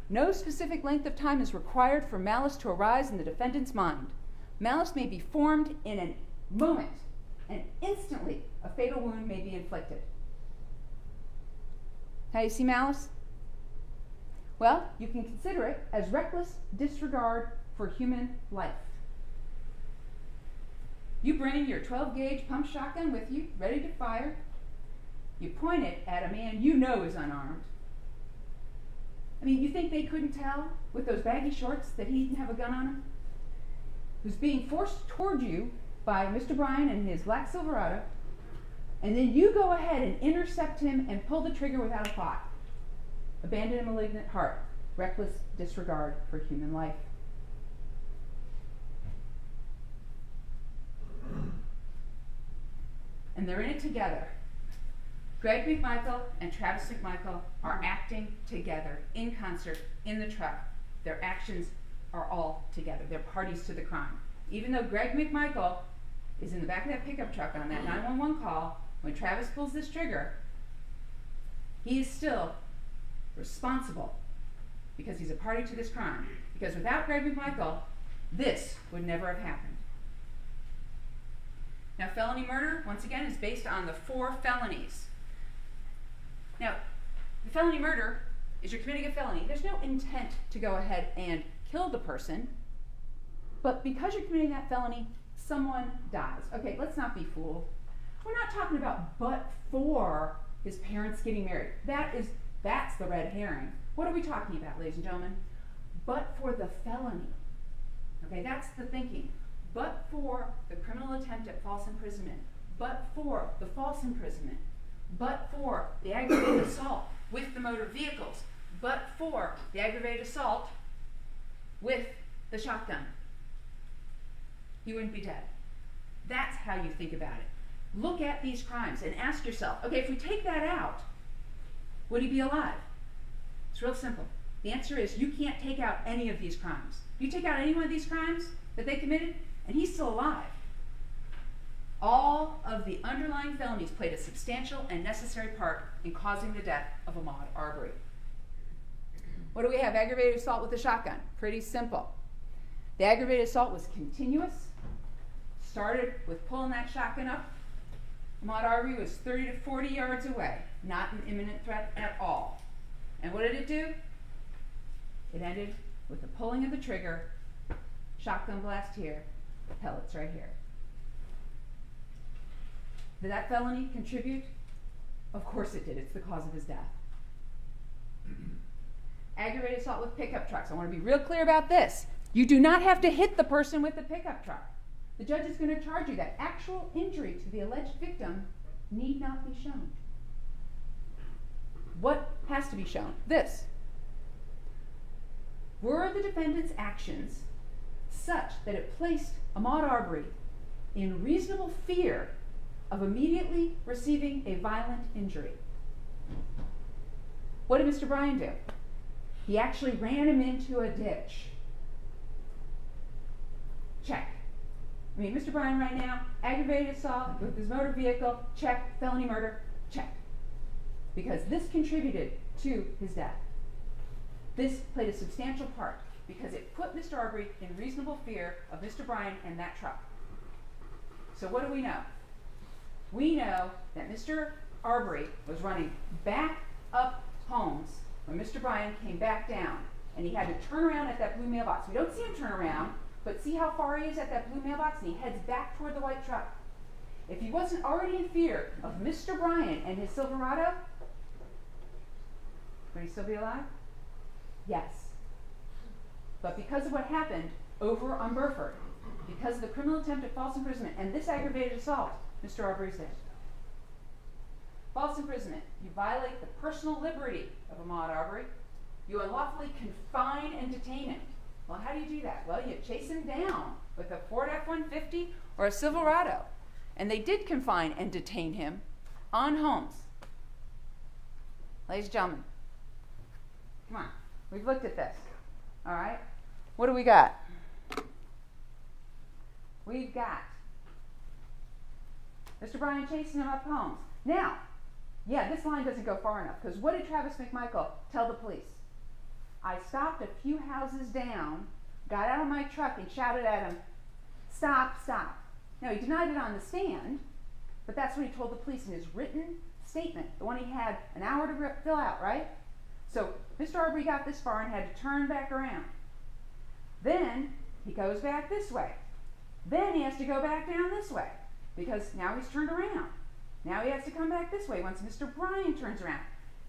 No specific length of time is required for malice to arise in the defendant's mind. Malice may be formed in a moment, and instantly a fatal wound may be inflicted. How do you see malice? Well, you can consider it as reckless disregard for human life. You bring your 12-gauge pump shotgun with you, ready to fire. You point it at a man you know is unarmed. I mean, you think they couldn't tell with those baggy shorts that he didn't have a gun on him? Who's being forced toward you by Mr. Bryan and his black Silverado, and then you go ahead and intercept him and pull the trigger without a thought. Abandon a malignant heart, reckless disregard for human life. And they're in it together. Greg Mcmichael and Travis Mcmichael are acting together in concert in the truck. Their actions are all together. They're parties to the crime. Even though Greg Mcmichael is in the back of that pickup truck on that 911 call, when Travis pulls this trigger, he is still responsible because he's a party to this crime. Because without Greg Mcmichael, this would never have happened. Now, felony murder, once again, is based on the 4 felonies. Now, the felony murder is you're committing a felony. There's no intent to go ahead and kill the person, but because you're committing that felony, someone dies. Okay, let's not be fooled. We're not talking about but for his parents getting married. That's the red herring. What are we talking about, ladies and gentlemen? But for the felony. Okay, that's the thinking. But for the criminal attempt at false imprisonment. But for the false imprisonment. But for the aggravated assault with the motor vehicles. But for the aggravated assault with the shotgun. He wouldn't be dead. That's how you think about it. Look at these crimes and ask yourself, okay, if we take that out, would he be alive? It's real simple. The answer is you can't take out any of these crimes. You take out any one of these crimes that they committed, and he's still alive. All of the underlying felonies played a substantial and necessary part in causing the death of Ahmaud Arbery. What do we have? Aggravated assault with a shotgun. Pretty simple. The aggravated assault was continuous. Started with pulling that shotgun up. Ahmaud Arbery was 30 to 40 yards away. Not an imminent threat at all. And what did it do? It ended with the pulling of the trigger, shotgun blast here, pellets right here. Did that felony contribute? Of course it did. It's the cause of his death. Aggravated assault with pickup trucks. I want to be real clear about this. You do not have to hit the person with the pickup truck. The judge is going to charge you that actual injury to the alleged victim need not be shown. What has to be shown? This. Were the defendant's actions such that it placed Ahmaud Arbery in reasonable fear of immediately receiving a violent injury? What did Mr. Bryan do? He actually ran him into a ditch. Check. I mean, Mr. Bryan right now, aggravated assault with his motor vehicle, check. Felony murder, check. Because this contributed to his death. This played a substantial part because it put Mr. Arbery in reasonable fear of Mr. Bryan and that truck. So what do we know? We know that Mr. Arbery was running back up Holmes when Mr. Bryan came back down, and he had to turn around at that blue mailbox. We don't see him turn around, but see how far he is at that blue mailbox, and he heads back toward the white truck. If he wasn't already in fear of Mr. Bryan and his Silverado, would he still be alive? Yes. But because of what happened over on Burford, because of the criminal attempt at false imprisonment and this aggravated assault, Mr. Arbery's dead. False imprisonment. You violate the personal liberty of Ahmaud Arbery. You unlawfully confine and detain him. Well, how do you do that? Well, you chase him down with a Ford F-150 or a Silverado. And they did confine and detain him on Holmes. Ladies and gentlemen, come on. We've looked at this. All right? What do we got? We've got Mr. Bryan chasing him up Holmes. Now, yeah, this line doesn't go far enough, because what did Travis Mcmichael tell the police? I stopped a few houses down, got out of my truck and shouted at him, stop, stop. Now, he denied it on the stand, but that's what he told the police in his written statement, the one he had an hour to fill out, right? So Mr. Arbery got this far and had to turn back around. Then he goes back this way. Then he has to go back down this way because now he's turned around. Now he has to come back this way once Mr. Bryan turns around.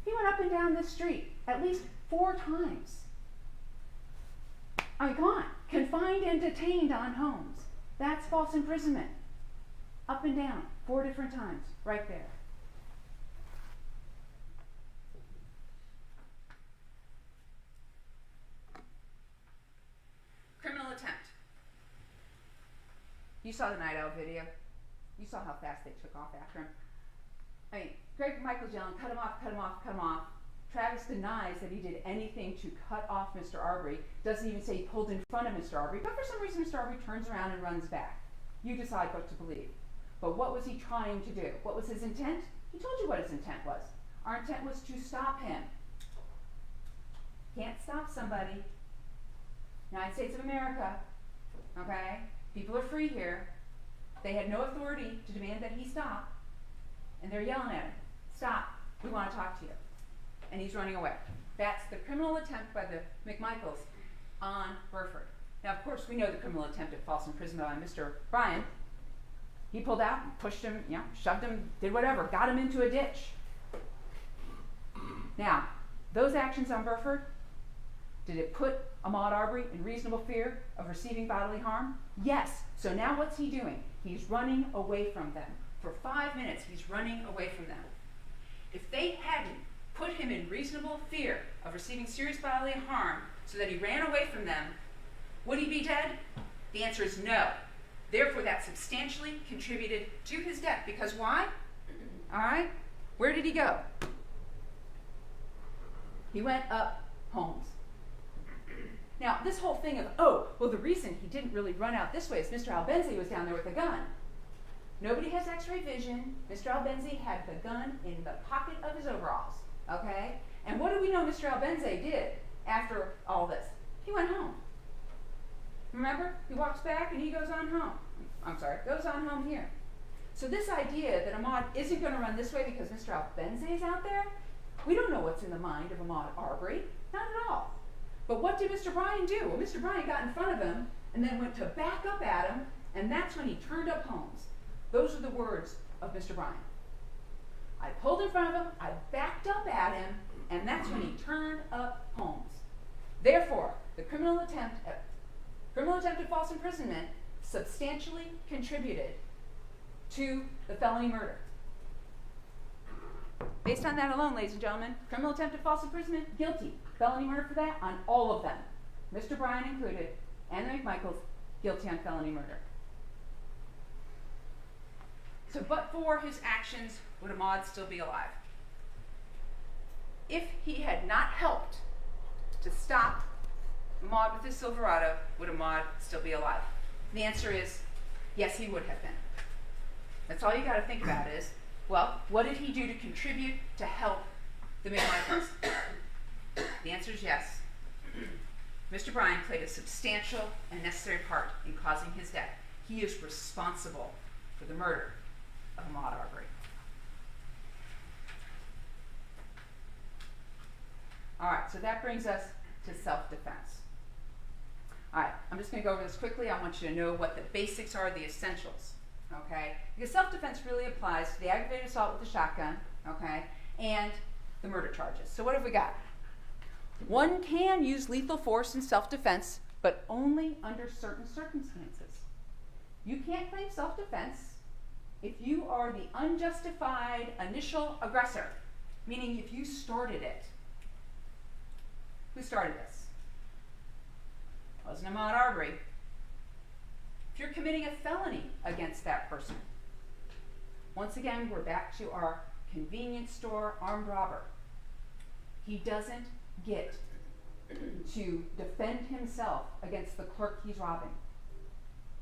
He went up and down this street at least 4 times. I mean, come on. Confined and detained on homes. That's false imprisonment. Up and down 4 different times, right there. Criminal attempt. You saw the Night Owl video. You saw how fast they took off after him. I mean, Mcmichael's yelling, cut him off, cut him off, cut him off. Travis denies that he did anything to cut off Mr. Arbery. Doesn't even say he pulled in front of Mr. Arbery. But for some reason, Mr. Arbery turns around and runs back. You decide what to believe. But what was he trying to do? What was his intent? He told you what his intent was. Our intent was to stop him. Can't stop somebody. United States of America, okay? People are free here. They had no authority to demand that he stop. And they're yelling at him, stop, we want to talk to you. And he's running away. That's the criminal attempt by the Mcmichaels on Burford. Now, of course, we know the criminal attempt at false imprisonment on Mr. Bryan. He pulled out and pushed him, shoved him, did whatever, got him into a ditch. Now, those actions on Burford, did it put Ahmaud Arbery in reasonable fear of receiving bodily harm? Yes. So now what's he doing? He's running away from them. For 5 minutes, he's running away from them. If they hadn't put him in reasonable fear of receiving serious bodily harm so that he ran away from them, would he be dead? The answer is no. Therefore, that substantially contributed to his death. Because why? All right? Where did he go? He went up Holmes. Now, this whole thing of, the reason he didn't really run out this way is Mr. Albenzi was down there with a gun. Nobody has x-ray vision. Mr. Albenzi had the gun in the pocket of his overalls, okay? And what do we know Mr. Albenzi did after all this? He went home. Remember? He walks back and he goes on home. Goes on home here. So this idea that Ahmaud isn't going to run this way because Mr. Albenzi is out there, we don't know what's in the mind of Ahmaud Arbery. Not at all. But what did Mr. Bryan do? Well, Mr. Bryan got in front of him and then went to back up at him, and that's when he turned up Holmes. Those are the words of Mr. Bryan. I pulled in front of him, I backed up at him, and that's when he turned up Holmes. Therefore, the criminal attempt at false imprisonment substantially contributed to the felony murder. Based on that alone, ladies and gentlemen, criminal attempt at false imprisonment, guilty. Felony murder for that on all of them. Mr. Bryan included, and the Mcmichaels, guilty on felony murder. So, but for his actions, would Ahmaud still be alive? If he had not helped to stop Ahmaud with his Silverado, would Ahmaud still be alive? The answer is, yes, he would have been. That's all you got to think about is, well, what did he do to contribute to help the Mcmichaels? The answer is yes. Mr. Bryan played a substantial and necessary part in causing his death. He is responsible for the murder of Ahmaud Arbery. All right, so that brings us to self-defense. All right, I'm just going to go over this quickly. I want you to know what the basics are, the essentials, okay? Because self-defense really applies to the aggravated assault with the shotgun, okay, and the murder charges. So what have we got? One can use lethal force in self-defense, but only under certain circumstances. You can't claim self-defense if you are the unjustified initial aggressor, meaning if you started it. Who started this? It wasn't Ahmaud Arbery. If you're committing a felony against that person, once again, we're back to our convenience store armed robber. He doesn't get to defend himself against the clerk he's robbing.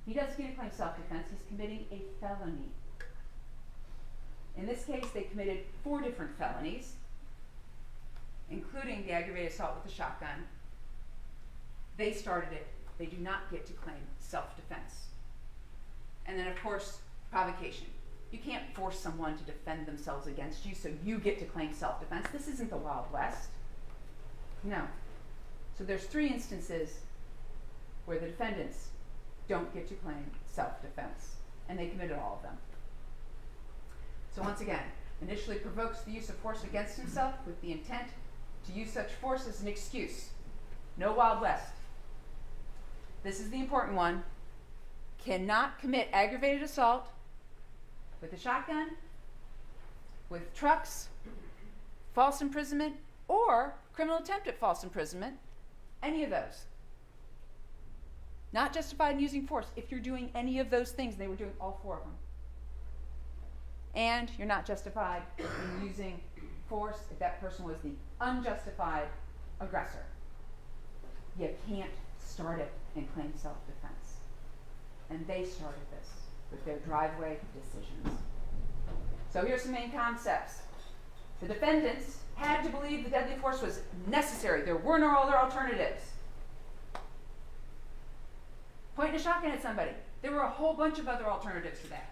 He doesn't get to claim self-defense. He's committing a felony. In this case, they committed 4 different felonies, including the aggravated assault with the shotgun They started it. They do not get to claim self-defense. And then, of course, provocation. You can't force someone to defend themselves against you, so you get to claim self-defense. This isn't the Wild West. No. So there's 3 instances where the defendants don't get to claim self-defense, and they committed all of them. So once again, initially provokes the use of force against himself with the intent to use such force as an excuse. No Wild West. This is the important one. Cannot commit aggravated assault with a shotgun, with trucks, false imprisonment, or criminal attempt at false imprisonment. Any of those. Not justified in using force. If you're doing any of those things, they were doing all 4 of them. And you're not justified in using force if that person was the unjustified aggressor. You can't start it and claim self-defense. And they started this with their driveway decisions. So here's some main concepts. The defendants had to believe the deadly force was necessary. There were no other alternatives. Pointing a shotgun at somebody. There were a whole bunch of other alternatives to that.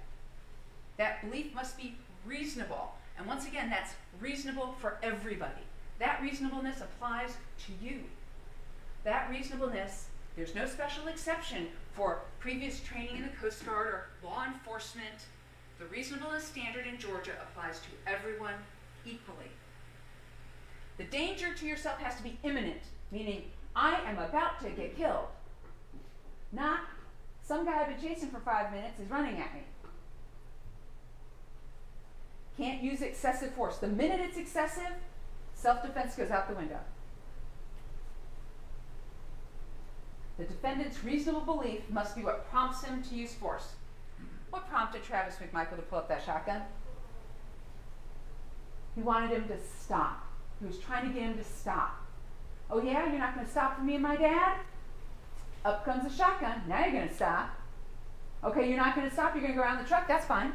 That belief must be reasonable. And once again, that's reasonable for everybody. That reasonableness applies to you. That reasonableness, there's no special exception for previous training in the Coast Guard or law enforcement. The reasonableness standard in Georgia applies to everyone equally. The danger to yourself has to be imminent, meaning I am about to get killed. Not some guy I've been chasing for 5 minutes is running at me. Can't use excessive force. The minute it's excessive, self-defense goes out the window. The defendant's reasonable belief must be what prompts him to use force. What prompted Travis Mcmichael to pull up that shotgun? He wanted him to stop. He was trying to get him to stop. Oh yeah, you're not going to stop for me and my dad? Up comes the shotgun. Now you're going to stop. Okay, you're not going to stop. You're going to go around the truck. That's fine.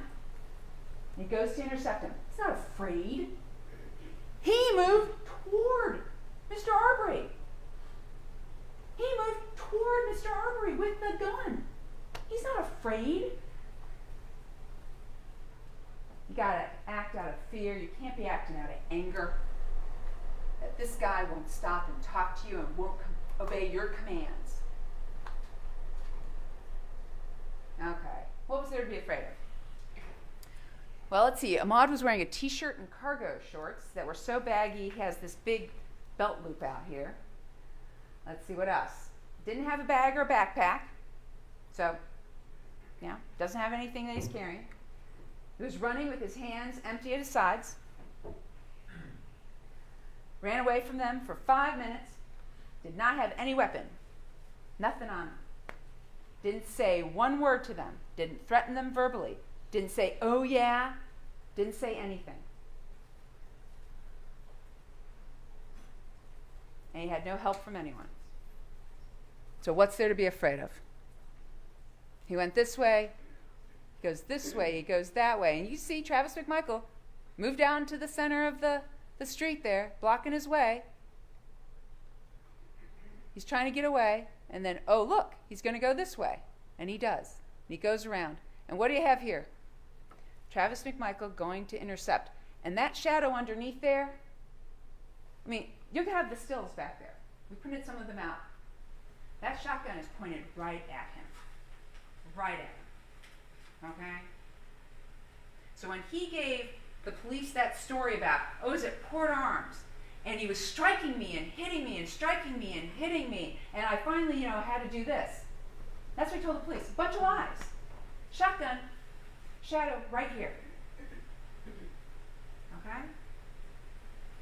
He goes to intercept him. He's not afraid. He moved toward Mr. Arbery. He moved toward Mr. Arbery with the gun. He's not afraid. You gotta act out of fear. You can't be acting out of anger. That this guy won't stop and talk to you and won't obey your commands. Okay, what was there to be afraid of? Well, let's see. Ahmaud was wearing a t-shirt and cargo shorts that were so baggy he has this big belt loop out here. Let's see what else. Didn't have a bag or a backpack. So, yeah, doesn't have anything that he's carrying. He was running with his hands empty at his sides. Ran away from them for 5 minutes. Did not have any weapon. Nothing on him. Didn't say one word to them. Didn't threaten them verbally. Didn't say, oh yeah. Didn't say anything. And he had no help from anyone. So what's there to be afraid of? He went this way. He goes this way. He goes that way. And you see Travis Mcmichael move down to the center of the street there, blocking his way. He's trying to get away. And then, oh, look, he's going to go this way. And he does. And he goes around. And what do you have here? Travis Mcmichael going to intercept. And that shadow underneath there, I mean, you can have the stills back there. We printed some of them out. That shotgun is pointed right at him. Right at him. Okay? So when he gave the police that story about, oh, it was at Port Arms, and he was striking me and hitting me and striking me and hitting me, and I finally, had to do this. That's what he told the police. A bunch of lies. Shotgun, shadow right here. Okay?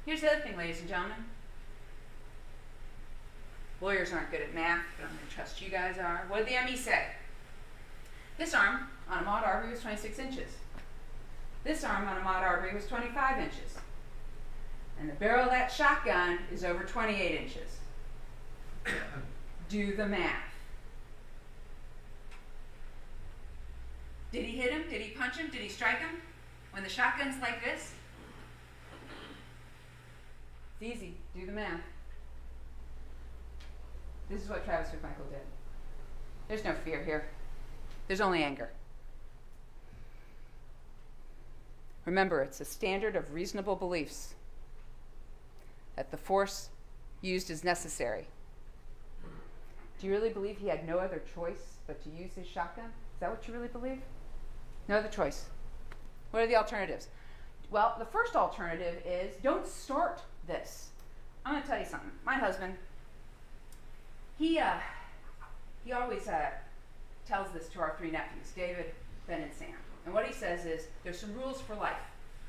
Here's the other thing, ladies and gentlemen. Lawyers aren't good at math, but I'm going to trust you guys are. What did the ME say? This arm on Ahmaud Arbery was 26 inches. This arm on Ahmaud Arbery was 25 inches. And the barrel of that shotgun is over 28 inches. Do the math. Did he hit him? Did he punch him? Did he strike him? When the shotgun's like this? It's easy. Do the math. This is what Travis Mcmichael did. There's no fear here. There's only anger. Remember, it's a standard of reasonable beliefs that the force used is necessary. Do you really believe he had no other choice but to use his shotgun? Is that what you really believe? No other choice. What are the alternatives? Well, the first alternative is don't start this. I'm going to tell you something. My husband, he always tells this to our three nephews, David, Ben, and Sam. And what he says is, there's some rules for life.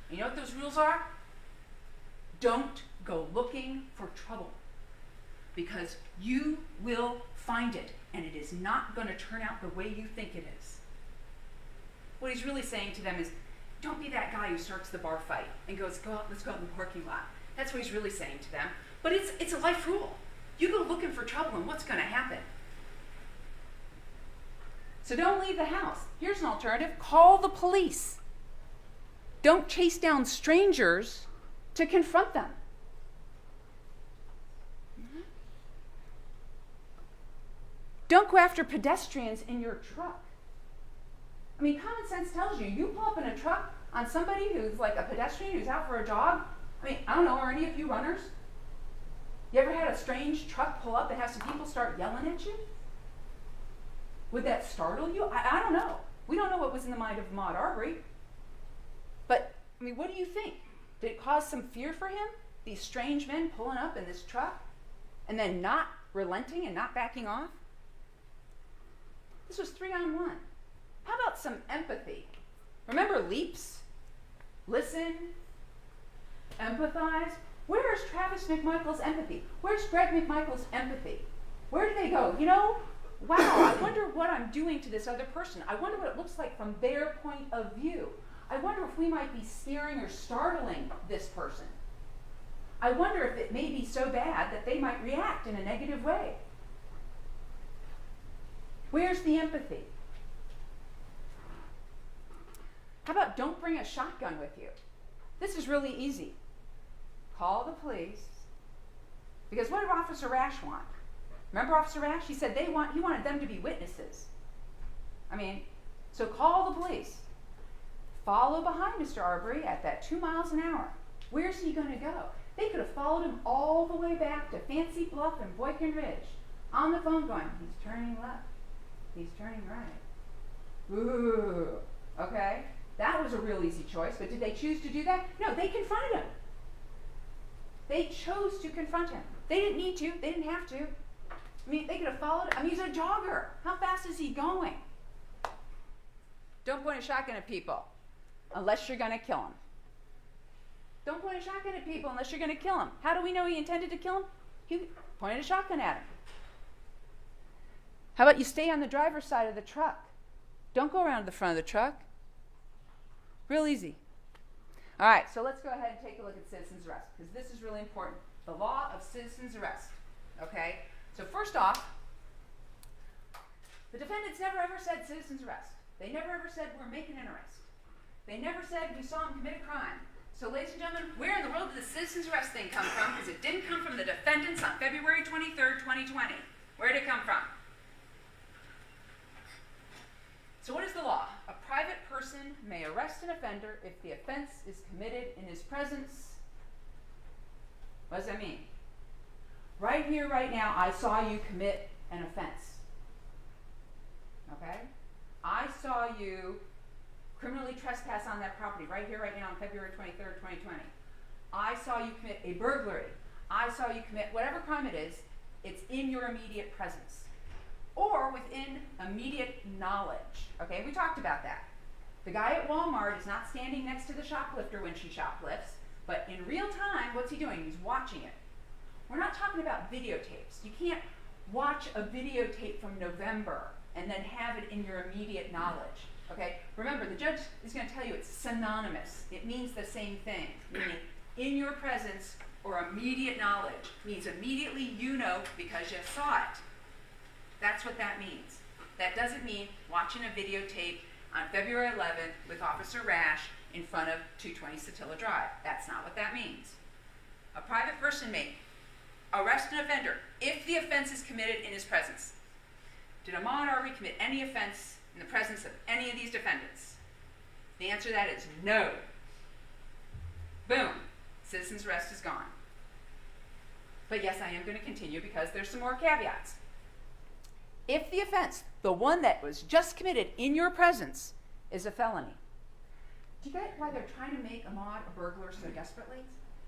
You know what those rules are? Don't go looking for trouble, because you will find it, and it is not going to turn out the way you think it is. What he's really saying to them is, don't be that guy who starts the bar fight and goes, let's go out in the parking lot. That's what he's really saying to them. But it's a life rule. You go looking for trouble, and what's going to happen? So don't leave the house. Here's an alternative. Call the police. Don't chase down strangers to confront them. Mm-hmm. Don't go after pedestrians in your truck. I mean, common sense tells you, you pull up in a truck on somebody who's like a pedestrian who's out for a jog. I mean, I don't know, are any of you runners? You ever had a strange truck pull up and have some people start yelling at you? Would that startle you? I don't know. We don't know what was in the mind of Ahmaud Arbery. But, I mean, what do you think? Did it cause some fear for him? These strange men pulling up in this truck and then not relenting and not backing off? This was 3-on-1. How about some empathy? Remember leaps? Listen, empathize. Where is Travis Mcmichael's empathy? Where's Greg Mcmichael's empathy? Where do they go? You know, wow, I wonder what I'm doing to this other person. I wonder what it looks like from their point of view. I wonder if we might be scaring or startling this person. I wonder if it may be so bad that they might react in a negative way. Where's the empathy? How about don't bring a shotgun with you? This is really easy. Call the police. Because what did Officer Rash want? Remember Officer Rash? He said he wanted them to be witnesses. I mean, so call the police. Follow behind Mr. Arbery at that 2 miles an hour. Where's he going to go? They could have followed him all the way back to Fancy Bluff and Boykin Ridge. On the phone going, he's turning left. He's turning right. Ooh, okay. That was a real easy choice, but did they choose to do that? No, they confronted him. They chose to confront him. They didn't need to. They didn't have to. I mean, they could have followed. I mean, he's a jogger. How fast is he going? Don't point a shotgun at people unless you're going to kill him. Don't point a shotgun at people unless you're going to kill him. How do we know he intended to kill him? He pointed a shotgun at him. How about you stay on the driver's side of the truck? Don't go around to the front of the truck. Real easy. All right, so let's go ahead and take a look at citizen's arrest, because this is really important. The law of citizen's arrest, okay? So first off, the defendants never ever said citizen's arrest. They never ever said we're making an arrest. They never said we saw him commit a crime. So ladies and gentlemen, where in the world did the citizen's arrest thing come from? Because it didn't come from the defendants on February 23rd, 2020. Where did it come from? So what is the law? A private person may arrest an offender if the offense is committed in his presence. What does that mean? Right here, right now, I saw you commit an offense. Okay? I saw you criminally trespass on that property right here, right now on February 23rd, 2020. I saw you commit a burglary. I saw you commit whatever crime it is, it's in your immediate presence. Or within immediate knowledge. Okay, we talked about that. The guy at Walmart is not standing next to the shoplifter when she shoplifts, but in real time, what's he doing? He's watching it. We're not talking about videotapes. You can't watch a videotape from November and then have it in your immediate knowledge. Okay, remember, the judge is going to tell you it's synonymous. It means the same thing, meaning in your presence or immediate knowledge means immediately you know because you saw it. That's what that means. That doesn't mean watching a videotape on February 11th with Officer Rash in front of 220 Satilla Drive. That's not what that means. A private person may arrest an offender if the offense is committed in his presence. Did Ahmaud Arbery commit any offense in the presence of any of these defendants? The answer to that is no. Boom. Citizen's arrest is gone. But yes, I am going to continue because there's some more caveats. If the offense, the one that was just committed in your presence, is a felony, do you get why they're trying to make Ahmaud a burglar so desperately?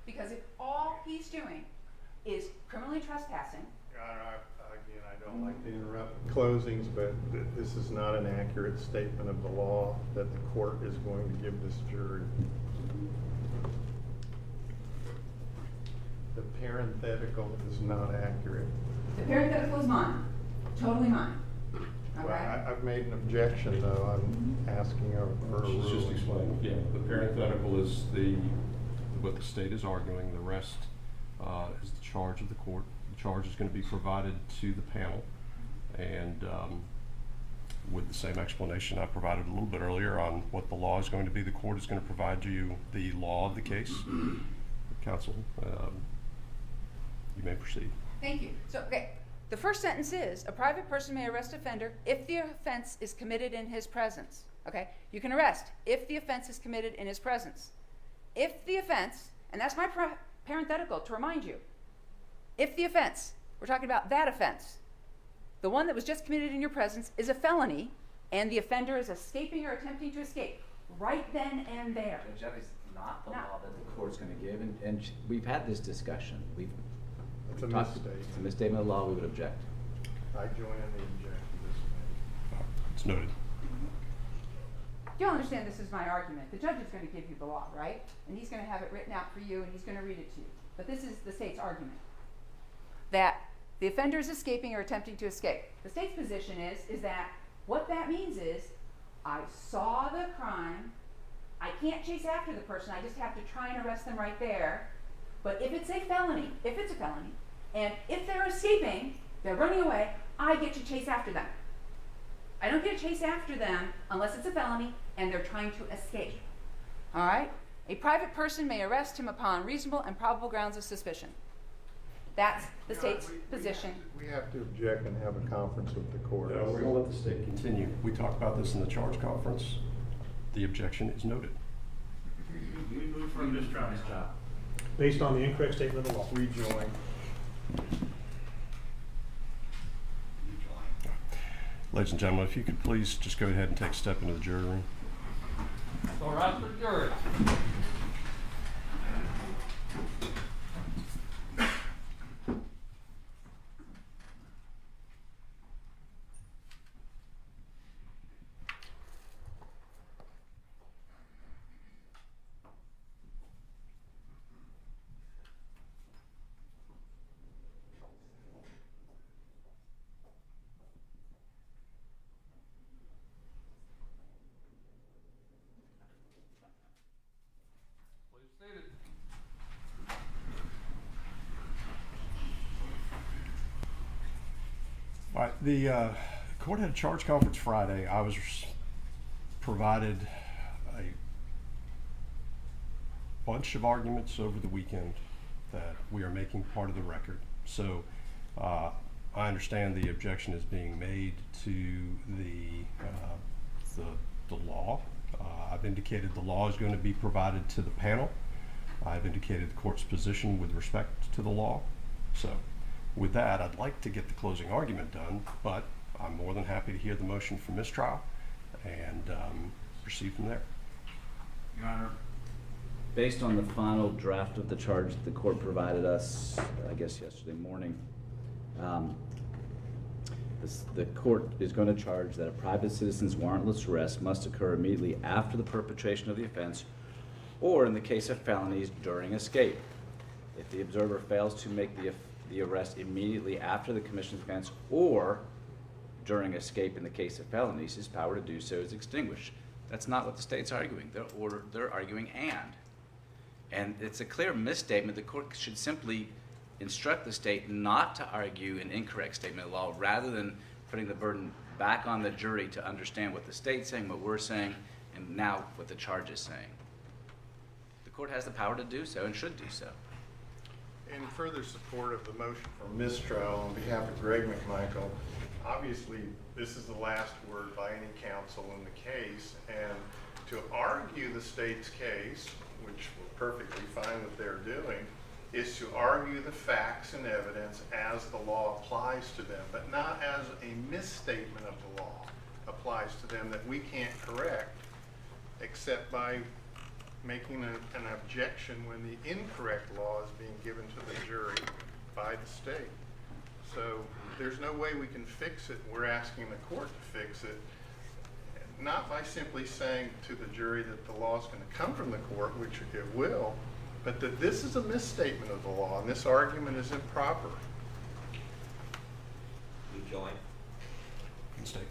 Because if all he's doing is criminally trespassing. Your Honor, again, I don't like to interrupt closings, but this is not an accurate statement of the law that the court is going to give this jury. The parenthetical is not accurate. The parenthetical is mine. Totally mine. Okay? Well, I've made an objection, though. I'm asking for a Just ruling. explain. Yeah, the parenthetical is what the state is arguing. The rest is the charge of the court. The charge is going to be provided to the panel, and with the same explanation I provided a little bit earlier on what the law is going to be, the court is going to provide you the law of the case. Counsel, you may proceed. Thank you. So, okay, the first sentence is, a private person may arrest offender if the offense is committed in his presence. Okay? You can arrest if the offense is committed in his presence. If the offense, and that's my parenthetical to remind you, if the offense, we're talking about that offense, the one that was just committed in your presence is a felony, and the offender is escaping or attempting to escape, right then and there. Judge, that is not the No. law that the court's going to give, and we've had this discussion. It's a talked- misstatement. It's a misstatement of the law. We would object. I join in the objection this made. It's noted. You understand this is my argument. The judge is going to give you the law, right? And he's going to have it written out for you, and he's going to read it to you. But this is the state's argument, that the offender is escaping or attempting to escape. The state's position is that what that means is, I saw the crime, I can't chase after the person, I just have to try and arrest them right there. But if it's a felony, and if they're escaping, they're running away, I get to chase after them. I don't get to chase after them unless it's a felony and they're trying to escape. All right? A private person may arrest him upon reasonable and probable grounds of suspicion. That's the state's position. We have to object and have a conference with the court. No, we're going to let the state continue. We talked about this in the charge conference. The objection is noted. We move for mistrial. Based on the incorrect statement of the law. We join. Ladies and gentlemen, if you could please just go ahead and take a step into the jury room. All right, for jury. All right, the court had a charge conference Friday. I was provided a bunch of arguments over the weekend that we are making part of the record. So I understand the objection is being made to the law. I've indicated the law is going to be provided to the panel. I've indicated the court's position with respect to the law. So with that, I'd like to get the closing argument done, but I'm more than happy to hear the motion for mistrial and proceed from there. Your Honor. Based on the final draft of the charge that the court provided us, I guess yesterday morning, the court is going to charge that a private citizen's warrantless arrest must occur immediately after the perpetration of the offense, or in the case of felonies, during escape. If the observer fails to make the arrest immediately after the commission of offense or during escape in the case of felonies, his power to do so is extinguished. That's not what the state's arguing. They're arguing and it's a clear misstatement. The court should simply instruct the state not to argue an incorrect statement of law rather than putting the burden back on the jury to understand what the state's saying, what we're saying, and now what the charge is saying. The court has the power to do so and should do so. In further support of the motion for mistrial on behalf of Greg Mcmichael, obviously, this is the last word by any counsel in the case, and to argue the state's case, which we're perfectly fine with they're doing, is to argue the facts and evidence as the law applies to them, but not as a misstatement of the law applies to them that we can't correct, except by making an objection when the incorrect law is being given to the jury by the state. So there's no way we can fix it. We're asking the court to fix it, not by simply saying to the jury that the law is going to come from the court, which it will, but that this is a misstatement of the law and this argument is improper. You join? Mistake.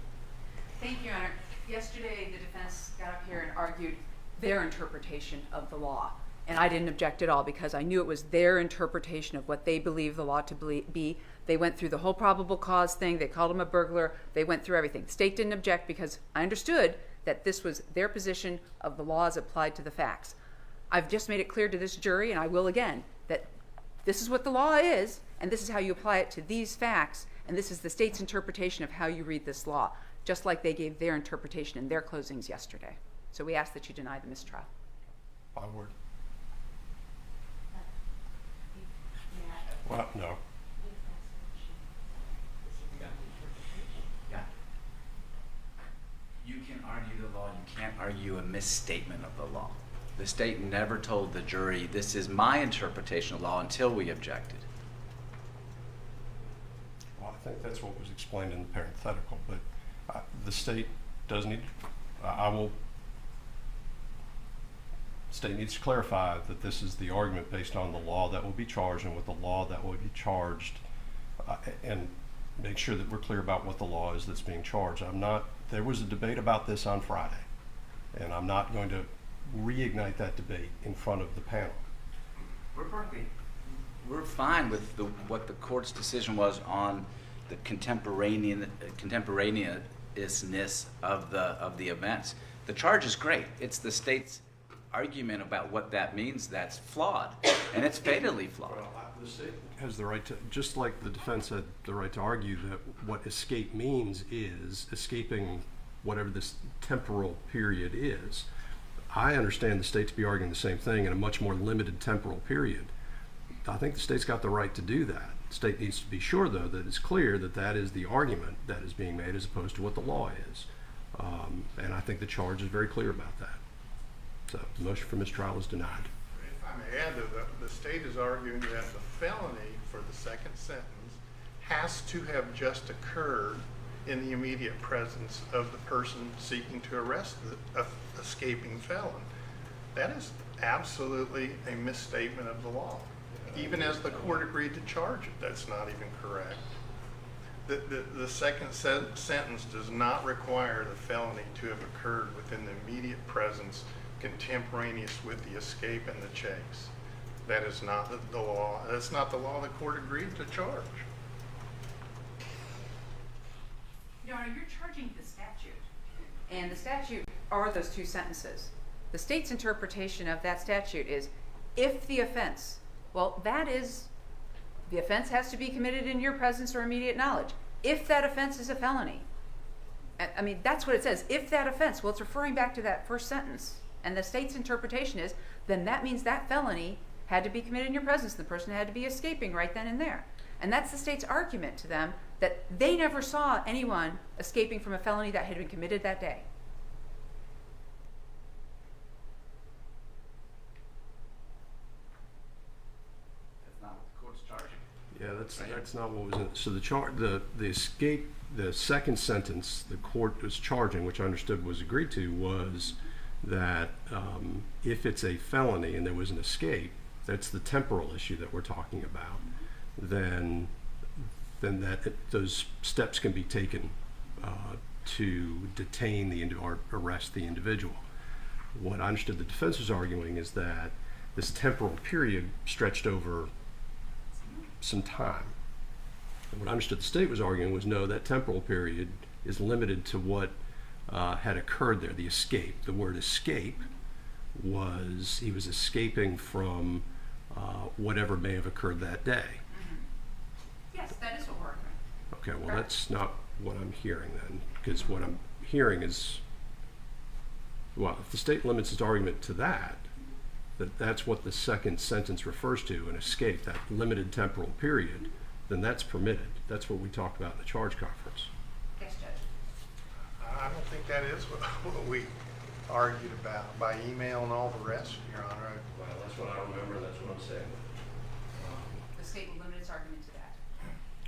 Thank you, Your Honor. Yesterday, the defense got up here and argued their interpretation of the law. And I didn't object at all because I knew it was their interpretation of what they believe the law to be. They went through the whole probable cause thing. They called him a burglar. They went through everything. The state didn't object because I understood that this was their position of the laws applied to the facts. I've just made it clear to this jury, and I will again, that this is what the law is, and this is how you apply it to these facts, and this is the state's interpretation of how you read this law, just like they gave their interpretation in their closings yesterday. So we ask that you deny the mistrial. By word. Well, no. Yeah. You can argue the law, you can't argue a misstatement of the law. The state never told the jury, this is my interpretation of law, until we objected. Well, I think that's what was explained in the parenthetical, but the state does need, state needs to clarify that this is the argument based on the law that will be charged and with the law that will be charged, and make sure that we're clear about what the law is that's being charged. There was a debate about this on Friday, and I'm not going to reignite that debate in front of the panel. We're fine with what the court's decision was on the contemporaneousness of the events. The charge is great. It's the state's argument about what that means that's flawed, and it's fatally flawed. Well, the state has the right to, just like the defense had the right to argue that what escape means is escaping whatever this temporal period is. I understand the state to be arguing the same thing in a much more limited temporal period. I think the state's got the right to do that. The state needs to be sure, though, that it's clear that that is the argument that is being made as opposed to what the law is. And I think the charge is very clear about that. So the motion for mistrial is denied. If I may add, the state is arguing that the felony for the second sentence has to have just occurred in the immediate presence of the person seeking to arrest the escaping felon. That is absolutely a misstatement of the law. Even as the court agreed to charge it, that's not even correct. The second sentence does not require the felony to have occurred within the immediate presence contemporaneous with the escape and the chase. That is not the law. That's not the law the court agreed to charge. Your Honor, you're charging the statute. And the statute are those two sentences. The state's interpretation of that statute is if the offense, well, that is, the offense has to be committed in your presence or immediate knowledge. If that offense is a felony. I mean, that's what it says. If that offense, well, it's referring back to that first sentence. And the state's interpretation is, then that means that felony had to be committed in your presence. The person had to be escaping right then and there. And that's the state's argument to them, that they never saw anyone escaping from a felony that had been committed that day. That's not what the court's charging. Yeah, that's not what was in. So the escape, the second sentence the court was charging, which I understood was agreed to, was that if it's a felony and there was an escape, that's the temporal issue that we're talking about. Then those steps can be taken to detain or arrest the individual. What I understood the defense was arguing is that this temporal period stretched over some time. And what I understood the state was arguing was, no, that temporal period is limited to what had occurred there, the escape. The word escape was, he was escaping from whatever may have occurred that day. Yes, that is what we're arguing. Okay, well, Correct. that's not what I'm hearing then, because what I'm hearing is, well, if the state limits its argument to that, that's what the second sentence refers to, an escape, that limited temporal period, then that's permitted. That's what we talked about in the charge conference. Yes, Judge. I don't think that is what we argued about by email and all the rest, Your Honor. Well, that's what I remember, and that's what I'm saying. The state will limit its argument to that.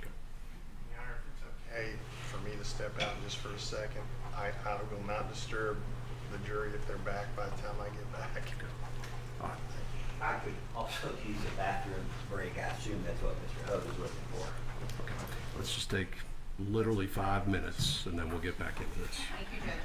Your Honor, if it's okay for me to step out just for a second, I will not disturb the jury if they're back by the time I get back. I could also use a bathroom break. I assume that's what Mr. Hope is looking for. Okay, let's just take literally 5 minutes, and then we'll get back into this. Thank you, Judge.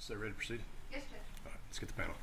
they ready to proceed? Yes, Judge. All right, let's get the panel.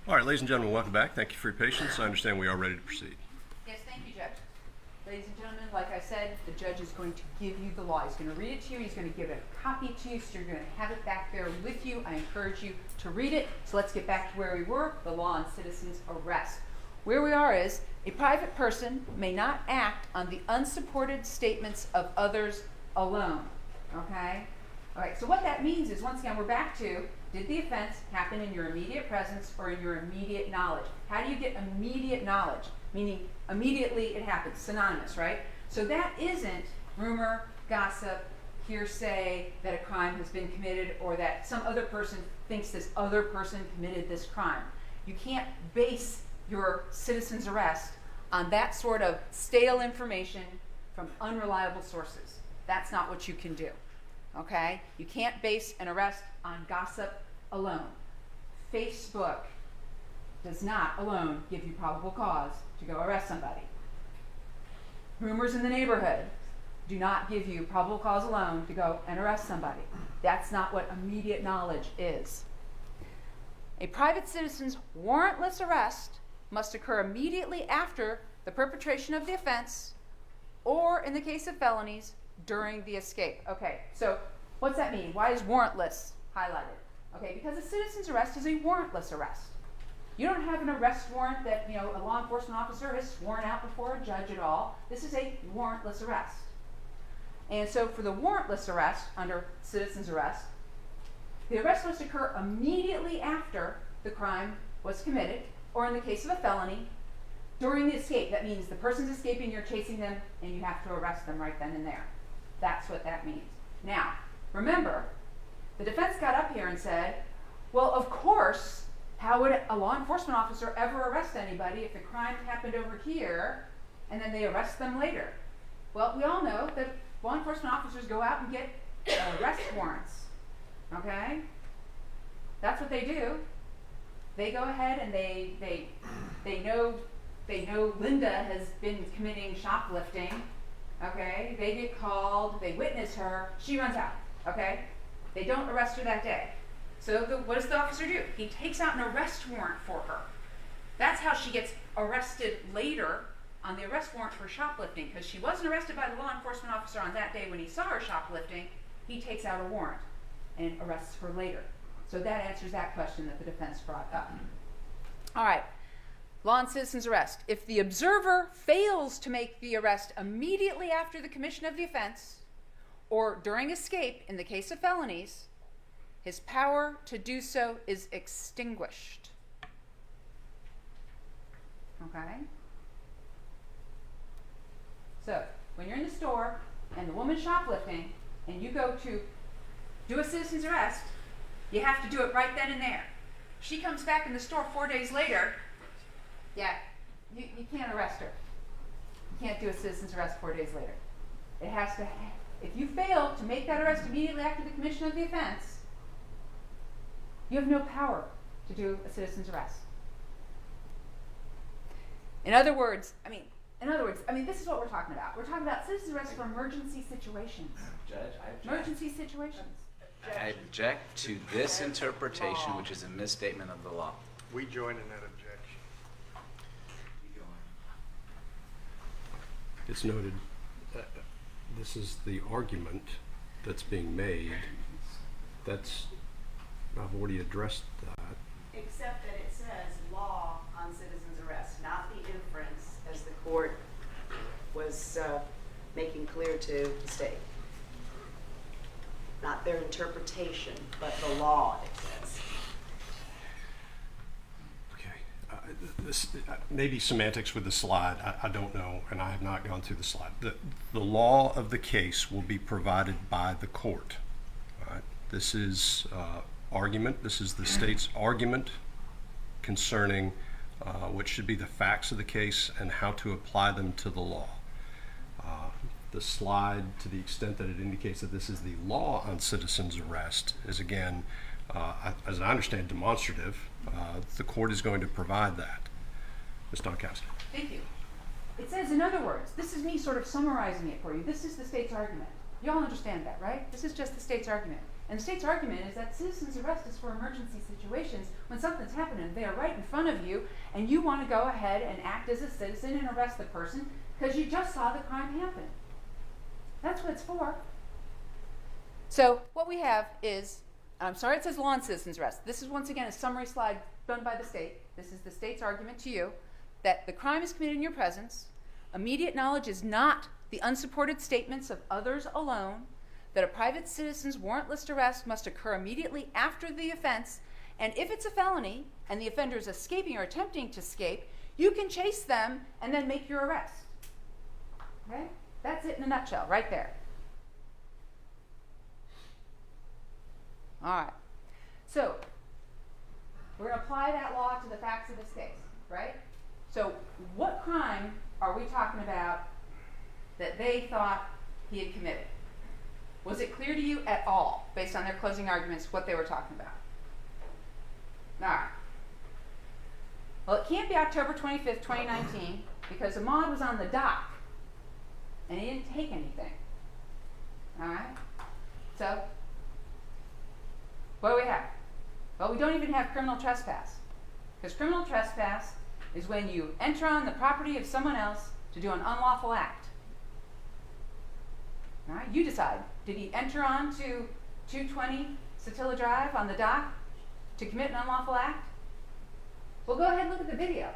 All right, ladies and gentlemen, welcome back. Thank you for your patience. I understand we are ready to proceed. Yes, thank you, Judge. Ladies and gentlemen, like I said, the judge is going to give you the law. He's going to read it to you. He's going to give a copy to you, so you're going to have it back there with you. I encourage you to read it. So let's get back to where we were, the law on citizens' arrest. Where we are is, a private person may not act on the unsupported statements of others alone. Okay? All right, so what that means is, once again, we're back to, did the offense happen in your immediate presence or in your immediate knowledge? How do you get immediate knowledge? Meaning, immediately it happens, synonymous, right? So that isn't rumor, gossip, hearsay that a crime has been committed or that some other person thinks this other person committed this crime. You can't base your citizen's arrest on that sort of stale information from unreliable sources. That's not what you can do. Okay? You can't base an arrest on gossip alone. Facebook does not alone give you probable cause to go arrest somebody. Rumors in the neighborhood do not give you probable cause alone to go and arrest somebody. That's not what immediate knowledge is. A private citizen's warrantless arrest must occur immediately after the perpetration of the offense, or in the case of felonies, during the escape. Okay, so what's that mean? Why is warrantless highlighted? Okay, because a citizen's arrest is a warrantless arrest. You don't have an arrest warrant that, a law enforcement officer has sworn out before a judge at all. This is a warrantless arrest. And so for the warrantless arrest, under citizen's arrest, the arrest must occur immediately after the crime was committed, or in the case of a felony, during the escape. That means the person's escaping, you're chasing them, and you have to arrest them right then and there. That's what that means. Now, remember, the defense got up here and said, well, of course, how would a law enforcement officer ever arrest anybody if the crime happened over here and then they arrest them later? Well, we all know that law enforcement officers go out and get arrest warrants. Okay? That's what they do. They go ahead and they know Linda has been committing shoplifting. Okay? They get called, they witness her, she runs out. Okay? They don't arrest her that day. So what does the officer do? He takes out an arrest warrant for her. That's how she gets arrested later on the arrest warrant for shoplifting, because she wasn't arrested by the law enforcement officer on that day when he saw her shoplifting. He takes out a warrant and arrests her later. So that answers that question that the defense brought up. All right. Law and citizen's arrest. If the observer fails to make the arrest immediately after the commission of the offense or during escape in the case of felonies, his power to do so is extinguished. Okay? So, when you're in the store and the woman's shoplifting and you go to do a citizen's arrest, you have to do it right then and there. She comes back in the store 4 days later, you can't arrest her. You can't do a citizen's arrest 4 days later. It has to, if you fail to make that arrest immediately after the commission of the offense, You have no power to do a citizen's arrest. In other words, this is what we're talking about. We're talking about citizen's arrest for emergency situations. Judge, I object. Emergency situations. I object to this interpretation, which is a misstatement of the law. We join in that objection. It's noted, this is the argument that's being made. I've already addressed that. Except that it says law on citizen's arrest, not the inference as the court was making clear to the state. Not their interpretation, but the law, it says. Okay. This maybe semantics with the slide. I don't know, and I have not gone through the slide. The law of the case will be provided by the court. All right. This is argument. This is the state's argument concerning what should be the facts of the case and how to apply them to the law. The slide, to the extent that it indicates that this is the law on citizen's arrest, is again, as I understand, demonstrative. The court is going to provide that. Ms. Donkowski. Thank you. It says, in other words, this is me sort of summarizing it for you. This is the state's argument. You all understand that, right? This is just the state's argument. And the state's argument is that citizen's arrest is for emergency situations when something's happening. They are right in front of you, and you want to go ahead and act as a citizen and arrest the person because you just saw the crime happen. That's what it's for. So what we have is, I'm sorry it says law on citizen's arrest. This is once again a summary slide done by the state. This is the state's argument to you that the crime is committed in your presence. Immediate knowledge is not the unsupported statements of others alone, that a private citizen's warrantless arrest must occur immediately after the offense, and if it's a felony and the offender is escaping or attempting to escape, you can chase them and then make your arrest. Okay? That's it in a nutshell, right there. All right. So, we're going to apply that law to the facts of this case, right? So, what crime are we talking about that they thought he had committed? Was it clear to you at all, based on their closing arguments, what they were talking about? All right. Well, it can't be October 25th, 2019, because Ahmaud was on the dock, and he didn't take anything. All right? So, what do we have? Well, we don't even have criminal trespass, because criminal trespass is when you enter on the property of someone else to do an unlawful act. All right, you decide. Did he enter on to 220 Satilla Drive on the dock to commit an unlawful act? Well, go ahead and look at the video.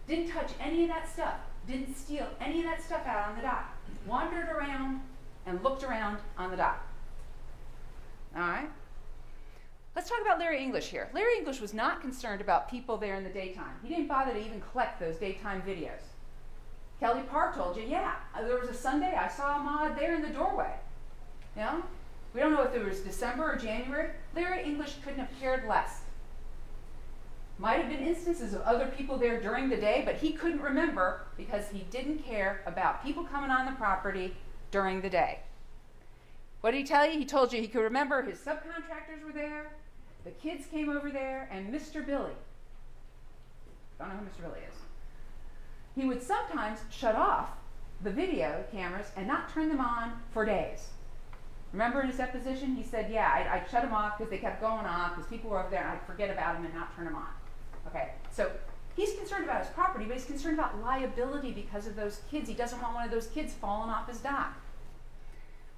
Didn't touch any of that stuff. Didn't steal any of that stuff out on the dock. Wandered around and looked around on the dock. All right? Let's talk about Larry English here. Larry English was not concerned about people there in the daytime. He didn't bother to even collect those daytime videos. Kelly Parr told you, yeah, there was a Sunday, I saw Ahmaud there in the doorway. You know? We don't know if it was December or January. Larry English couldn't have cared less. Might have been instances of other people there during the day, but he couldn't remember because he didn't care about people coming on the property during the day. What did he tell you? He told you he could remember his subcontractors were there, the kids came over there, and Mr. Billy. Don't know who Mr. Billy is. He would sometimes shut off the video cameras and not turn them on for days. Remember in his deposition, he said, yeah, I'd shut them off because they kept going off because people were over there and I'd forget about them and not turn them on. Okay, so he's concerned about his property, but he's concerned about liability because of those kids. He doesn't want one of those kids falling off his dock.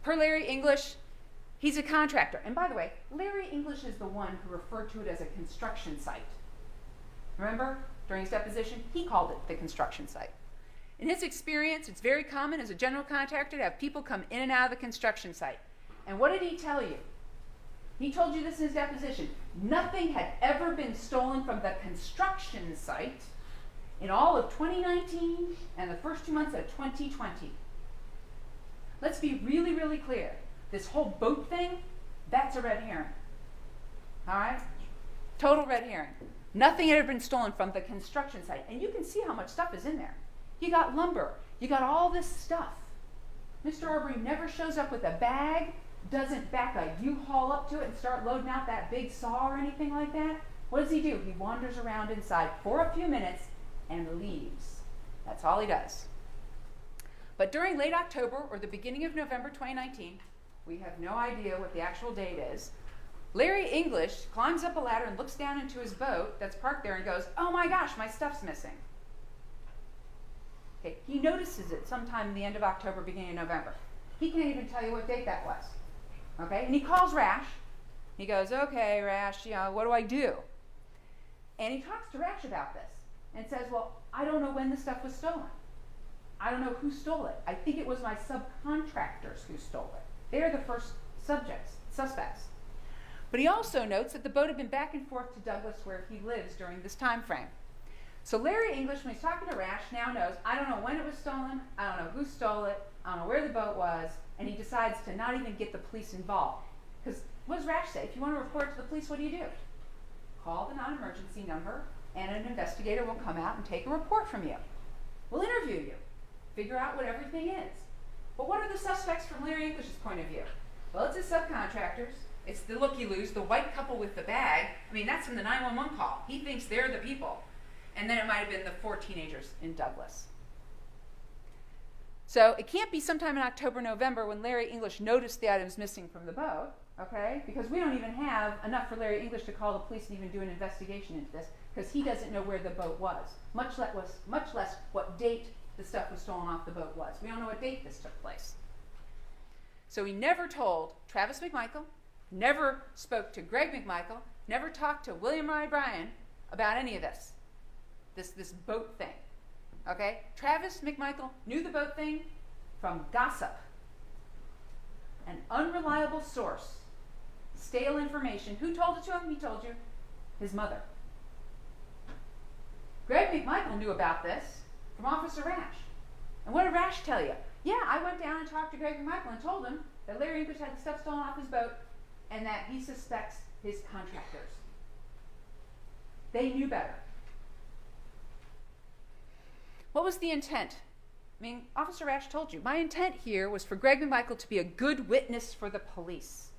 Per Larry English, he's a contractor. And by the way, Larry English is the one who referred to it as a construction site. Remember? During his deposition, he called it the construction site. In his experience, it's very common as a general contractor to have people come in and out of the construction site. And what did he tell you? He told you this in his deposition. Nothing had ever been stolen from the construction site in all of 2019 and the first 2 months of 2020. Let's be really, really clear. This whole boat thing, that's a red herring. All right? Total red herring. Nothing had ever been stolen from the construction site. And you can see how much stuff is in there. You got lumber. You got all this stuff. Mr. Arbery never shows up with a bag doesn't back a U-Haul up to it and start loading out that big saw or anything like that. What does he do? He wanders around inside for a few minutes and leaves. That's all he does. But during late October or the beginning of November 2019, we have no idea what the actual date is, Larry English climbs up a ladder and looks down into his boat that's parked there and goes, "Oh my gosh, my stuff's missing." Okay, he notices it sometime in the end of October, beginning of November. He can't even tell you what date that was. Okay, and he calls Rash. He goes, "Okay, Rash, what do I do?" And he talks to Rash about this and says, "Well, I don't know when the stuff was stolen. I don't know who stole it. I think it was my subcontractors who stole it. They're the first suspects." But he also notes that the boat had been back and forth to Douglas where he lives during this time frame. So Larry English, when he's talking to Rash, now knows, I don't know when it was stolen, I don't know who stole it, I don't know where the boat was, and he decides to not even get the police involved. Because what does Rash say? If you want to report it to the police, what do? Call the non-emergency number, and an investigator will come out and take a report from you. We'll interview you, figure out what everything is. But what are the suspects from Larry English's point of view? Well, it's his subcontractors. It's the looky-loos, the white couple with the bag. I mean, that's from the 911 call. He thinks they're the people. And then it might have been the 4 teenagers in Douglas. So it can't be sometime in October, November when Larry English noticed the items missing from the boat, okay? Because we don't even have enough for Larry English to call the police and even do an investigation into this, because he doesn't know where the boat was, much less what date the stuff was stolen off the boat was. We don't know what date this took place. So he never told Travis Mcmichael, never spoke to Greg Mcmichael, never talked to William O'Brien about any of this boat thing. Okay? Travis Mcmichael knew the boat thing from gossip. An unreliable source. Stale information. Who told it to him? He told you. His mother. Greg Mcmichael knew about this from Officer Rash. And what did Rash tell you? Yeah, I went down and talked to Greg Mcmichael and told him that Larry English had the stuff stolen off his boat and that he suspects his contractors. They knew better. What was the intent? I mean, Officer Rash told you, my intent here was for Greg Mcmichael to be a good witness for the police.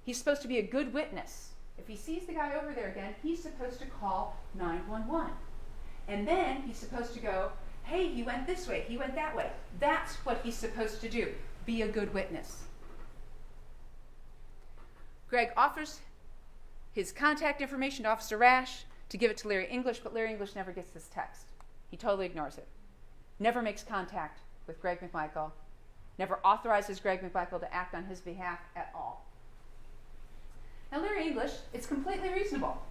He's supposed to be a good witness. If he sees the guy over there again, he's supposed to call 911. And then he's supposed to go, hey, he went this way, he went that way. That's what he's supposed to do, be a good witness. Greg offers his contact information to Officer Rash to give it to Larry English, but Larry English never gets this text. He totally ignores it. Never makes contact with Greg Mcmichael. Never authorizes Greg Mcmichael to act on his behalf at all. Now, Larry English, it's completely reasonable.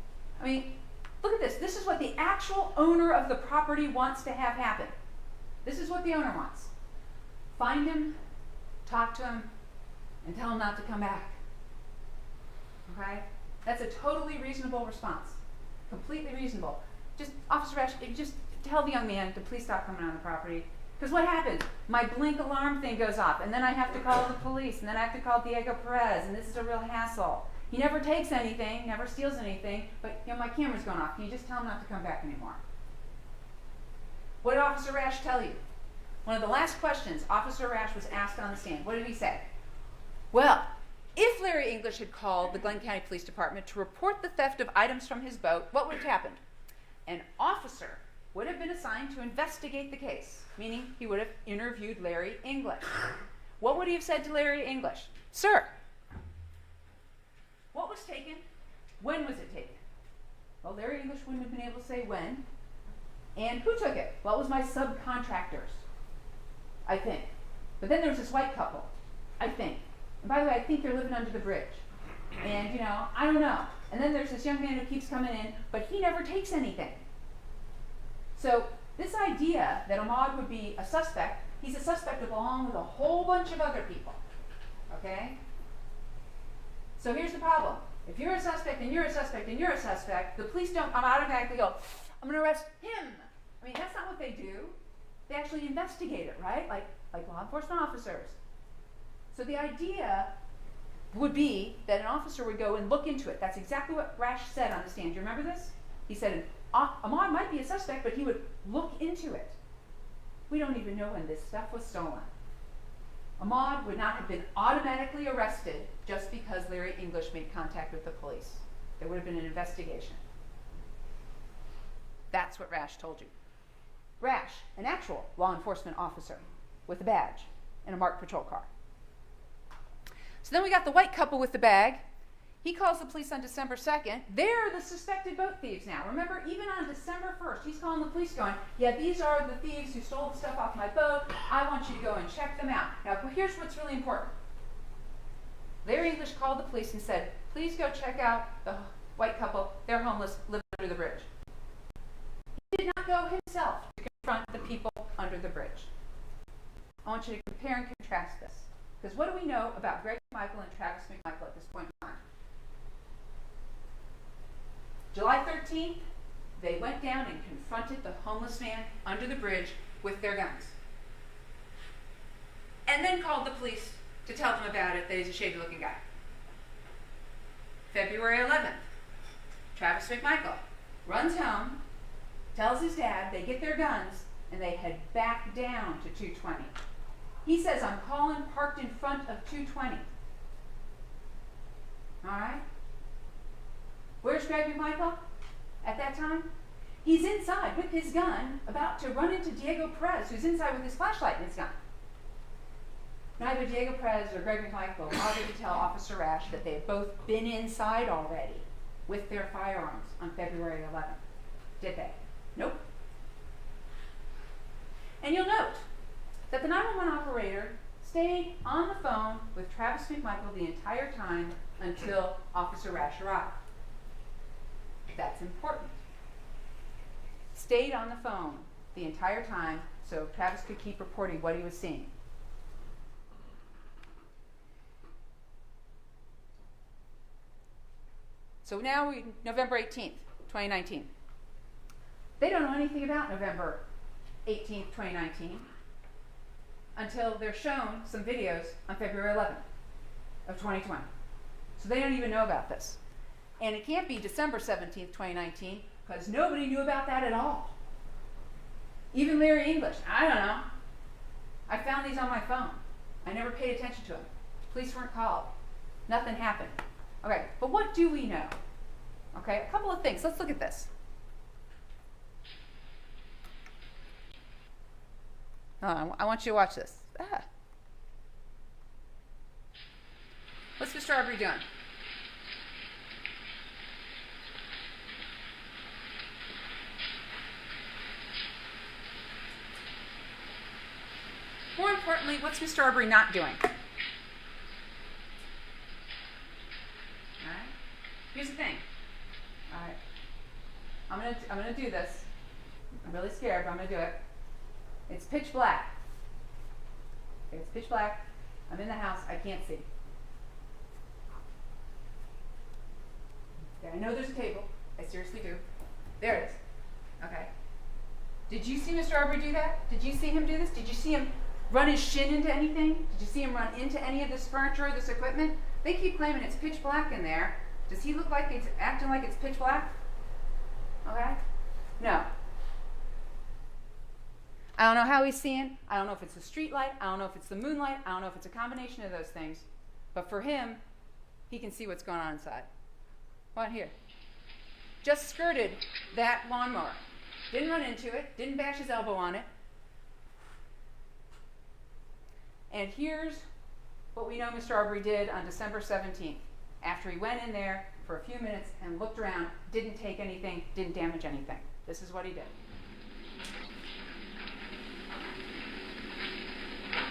I mean, look at this. This is what the actual owner of the property wants to have happen. This is what the owner wants. Find him, talk to him, and tell him not to come back. Okay? That's a totally reasonable response. Completely reasonable. Just, Officer Rash, just tell the young man to please stop coming on the property. Because what happens? My blink alarm thing goes off, and then I have to call the police, and then I have to call Diego Perez, and this is a real hassle. He never takes anything, never steals anything, but my camera's going off. Can you just tell him not to come back anymore? What did Officer Rash tell you? One of the last questions Officer Rash was asked on the stand. What did he say? Well, if Larry English had called the Glenn County Police Department to report the theft of items from his boat, what would have happened? An officer would have been assigned to investigate the case, meaning he would have interviewed Larry English. What would he have said to Larry English? Sir, what was taken? When was it taken? Well, Larry English wouldn't have been able to say when. And who took it? Well, it was my subcontractors, I think. But then there was this white couple, I think. And by the way, I think they're living under the bridge. And, I don't know. And then there's this young man who keeps coming in, but he never takes anything. So this idea that Ahmaud would be a suspect, he's a suspect along with a whole bunch of other people. Okay? So here's the problem. If you're a suspect and you're a suspect and you're a suspect, the police don't automatically go, I'm going to arrest him. I mean, that's not what they do. They actually investigate it, right? Like law enforcement officers. So the idea would be that an officer would go and look into it. That's exactly what Rash said on the stand. Do you remember this? He said, Ahmaud might be a suspect, but he would look into it. We don't even know when this stuff was stolen. Ahmaud would not have been automatically arrested just because Larry English made contact with the police. There would have been an investigation. That's what Rash told you. Rash, an actual law enforcement officer with a badge in a marked patrol car. So then we got the white couple with the bag. He calls the police on December 2nd. They're the suspected boat thieves now. Remember, even on December 1st, he's calling the police going, yeah, these are the thieves who stole the stuff off my boat. I want you to go and check them out. Now, here's what's really important. Larry English called the police and said, please go check out the white couple. They're homeless, live under the bridge. He did not go himself to confront the people under the bridge. I want you to compare and contrast this. Because what do we know about Greg Mcmichael and Travis Mcmichael at this point in time? July 13th, they went down and confronted the homeless man under the bridge with their guns. And then called the police to tell them about it, that he's a shady-looking guy. February 11th, Travis Mcmichael runs home, tells his dad, they get their guns, and they head back down to 220. He says, I'm calling parked in front of 220. All right? Where's Greg Mcmichael at that time? He's inside with his gun, about to run into Diego Perez, who's inside with his flashlight and his gun. Neither Diego Perez or Greg Mcmichael bothered to tell Officer Rash that they had both been inside already with their firearms on February 11th. Did they? Nope. And you'll note that the 911 operator stayed on the phone with Travis Mcmichael the entire time until Officer Rash arrived. That's important. Stayed on the phone the entire time so Travis could keep reporting what he was seeing. So now November 18th, 2019. They don't know anything about November 18th, 2019 until they're shown some videos on February 11th of 2020. So they don't even know about this. And it can't be December 17th, 2019, because nobody knew about that at all. Even Larry English, I don't know. I found these on my phone. I never paid attention to them. Police weren't called. Nothing happened. Okay, but what do we know? Okay, a couple of things. Let's look at this. I want you to watch this. What's Mr. Arbery doing? More importantly, what's Mr. Arbery not doing? All right. Here's the thing. All right. I'm gonna do this. I'm really scared, but I'm gonna do it. It's pitch black. Okay, it's pitch black. I'm in the house. I can't see. Okay, I know there's a table. I seriously do. There it is. Okay. Did you see Mr. Arbery do that? Did you see him do this? Did you see him run his shin into anything? Did you see him run into any of this furniture or this equipment? They keep claiming it's pitch black in there. Does he look like he's acting like it's pitch black? Okay? No. I don't know how he's seeing. I don't know if it's the street light. I don't know if it's the moonlight. I don't know if it's a combination of those things. But for him, he can see what's going on inside. What here? Just skirted that lawnmower. Didn't run into it. Didn't bash his elbow on it. And here's what we know Mr. Arbery did on December 17th. After he went in there for a few minutes and looked around, didn't take anything, didn't damage anything. This is what he did. Here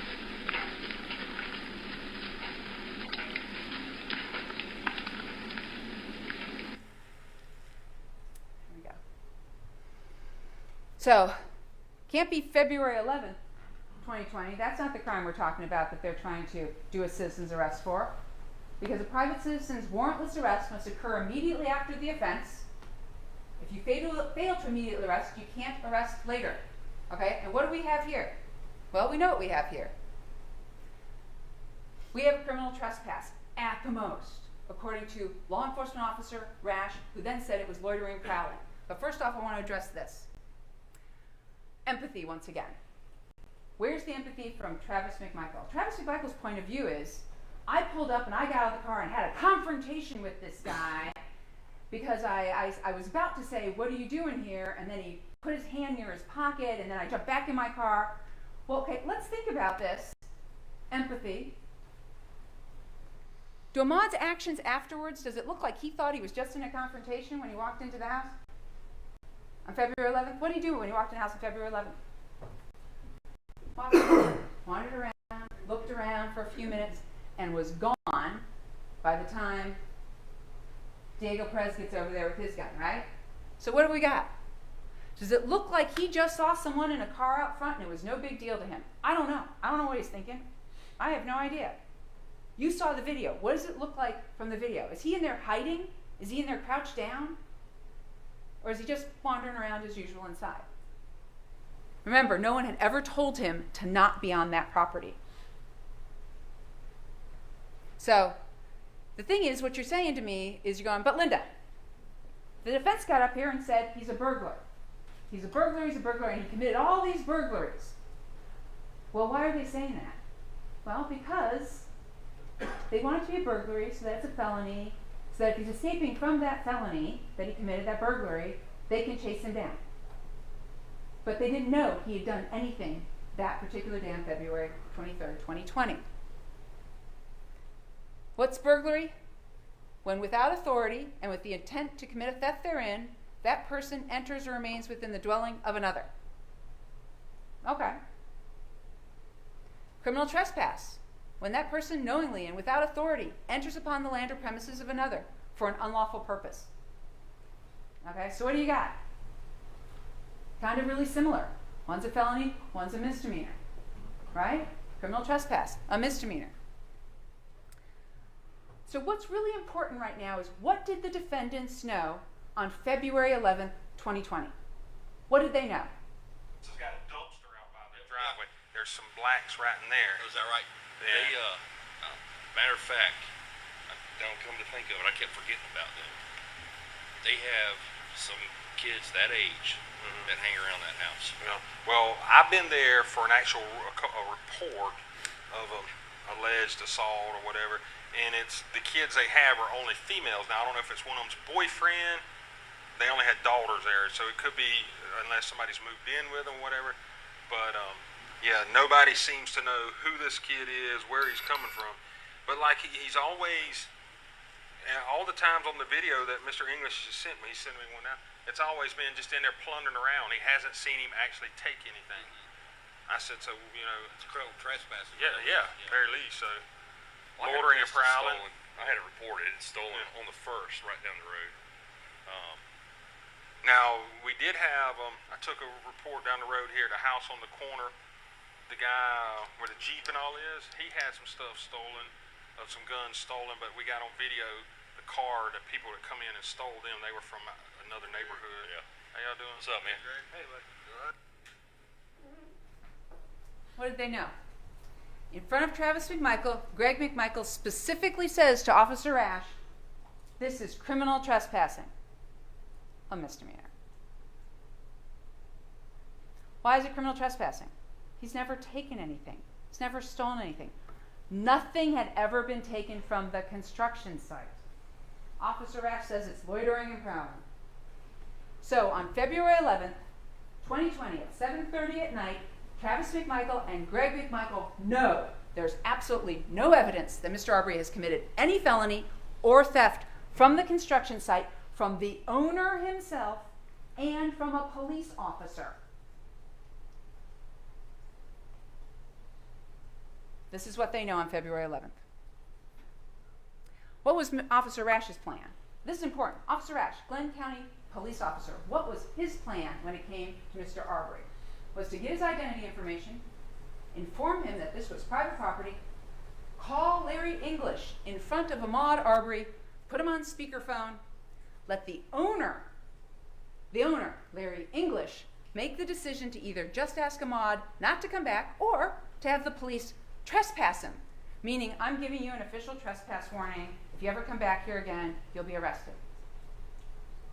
we go. So, can't be February 11th, 2020. That's not the crime we're talking about that they're trying to do a citizen's arrest for. Because a private citizen's warrantless arrest must occur immediately after the offense. If you fail to immediately arrest, you can't arrest later. Okay? And what do we have here? Well, we know what we have here. We have a criminal trespass at the most, according to law enforcement officer Rash, who then said it was loitering and prowling. But first off, I want to address this. Empathy once again. Where's the empathy from Travis Mcmichael? Travis Mcmichael's point of view is, I pulled up and I got out of the car and had a confrontation with this guy because I was about to say, what are you doing here? And then he put his hand near his pocket, and then I jumped back in my car. Well, okay, let's think about this. Empathy. Do Ahmaud's actions afterwards, does it look like he thought he was just in a confrontation when he walked into the house on February 11th? What did he do when he walked in the house on February 11th? Walked in, wandered around, looked around for a few minutes, and was gone by the time Diego Perez gets over there with his gun, right? So what do we got? Does it look like he just saw someone in a car out front and it was no big deal to him? I don't know. I don't know what he's thinking. I have no idea. You saw the video. What does it look like from the video? Is he in there hiding? Is he in there crouched down? Or is he just wandering around as usual inside? Remember, no one had ever told him to not be on that property. So, the thing is, what you're saying to me is you're going, but Linda, the defense got up here and said he's a burglar. He's a burglar, and he committed all these burglaries. Well, why are they saying that? Well, because they want it to be a burglary, so that it's a felony, so that if he's escaping from that felony that he committed, that burglary, they can chase him down. But they didn't know he had done anything that particular day on February 23rd, 2020. What's burglary? When without authority and with the intent to commit a theft therein, that person enters or remains within the dwelling of another. Okay. Criminal trespass. When that person knowingly and without authority enters upon the land or premises of another for an unlawful purpose. Okay, so what do you got? Kind of really similar. One's a felony, one's a misdemeanor. Right? Criminal trespass, a misdemeanor. So what's really important right now is, what did the defendants know on February 11th, 2020? What did they know? This has got a dumpster out by the driveway. There's some blacks right in there. Is that right? Yeah. They, matter of fact, I don't come to think of it, I kept forgetting about them. They have some kids that age that hang around that house. Yeah. Well, I've been there for an actual report of an alleged assault or whatever, and it's the kids they have are only females. Now, I don't know if it's one of them's boyfriend. They only had daughters there, so it could be, unless somebody's moved in with them, whatever. But yeah, nobody seems to know who this kid is, where he's coming from. But like he's always, all the times on the video that Mr. English has sent me, he sent me one now. It's always been just in there plundering around. He hasn't seen him actually take anything. I said, so It's criminal trespassing. yeah, very least. So Well, I had loitering a and pistol prowling. stolen. I had it reported. It's stolen on the first, right down the road. Now, we did have, I took a report down the road here, the house on the corner, the guy where the Jeep and all is, he had some stuff stolen, some guns stolen, but we got on video the car, the people that come in and stole them, they were from another neighborhood. Yeah. How y'all doing? What's up, man? Hey, buddy. What did they know? In front of Travis Mcmichael, Greg Mcmichael specifically says to Officer Ash, this is criminal trespassing, a misdemeanor. Why is it criminal trespassing? He's never taken anything. He's never stolen anything. Nothing had ever been taken from the construction site. Officer Ash says it's loitering and prowling. So on February 11th, 2020 at 7:30 at night, Travis Mcmichael and Greg Mcmichael know there's absolutely no evidence that Mr. Arbery has committed any felony or theft from the construction site, from the owner himself, and from a police officer. This is what they know on February 11th. What was Officer Ash's plan? This is important. Officer Ash, Glenn County police officer, what was his plan when it came to Mr. Arbery? Was to get his identity information, inform him that this was private property, call Larry English in front of Ahmaud Arbery, put him on speakerphone, let the owner, Larry English, make the decision to either just ask Ahmaud not to come back or to have the police trespass him, meaning I'm giving you an official trespass warning. If you ever come back here again, you'll be arrested.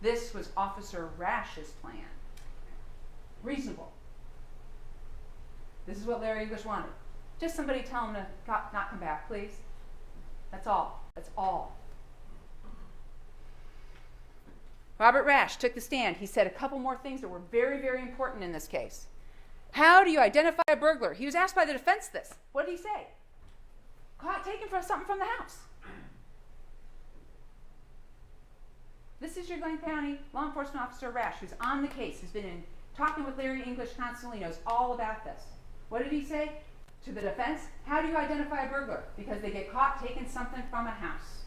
This was Officer Rash's plan. Reasonable. This is what Larry English wanted. Just somebody tell him to not come back, please. That's all. That's all. Robert Rash took the stand. He said a couple more things that were very, very important in this case. How do you identify a burglar? He was asked by the defense this. What did he say? Caught taking something from the house. This is your Glenn County law enforcement officer Rash, who's on the case, who's been talking with Larry English constantly, knows all about this. What did he say to the defense? How do you identify a burglar? Because they get caught taking something from a house.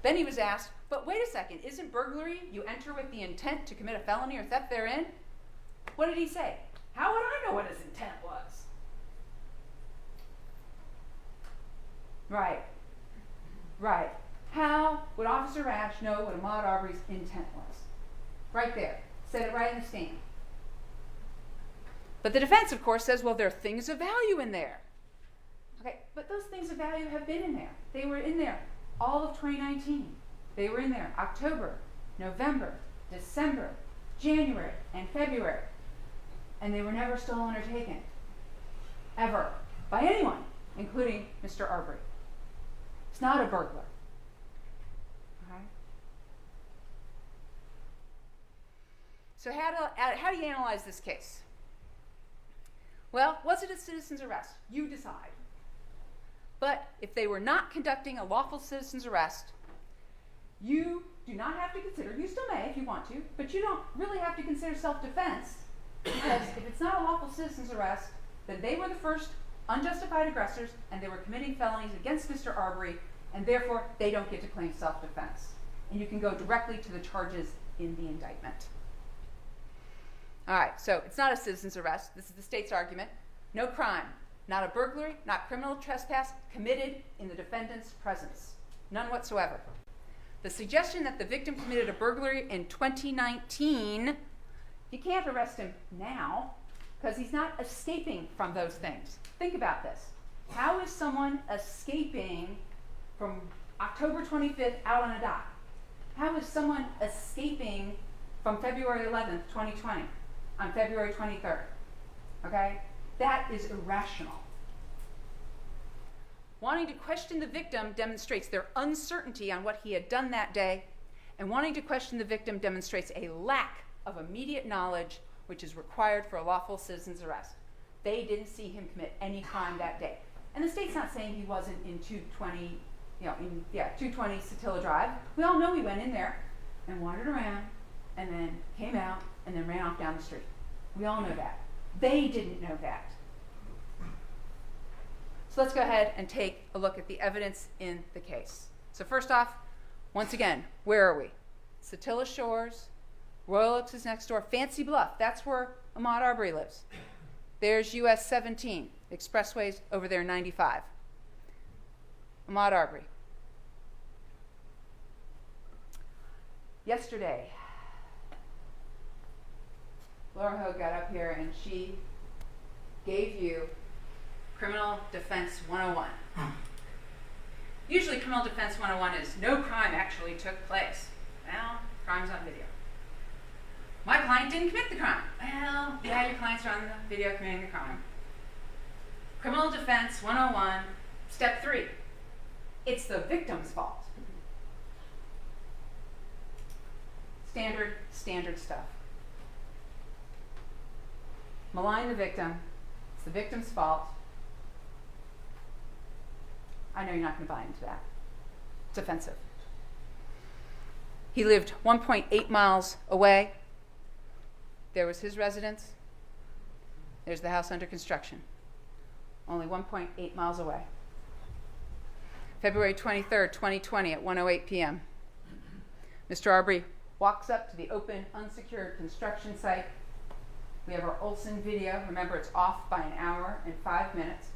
Then he was asked, but wait a second, isn't burglary you enter with the intent to commit a felony or theft therein? What did he say? How would I know what his intent was? Right. Right. How would Officer Rash know what Ahmaud Arbery's intent was? Right there. Said it right in the stand. But the defense, of course, says, well, there are things of value in there. Okay, but those things of value have been in there. They were in there all of 2019. They were in there October, November, December, January, and February. And they were never stolen or taken. Ever. By anyone, including Mr. Arbery. It's not a burglar. Okay? So how do you analyze this case? Well, was it a citizen's arrest? You decide. But if they were not conducting a lawful citizen's arrest, you do not have to consider, you still may if you want to, but you don't really have to consider self-defense, because if it's not a lawful citizen's arrest, then they were the first unjustified aggressors and they were committing felonies against Mr. Arbery, and therefore they don't get to claim self-defense. And you can go directly to the charges in the indictment. All right, so it's not a citizen's arrest. This is the state's argument. No crime, not a burglary, not criminal trespass committed in the defendant's presence. None whatsoever. The suggestion that the victim committed a burglary in 2019, you can't arrest him now because he's not escaping from those things. Think about this. How is someone escaping from October 25th out on a dock? How is someone escaping from February 11th, 2020 on February 23rd? Okay? That is irrational. Wanting to question the victim demonstrates their uncertainty on what he had done that day, and wanting to question the victim demonstrates a lack of immediate knowledge which is required for a lawful citizen's arrest. They didn't see him commit any crime that day. And the state's not saying he wasn't in 220, 220 Satilla Drive. We all know he went in there and wandered around and then came out and then ran off down the street. We all know that. They didn't know that. So let's go ahead and take a look at the evidence in the case. So first off, once again, where are we? Satilla Shores, Royal Oaks is next door, Fancy Bluff, that's where Ahmaud Arbery lives. There's US 17, expressways over there 95. Ahmaud Arbery. Yesterday, Laura Hogue got up here and she gave you Criminal Defense 101. Usually Criminal Defense 101 is no crime actually took place. Well, crime's on video. My client didn't commit the crime. Well, yeah, your clients are on the video committing the crime. Criminal Defense 101, Step 3. It's the victim's fault. Standard stuff. Malign the victim. It's the victim's fault. I know you're not going to buy into that. It's offensive. He lived 1.8 miles away. There was his residence. There's the house under construction. Only 1.8 miles away. February 23rd, 2020 at 1:08 p.m. Mr. Arbery walks up to the open, unsecured construction site. We have our Olson video. Remember, it's off by an hour and 5 minutes.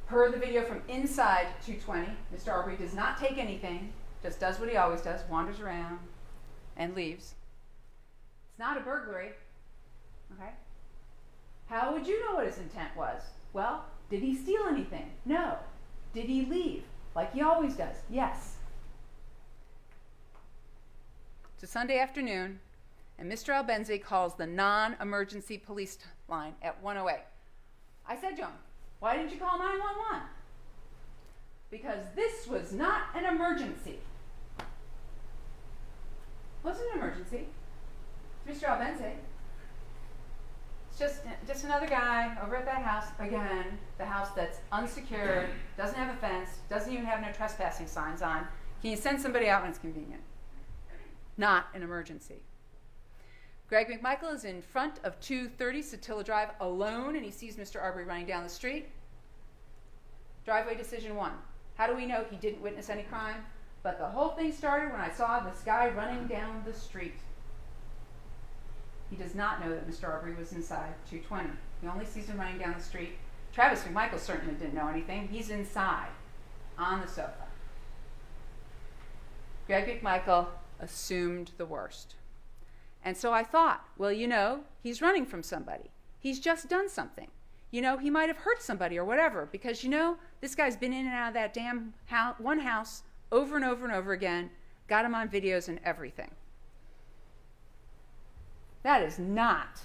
Per the video from inside 220, Mr. Arbery does not take anything, just does what he always does, wanders around and leaves. It's not a burglary, okay? How would you know what his intent was? Well, did he steal anything? No. Did he leave? Like he always does? Yes. It's a Sunday afternoon, and Mr. Albenzi calls the non-emergency police line at 108. I said to him, why didn't you call 911? Because this was not an emergency. It wasn't an emergency. It's Mr. Albenze. It's just another guy over at that house, again, the house that's unsecured, doesn't have a fence, doesn't even have no trespassing signs on. Can you send somebody out when it's convenient? Not an emergency. Greg Mcmichael is in front of 230 Satilla Drive alone, and he sees Mr. Arbery running down the street. Driveway decision 1. How do we know he didn't witness any crime? But the whole thing started when I saw this guy running down the street. He does not know that Mr. Arbery was inside 220. He only sees him running down the street. Travis Mcmichael certainly didn't know anything. He's inside, on the sofa. Greg Mcmichael assumed the worst. And so I thought, well, you know, he's running from somebody. He's just done something. You know, he might have hurt somebody or whatever, because, you know, this guy's been in and out of that damn one house over and over and over again, got him on videos and everything. That is not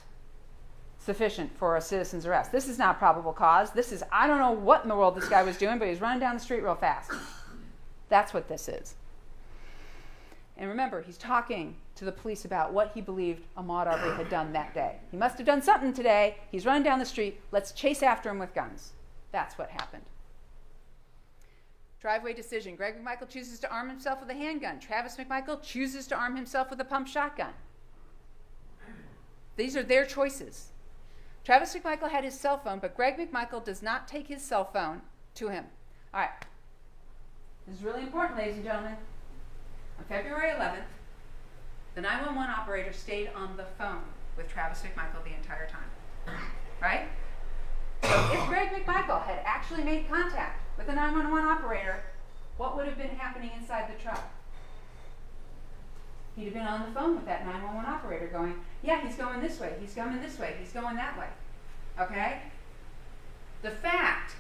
sufficient for a citizen's arrest. This is not probable cause. This is, I don't know what in the world this guy was doing, but he's running down the street real fast. That's what this is. And remember, he's talking to the police about what he believed Ahmaud Arbery had done that day. He must have done something today. He's running down the street. Let's chase after him with guns. That's what happened. Driveway decision. Greg Mcmichael chooses to arm himself with a handgun. Travis Mcmichael chooses to arm himself with a pump shotgun. These are their choices. Travis Mcmichael had his cell phone, but Greg Mcmichael does not take his cell phone to him. All right. This is really important, ladies and gentlemen. On February 11th, the 911 operator stayed on the phone with Travis Mcmichael the entire time. Right? So if Greg Mcmichael had actually made contact with the 911 operator, what would have been happening inside the truck? He'd have been on the phone with that 911 operator going, yeah, he's going this way, he's going this way, he's going that way. Okay? The fact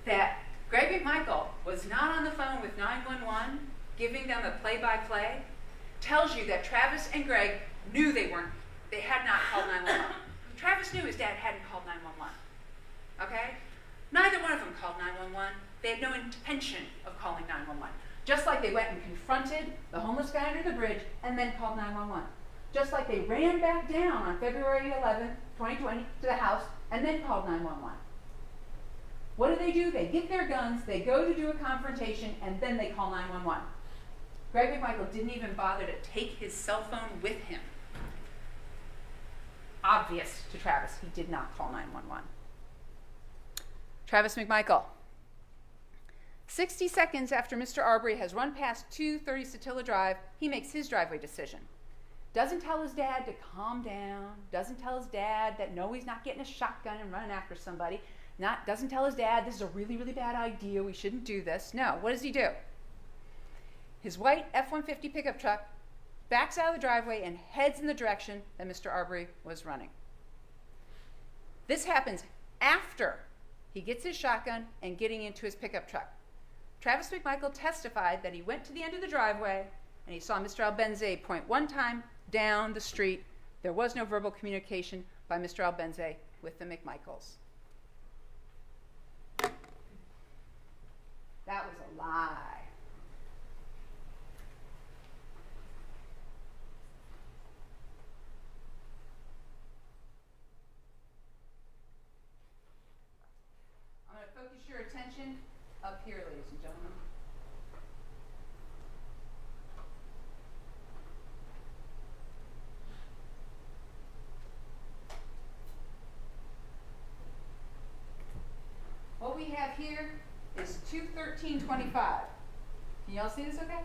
that Greg Mcmichael was not on the phone with 911 giving them a play-by-play tells you that Travis and Greg knew they had not called 911. Travis knew his dad hadn't called 911. Okay? Neither one of them called 911. They had no intention of calling 911. Just like they went and confronted the homeless guy under the bridge and then called 911. Just like they ran back down on February 11, 2020 to the house and then called 911. What do? They get their guns, they go to do a confrontation, and then they call 911. Greg Mcmichael didn't even bother to take his cell phone with him. Obvious to Travis, he did not call 911. Travis Mcmichael. 60 seconds after Mr. Arbery has run past 230 Satilla Drive, he makes his driveway decision. Doesn't tell his dad to calm down. Doesn't tell his dad that no, he's not getting a shotgun and running after somebody. Doesn't tell his dad this is a really, really bad idea. We shouldn't do this. No, what does he do? His white F-150 pickup truck backs out of the driveway and heads in the direction that Mr. Arbery was running. This happens after he gets his shotgun and getting into his pickup truck. Travis Mcmichael testified that he went to the end of the driveway and he saw Mr. Albenze point one time down the street. There was no verbal communication by Mr. Albenze with the Mcmichaels. That was a lie. I'm going to focus your attention up here, ladies and gentlemen. What we have here is 21325. Can y'all see this okay?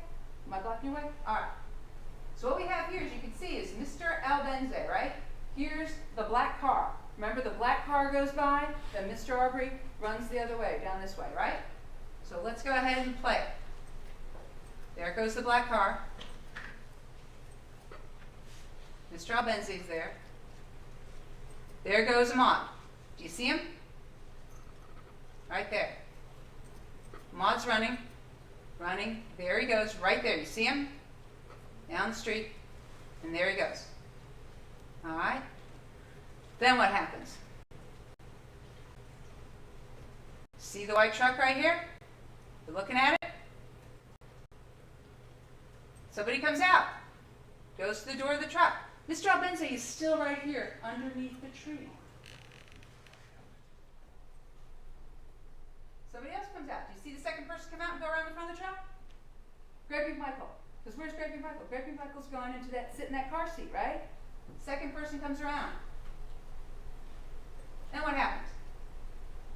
Am I blocking your way? All right. So what we have here, as you can see, is Mr. Albenze, right? Here's the black car. Remember the black car goes by, then Mr. Arbery runs the other way, down this way, right? So let's go ahead and play it. There goes the black car. Mr. Albenze's there. There goes Ahmaud. Do you see him? Right there. Ahmaud's running. There he goes, right there. You see him? Down the street. And there he goes. All right? Then what happens? See the white truck right here? You're looking at it? Somebody comes out, goes to the door of the truck. Mr. Albenze is still right here underneath the tree. Somebody else comes out. Do you see the second person come out and go around the front of the truck? Greg Mcmichael. Because where's Greg Mcmichael? Greg Mcmichael's going into that, sit in that car seat, right? Second person comes around. Then what happens?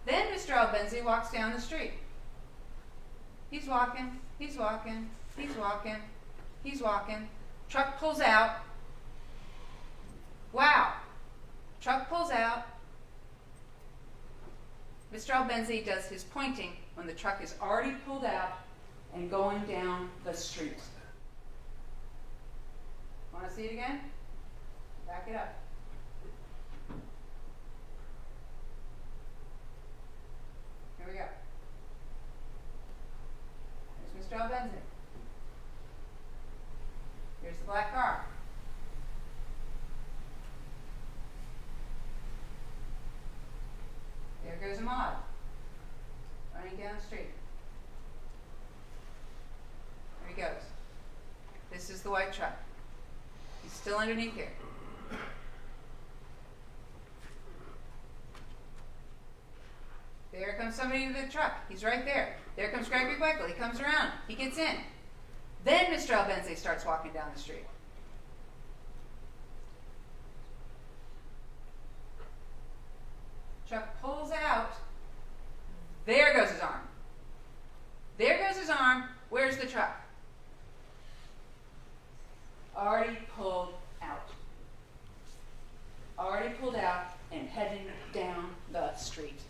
Then Mr. Albenze walks down the street. He's walking, he's walking, he's walking, he's walking. Truck pulls out. Wow. Truck pulls out. Mr. Albenze does his pointing when the truck is already pulled out and going down the street. Want to see it again? Back it up. Here we go. There's Mr. Albenze. Here's the black car. There goes Ahmaud, running down the street. There he goes. This is the white truck. He's still underneath here. There comes somebody to the truck. He's right there. There comes Greg Mcmichael. He comes around. He gets in. Then Mr. Albenze starts walking down the street. Truck pulls out. There goes his arm. There goes his arm. Where's the truck? Already pulled out. Already pulled out and heading down the street.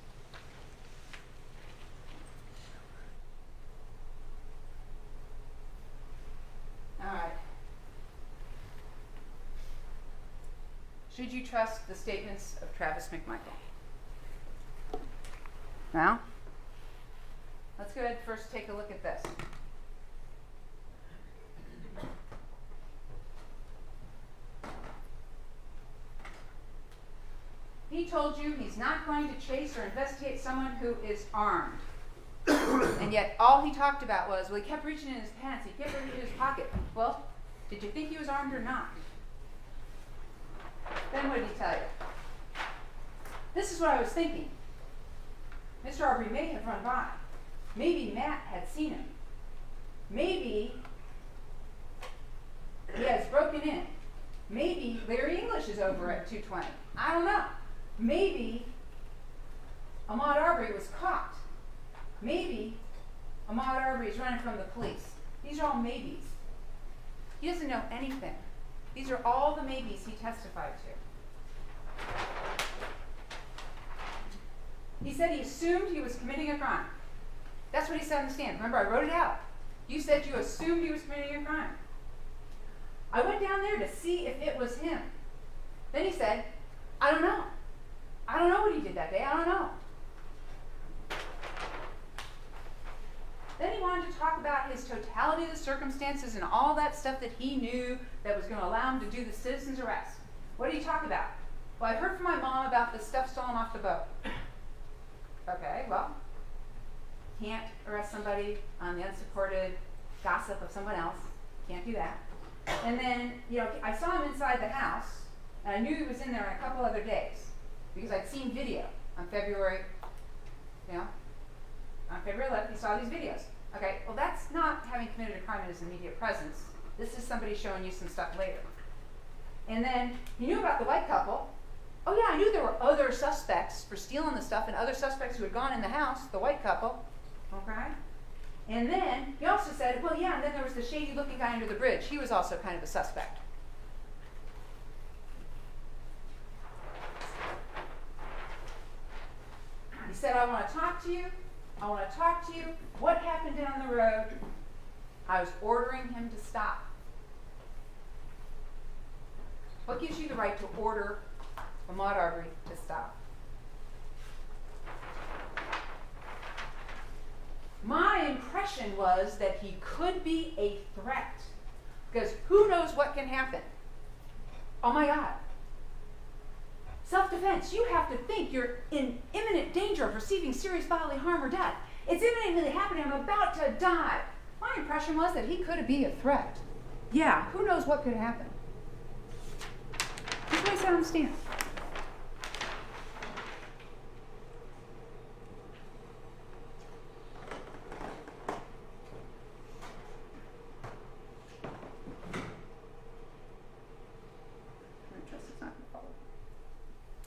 All right. Should you trust the statements of Travis Mcmichael? Now, let's go ahead and first take a look at this. He told you he's not going to chase or investigate someone who is armed. And yet all he talked about was, well, he kept reaching in his pants, he kept reaching in his pocket. Well, did you think he was armed or not? Then what did he tell you? This is what I was thinking. Mr. Arbery may have run by. Maybe Matt had seen him. Maybe he has broken in. Maybe Larry English is over at 220. I don't know. Maybe Ahmaud Arbery was caught. Maybe Ahmaud Arbery is running from the police. These are all maybes. He doesn't know anything. These are all the maybes he testified to. He said he assumed he was committing a crime. That's what he said on the stand. Remember, I wrote it out. You said you assumed he was committing a crime. I went down there to see if it was him. Then he said, I don't know. I don't know what he did that day. I don't know. Then he wanted to talk about his totality of the circumstances and all that stuff that he knew that was going to allow him to do the citizen's arrest. What did he talk about? Well, I heard from my mom about the stuff stolen off the boat. Okay, well, can't arrest somebody on the unsupported gossip of someone else. Can't do that. And then, I saw him inside the house, and I knew he was in there on a couple other days because I'd seen video on February 11th, he saw these videos. Okay, well, that's not having committed a crime in his immediate presence. This is somebody showing you some stuff later. And then he knew about the white couple. Oh yeah, I knew there were other suspects for stealing the stuff and other suspects who had gone in the house, the white couple. Okay? And then he also said, well, yeah, and then there was the shady looking guy under the bridge. He was also kind of a suspect. He said, I want to talk to you. I want to talk to you. What happened down the road? I was ordering him to stop. What gives you the right to order Ahmaud Arbery to stop? My impression was that he could be a threat, because who knows what can happen. Oh my God. Self-defense, you have to think you're in imminent danger of receiving serious bodily harm or death. It's imminently happening. I'm about to die. My impression was that he could be a threat. Yeah, who knows what could happen. That's what I said on the stand.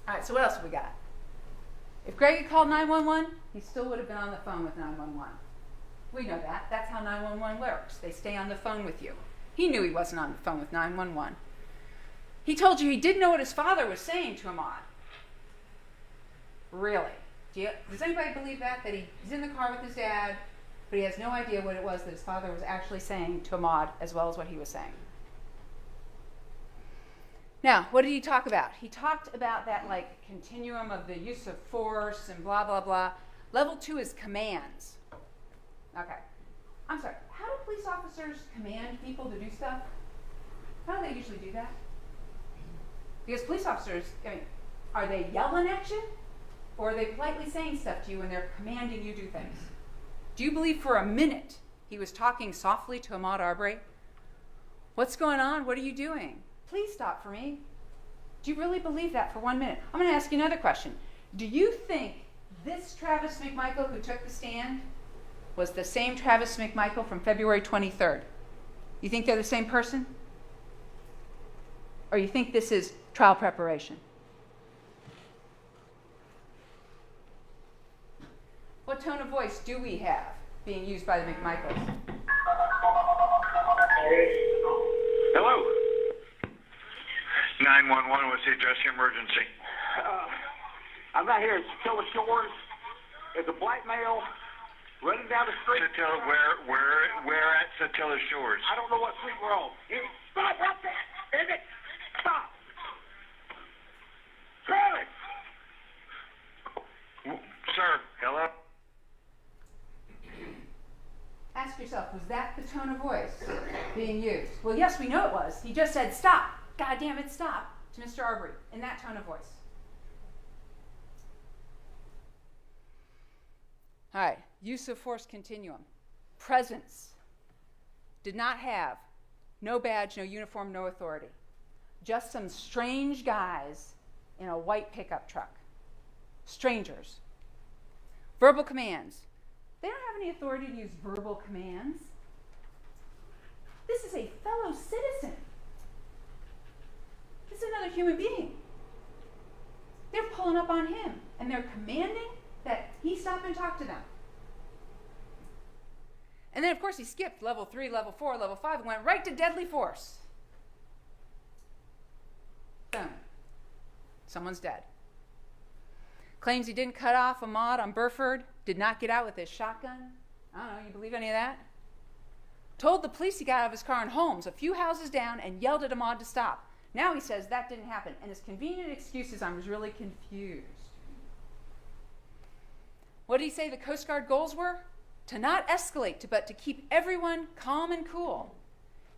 All right, so what else have we got? If Greg had called 911, he still would have been on the phone with 911. We know that. That's how 911 works. They stay on the phone with you. He knew he wasn't on the phone with 911. He told you he didn't know what his father was saying to Ahmaud. Really? Does anybody believe that? That he's in the car with his dad, but he has no idea what it was that his father was actually saying to Ahmaud as well as what he was saying. Now, what did he talk about? He talked about that like continuum of the use of force and blah, blah, blah. Level 2 is commands. Okay. I'm sorry. How do police officers command people to do stuff? How do they usually do that? Because police officers, are they yelling at you? Or are they politely saying stuff to you when they're commanding you to do things? Do you believe for a minute he was talking softly to Ahmaud Arbery? What's going on? What are you doing? Please stop for me. Do you really believe that for 1 minute? I'm going to ask you another question. Do you think this Travis Mcmichael who took the stand was the same Travis Mcmichael from February 23rd? You think they're the same person? Or you think this is trial preparation? What tone of voice do we have being used by the McMichaels? Hello. 911, what's the address of your emergency? I'm not here. It's Satilla Shores. There's a black male running down the street. Satilla, where at Satilla Shores? I don't know what street we're on. Stop right there! Damn it! Stop! Travis! Sir, hello? Ask yourself, was that the tone of voice being used? Well, yes, we know it was. He just said, stop. God damn it, stop, to Mr. Arbery, in that tone of voice. All right, use of force continuum. Presence. Did not have no badge, no uniform, no authority. Just some strange guys in a white pickup truck. Strangers. Verbal commands. They don't have any authority to use verbal commands. This is a fellow citizen. This is another human being. They're pulling up on him, and they're commanding that he stop and talk to them. And then, of course, he skipped level 3, level 4, level 5, and went right to deadly force. Boom. Someone's dead. Claims he didn't cut off Ahmaud on Burford, did not get out with his shotgun. I don't know, you believe any of that? Told the police he got out of his car in Holmes, a few houses down, and yelled at Ahmaud to stop. Now he says that didn't happen, and his convenient excuse is I was really confused. What did he say the Coast Guard goals were? To not escalate, but to keep everyone calm and cool.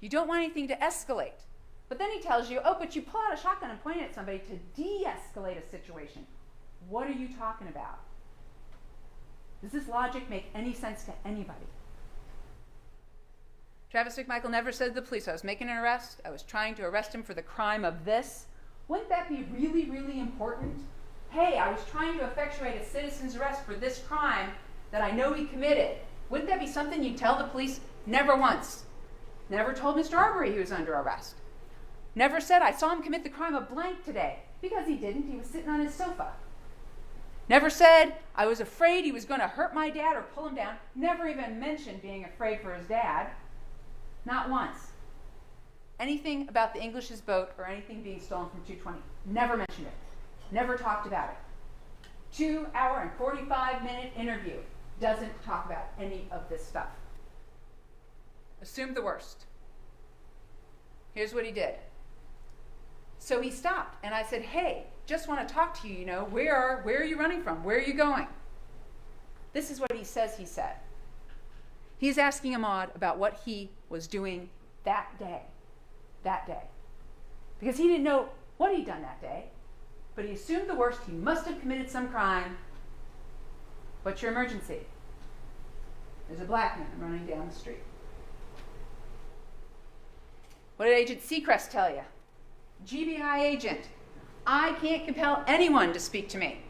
You don't want anything to escalate. But then he tells you, oh, but you pull out a shotgun and point it at somebody to de-escalate a situation. What are you talking about? Does this logic make any sense to anybody? Travis Mcmichael never said to the police, I was making an arrest. I was trying to arrest him for the crime of this. Wouldn't that be really, really important? Hey, I was trying to effectuate a citizen's arrest for this crime that I know he committed. Wouldn't that be something you'd tell the police? Never once. Never told Mr. Arbery he was under arrest. Never said, I saw him commit the crime of blank today. Because he didn't. He was sitting on his sofa. Never said, I was afraid he was going to hurt my dad or pull him down. Never even mentioned being afraid for his dad. Not once. Anything about the English's boat or anything being stolen from 220. Never mentioned it. Never talked about it. 2 hour and 45-minute interview. Doesn't talk about any of this stuff. Assumed the worst. Here's what he did. So he stopped, and I said, hey, just want to talk to you, where are you running from? Where are you going? This is what he says he said. He's asking Ahmaud about what he was doing that day. Because he didn't know what he'd done that day. but he assumed the worst. He must have committed some crime. What's your emergency? There's a black man running down the street. What did Agent Seacrest tell you? GBI agent, I can't compel anyone to speak to me.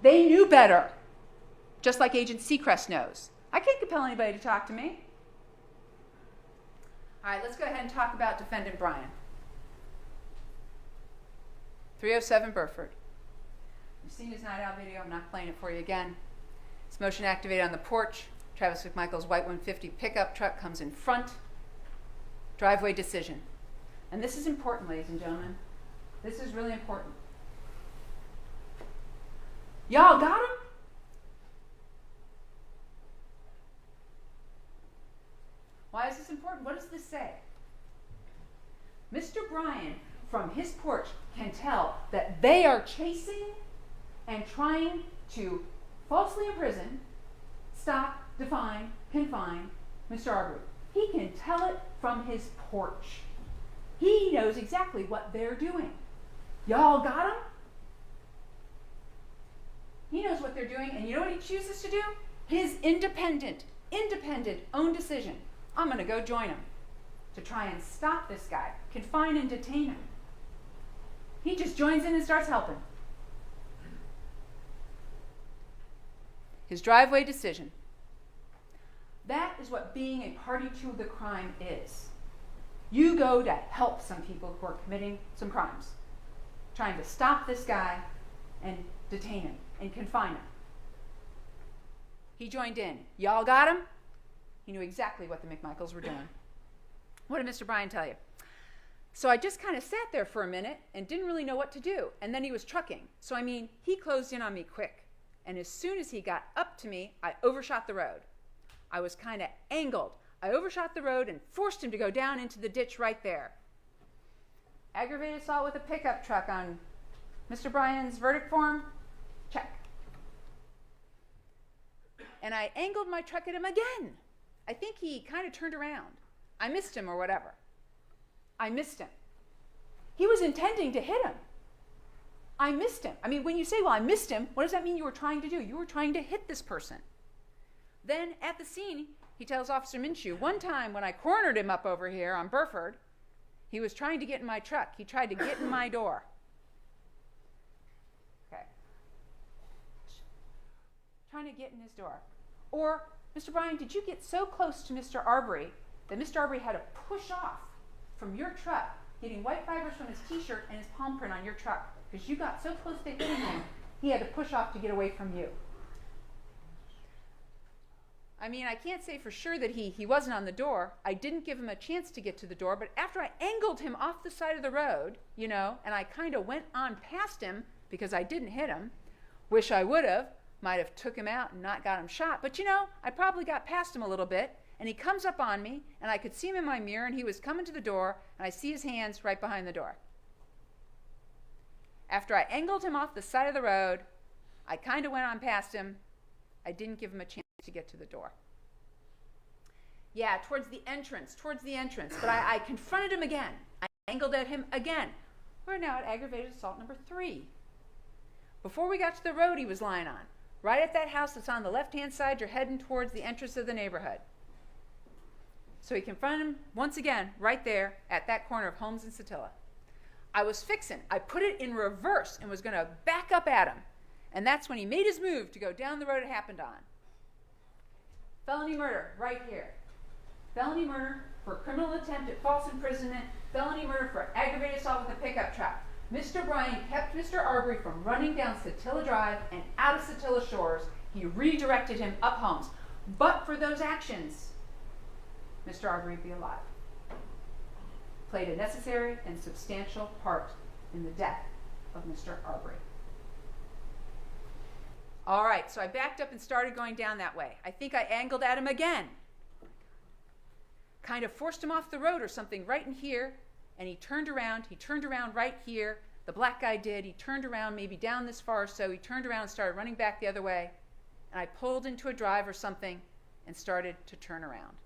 They knew better, just like Agent Seacrest knows. I can't compel anybody to talk to me. All right, let's go ahead and talk about Defendant Bryan. 307 Burford. You've seen his night out video. I'm not playing it for you again. It's motion activated on the porch. Travis Mcmichael's white 150 pickup truck comes in front. Driveway decision. And this is important, ladies and gentlemen. This is really important. Y'all got him? Why is this important? What does this say? Mr. Bryan, from his porch, can tell that they are chasing and trying to falsely imprison, stop, define, confine Mr. Arbery. He can tell it from his porch. He knows exactly what they're doing. Y'all got him? He knows what they're doing, and you know what he chooses to do? His independent own decision. I'm going to go join him to try and stop this guy, confine and detain him. He just joins in and starts helping. His driveway decision. That is what being a party to the crime is. You go to help some people who are committing some crimes, trying to stop this guy and detain him and confine him. He joined in. Y'all got him? He knew exactly what the Mcmichaels were doing. What did Mr. Bryan tell you? So I just kind of sat there for a minute and didn't really know what to do. And then he was trucking. So, he closed in on me quick. And as soon as he got up to me, I overshot the road. I was kind of angled. I overshot the road and forced him to go down into the ditch right there. Aggravated assault with a pickup truck on Mr. Bryan's verdict form? Check. And I angled my truck at him again. I think he kind of turned around. I missed him or whatever. I missed him. He was intending to hit him. I missed him. When you say, well, I missed him, what does that mean you were trying to do? You were trying to hit this person. Then at the scene, he tells Officer Minshew, one time when I cornered him up over here on Burford, he was trying to get in my truck. He tried to get in my door. Okay. Trying to get in his door. Or, Mr. Bryan, did you get so close to Mr. Arbery that Mr. Arbery had to push off from your truck, getting white fibers from his t-shirt and his palm print on your truck? Because you got so close to hitting him, he had to push off to get away from you. I can't say for sure that he wasn't on the door. I didn't give him a chance to get to the door, but after I angled him off the side of the road, and I kind of went on past him because I didn't hit him, wish I would have, might have took him out and not got him shot, but I probably got past him a little bit, and he comes up on me, and I could see him in my mirror, and he was coming to the door, and I see his hands right behind the door. After I angled him off the side of the road, I kind of went on past him. I didn't give him a chance to get to the door. Yeah, towards the entrance, but I confronted him again. I angled at him again. We're now at aggravated assault number 3. Before we got to the road he was lying on, right at that house that's on the left-hand side, you're heading towards the entrance of the neighborhood. So he confronted him once again right there at that corner of Holmes and Satilla. I put it in reverse and was going to back up at him. And that's when he made his move to go down the road it happened on. Felony murder, right here. Felony murder for criminal attempt at false imprisonment. Felony murder for aggravated assault with a pickup truck. Mr. Bryan kept Mr. Arbery from running down Satilla Drive and out of Satilla Shores. He redirected him up Holmes. But for those actions, Mr. Arbery would be alive. Played a necessary and substantial part in the death of Mr. Arbery. All right, so I backed up and started going down that way. I think I angled at him again. Kind of forced him off the road or something right in here, and he turned around right here. The black guy did. He turned around maybe down this far or so. He turned around and started running back the other way, and I pulled into a drive or something and started to turn around.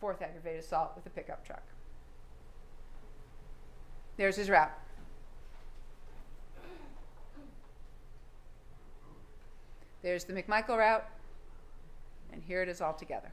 4th aggravated assault with a pickup truck. There's his route. There's the Mcmichael route, and here it is all together.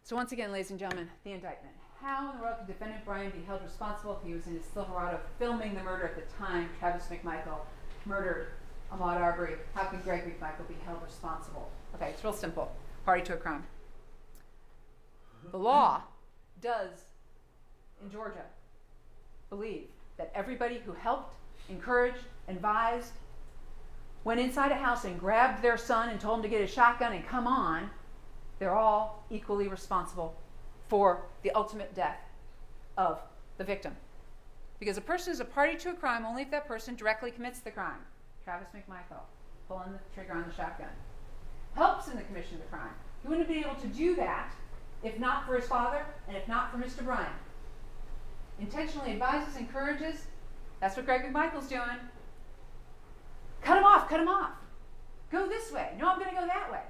So once again, ladies and gentlemen, the indictment. How in the world could defendant Brian be held responsible if he was in his Silverado filming the murder at the time Travis Mcmichael murdered Ahmaud Arbery? How could Greg Mcmichael be held responsible? Okay, it's real simple. Party to a crime. The law does, in Georgia, believe that everybody who helped, encouraged, advised, went inside a house and grabbed their son and told him to get his shotgun and come on, they're all equally responsible for the ultimate death of the victim. Because a person is a party to a crime only if that person directly commits the crime. Travis Mcmichael, pulling the trigger on the shotgun. Helps in the commission of the crime. He wouldn't have been able to do that if not for his father and if not for Mr. Bryan. Intentionally advises, encourages. That's what Greg Mcmichael's doing. Cut him off, cut him off. Go this way. No, I'm going to go that way.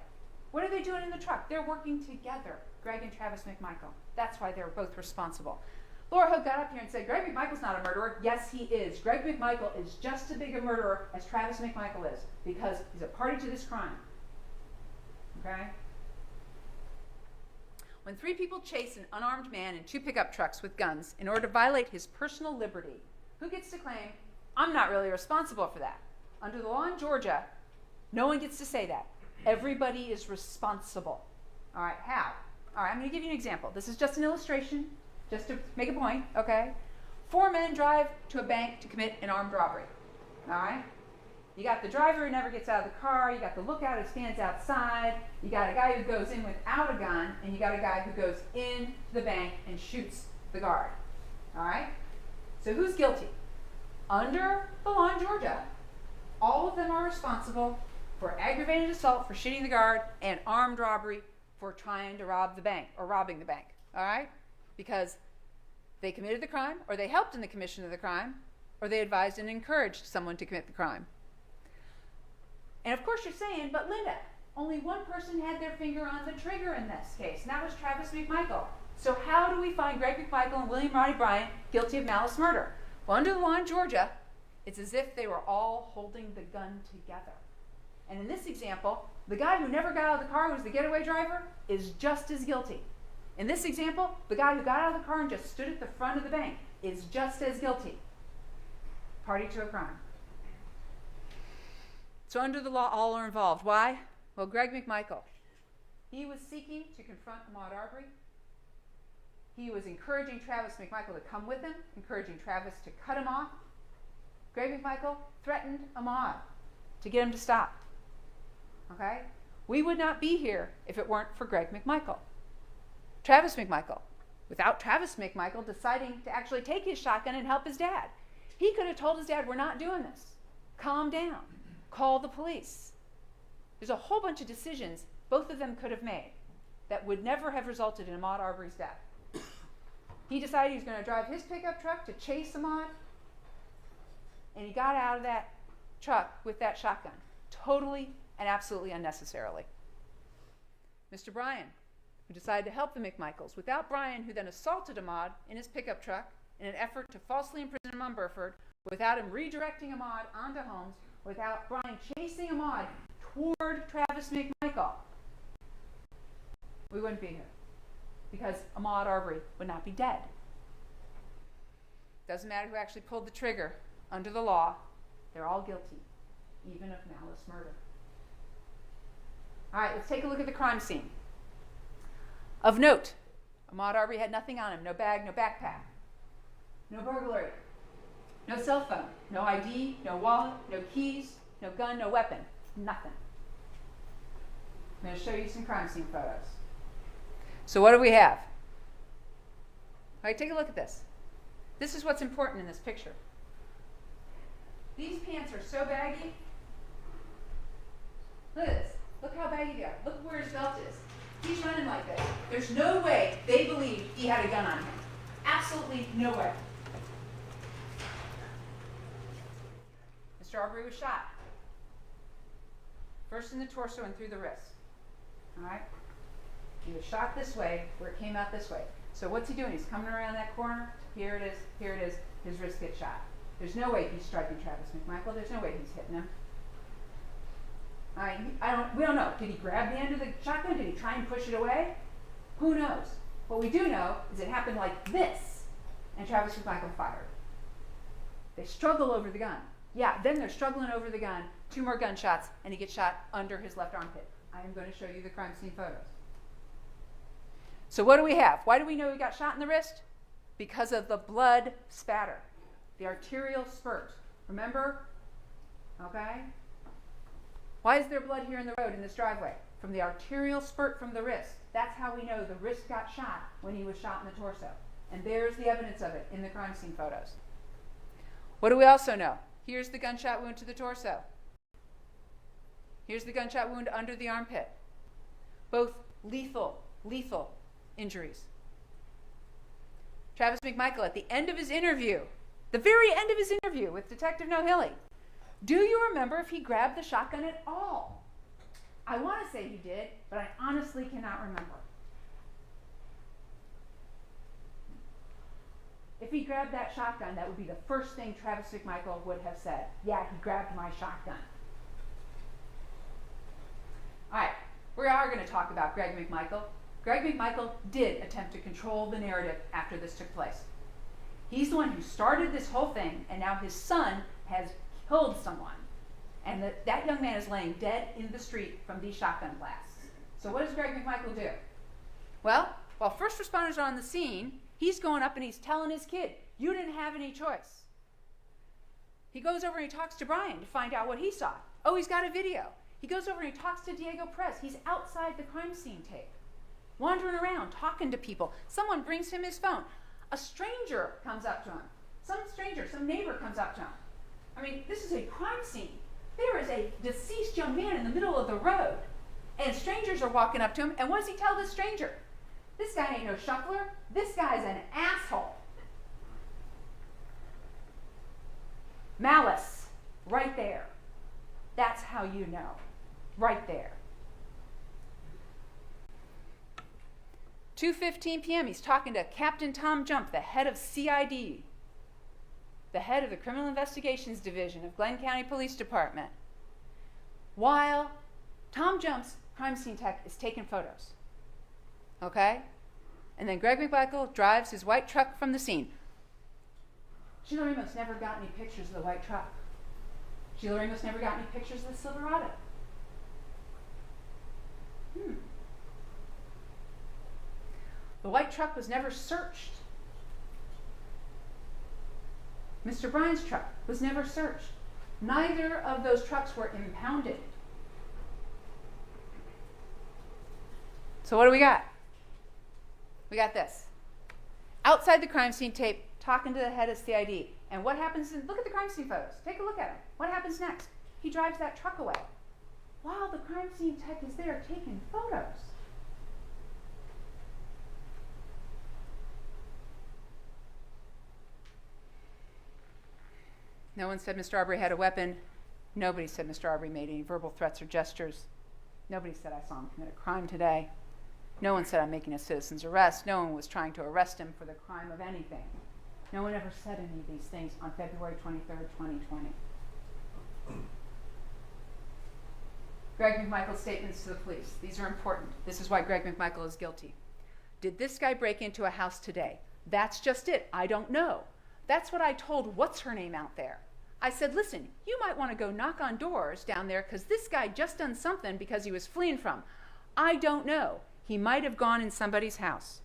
What are they doing in the truck? They're working together, Greg and Travis Mcmichael. That's why they're both responsible. Laura Hogue got up here and said, Greg Mcmichael's not a murderer. Yes, he is. Greg Mcmichael is just as big a murderer as Travis Mcmichael is because he's a party to this crime. Okay? When 3 people chase an unarmed man in 2 pickup trucks with guns in order to violate his personal liberty, who gets to claim, I'm not really responsible for that? Under the law in Georgia, no one gets to say that. Everybody is responsible. All right, how? All right, I'm going to give you an example. This is just an illustration, just to make a point, okay? 4 men drive to a bank to commit an armed robbery. All right? You got the driver who never gets out of the car. You got the lookout who stands outside. You got a guy who goes in without a gun. And you got a guy who goes into the bank and shoots the guard. All right? So who's guilty? Under the law in Georgia, all of them are responsible for aggravated assault for shooting the guard and armed robbery for trying to rob the bank or robbing the bank. All right? Because they committed the crime, or they helped in the commission of the crime, or they advised and encouraged someone to commit the crime. And of course you're saying, but Linda, only one person had their finger on the trigger in this case, and that was Travis Mcmichael. So how do we find Greg Mcmichael and William Roddy Bryan guilty of malice murder? Well, under the law in Georgia, it's as if they were all holding the gun together. And in this example, the guy who never got out of the car, who was the getaway driver, is just as guilty. In this example, the guy who got out of the car and just stood at the front of the bank is just as guilty. Party to a crime. So under the law, all are involved. Why? Well, Greg Mcmichael, he was seeking to confront Ahmaud Arbery. He was encouraging Travis Mcmichael to come with him, encouraging Travis to cut him off. Greg Mcmichael threatened Ahmaud to get him to stop. Okay? We would not be here if it weren't for Greg Mcmichael. Travis Mcmichael. Without Travis Mcmichael deciding to actually take his shotgun and help his dad. He could have told his dad, we're not doing this. Calm down. Call the police. There's a whole bunch of decisions both of them could have made that would never have resulted in Ahmaud Arbery's death. He decided he was going to drive his pickup truck to chase Ahmaud, and he got out of that truck with that shotgun, totally and absolutely unnecessarily. Mr. Bryan, who decided to help the Mcmichaels, without Bryan, who then assaulted Ahmaud in his pickup truck in an effort to falsely imprison him on Burford, without him redirecting Ahmaud onto Holmes, without Bryan chasing Ahmaud toward Travis Mcmichael, we wouldn't be here. Because Ahmaud Arbery would not be dead. Doesn't matter who actually pulled the trigger. Under the law, they're all guilty, even of malice murder. All right, let's take a look at the crime scene. Of note, Ahmaud Arbery had nothing on him. No bag, no backpack. No burglary. No cell phone. No ID, no wallet, no keys, no gun, no weapon. Nothing. I'm going to show you some crime scene photos. So what do we have? All right, take a look at this. This is what's important in this picture. These pants are so baggy. Look at this. Look how baggy they are. Look where his belt is. He's running like this. There's no way they believe he had a gun on him. Absolutely no way. Mr. Arbery was shot. First in the torso and through the wrist. All right? He was shot this way, where it came out this way. So what's he doing? He's coming around that corner. Here it is. Here it is. His wrist gets shot. There's no way he's striking Travis Mcmichael. There's no way he's hitting him. We don't know. Did he grab the end of the shotgun? Did he try and push it away? Who knows? What we do know is it happened like this, and Travis Mcmichael fired. They struggle over the gun. Yeah, then they're struggling over the gun. 2 more gunshots, and he gets shot under his left armpit. I am going to show you the crime scene photos. So what do we have? Why do we know he got shot in the wrist? Because of the blood spatter, the arterial spurt. Remember? Okay? Why is there blood here in the road in this driveway? From the arterial spurt from the wrist. That's how we know the wrist got shot when he was shot in the torso. And there's the evidence of it in the crime scene photos. What do we also know? Here's the gunshot wound to the torso. Here's the gunshot wound under the armpit. Both lethal injuries. Travis Mcmichael, at the end of his interview, the very end of his interview with Detective Nohilly, do you remember if he grabbed the shotgun at all? I want to say he did, but I honestly cannot remember. If he grabbed that shotgun, that would be the first thing Travis Mcmichael would have said. Yeah, he grabbed my shotgun. All right, we are going to talk about Greg Mcmichael. Greg Mcmichael did attempt to control the narrative after this took place. He's the one who started this whole thing, and now his son has killed someone. And that young man is laying dead in the street from these shotgun blasts. So what does Greg Mcmichael do? Well, while first responders are on the scene, he's going up and he's telling his kid, you didn't have any choice. He goes over and he talks to Brian to find out what he saw. Oh, he's got a video. He goes over and he talks to Diego Perez. He's outside the crime scene tape, wandering around, talking to people. Someone brings him his phone. A stranger comes up to him. Some neighbor comes up to him. I mean, this is a crime scene. There is a deceased young man in the middle of the road, and strangers are walking up to him, and what does he tell this stranger? This guy ain't no shuffler. This guy's an asshole. Malice, right there. That's how you know, right there. 2:15 p.m., he's talking to Captain Tom Jump, the head of CID, the head of the Criminal Investigations Division of Glenn County Police Department, while Tom Jump's crime scene tech is taking photos. Okay? And then Greg Mcmichael drives his white truck from the scene. Sheila Ramos never got any pictures of the white truck. Sheila Ramos never got any pictures of the Silverado. The white truck was never searched. Mr. Bryan's truck was never searched. Neither of those trucks were impounded. So what do we got? We got this. Outside the crime scene tape, talking to the head of CID. And what happens? Look at the crime scene photos. Take a look at them. What happens next? He drives that truck away while the crime scene tech is there taking photos. No one said Mr. Arbery had a weapon. Nobody said Mr. Arbery made any verbal threats or gestures. Nobody said I saw him commit a crime today. No one said I'm making a citizen's arrest. No one was trying to arrest him for the crime of anything. No one ever said any of these things on February 23rd, 2020. Greg Mcmichael's statements to the police. These are important. This is why Greg Mcmichael is guilty. Did this guy break into a house today? That's just it. I don't know. That's what I told what's-her-name out there. I said, listen, you might want to go knock on doors down there because this guy just done something because he was fleeing from. I don't know. He might have gone in somebody's house.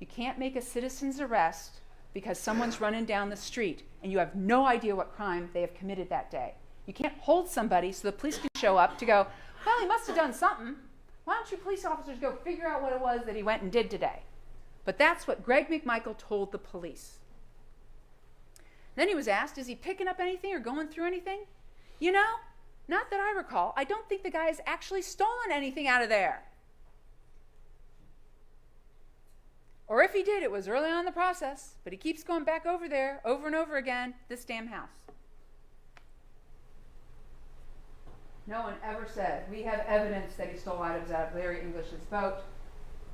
You can't make a citizen's arrest because someone's running down the street and you have no idea what crime they have committed that day. You can't hold somebody so the police can show up to go, well, he must have done something. Why don't you police officers go figure out what it was that he went and did today? But that's what Greg Mcmichael told the police. Then he was asked, is he picking up anything or going through anything? You know, not that I recall. I don't think the guy has actually stolen anything out of there. Or if he did, it was early on in the process. But he keeps going back over there over and over again, this damn house. No one ever said, we have evidence that he stole items out of Larry English's boat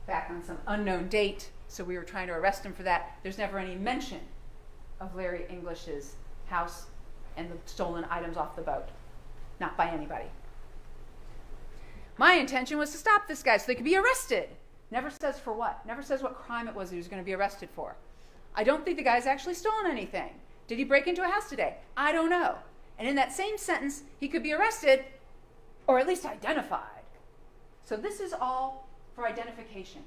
back on some unknown date, so we were trying to arrest him for that. There's never any mention of Larry English's house and the stolen items off the boat. Not by anybody. My intention was to stop this guy so they could be arrested. Never says for what. Never says what crime it was he was going to be arrested for. I don't think the guy's actually stolen anything. Did he break into a house today? I don't know. And in that same sentence, he could be arrested or at least identified. So this is all for identification.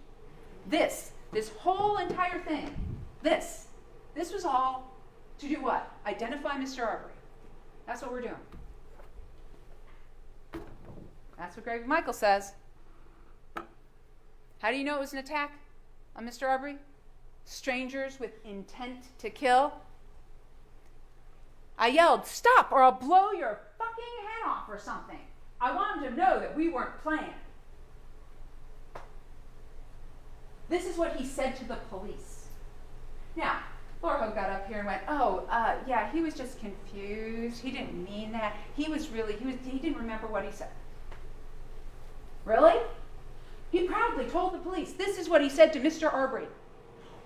This whole entire thing, this was all to do what? Identify Mr. Arbery. That's what we're doing. That's what Greg Michael says. How do you know it was an attack on Mr. Arbery? Strangers with intent to kill? I yelled, "Stop or I'll blow your fucking head off," or something. I wanted to know that we weren't playing. This is what he said to the police. Now, Laura Hogue got up here and went, yeah, he was just confused. He didn't mean that. He didn't remember what he said. Really? He proudly told the police, this is what he said to Mr. Arbery.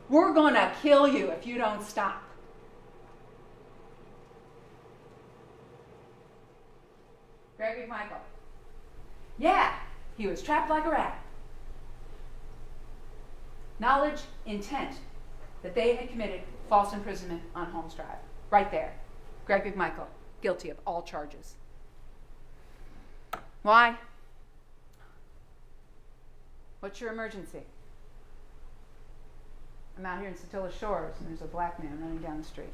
We're going to kill you if you don't stop. Greg Mcmichael. Yeah, he was trapped like a rat. Knowledge, intent, that they had committed false imprisonment on Holmes Drive. Right there. Greg Mcmichael, guilty of all charges. Why? What's your emergency? I'm out here in Satilla Shores and there's a black man running down the street.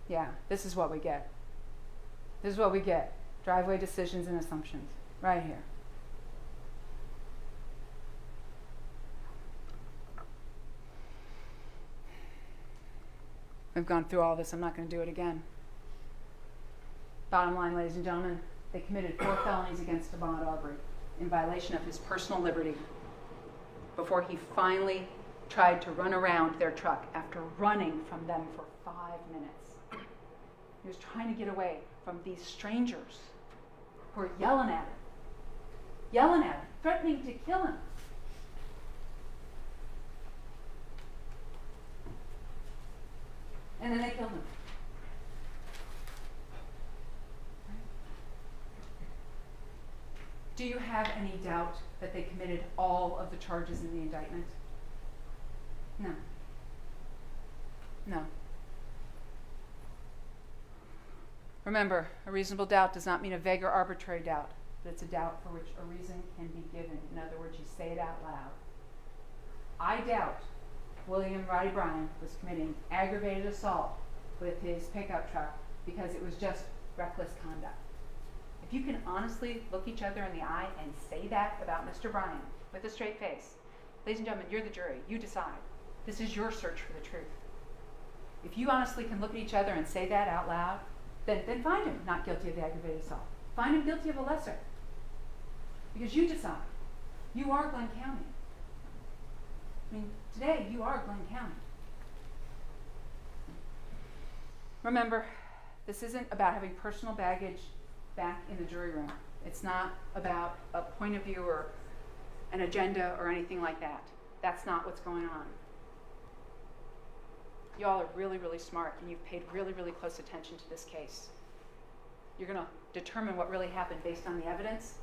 Yeah, this is what we get. This is what we get. Driveway decisions and assumptions. Right here. We've gone through all this. I'm not going to do it again. Bottom line, ladies and gentlemen, they committed 4 felonies against Ahmaud Arbery in violation of his personal liberty before he finally tried to run around their truck after running from them for 5 minutes. He was trying to get away from these strangers who were yelling at him, threatening to kill him. And then they killed him. Do you have any doubt that they committed all of the charges in the indictment? No. No. Remember, a reasonable doubt does not mean a vague or arbitrary doubt, but it's a doubt for which a reason can be given. In other words, you say it out loud. I doubt William Roddy Bryan was committing aggravated assault with his pickup truck because it was just reckless conduct. If you can honestly look each other in the eye and say that about Mr. Bryan with a straight face, ladies and gentlemen, you're the jury. You decide. This is your search for the truth. If you honestly can look at each other and say that out loud, then find him not guilty of the aggravated assault. Find him guilty of a lesser. Because you decide. You are Glenn County. I mean, today you are Glenn County. Remember, this isn't about having personal baggage back in the jury room. It's not about a point of view or an agenda or anything like that. That's not what's going on. You all are really, really smart, and you've paid really, really close attention to this case. You're going to determine what really happened based on the evidence,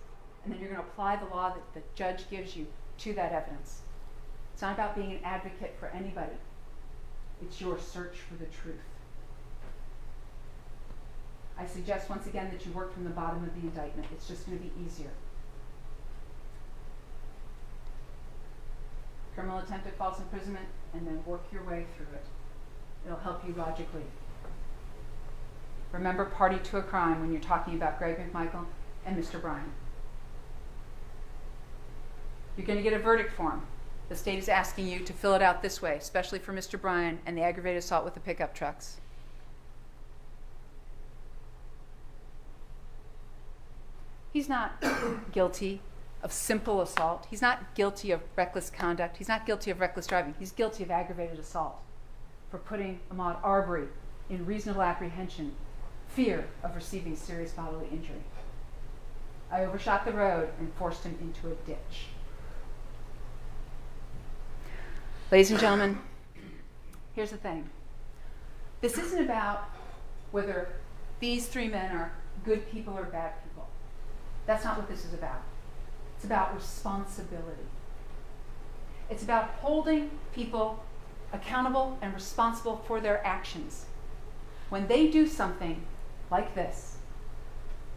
and then you're going to apply the law that the judge gives you to that evidence. It's not about being an advocate for anybody. It's your search for the truth. I suggest once again that you work from the bottom of the indictment. It's just going to be easier. Criminal attempt at false imprisonment, and then work your way through it. It'll help you logically. Remember party to a crime when you're talking about Greg Mcmichael and Mr. Bryan. You're going to get a verdict form. The state is asking you to fill it out this way, especially for Mr. Bryan and the aggravated assault with the pickup trucks. He's not guilty of simple assault. He's not guilty of reckless conduct. He's not guilty of reckless driving. He's guilty of aggravated assault for putting Ahmaud Arbery in reasonable apprehension, fear of receiving serious bodily injury. I overshot the road and forced him into a ditch. Ladies and gentlemen, here's the thing. This isn't about whether these three men are good people or bad people. That's not what this is about. It's about responsibility. It's about holding people accountable and responsible for their actions. When they do something like this,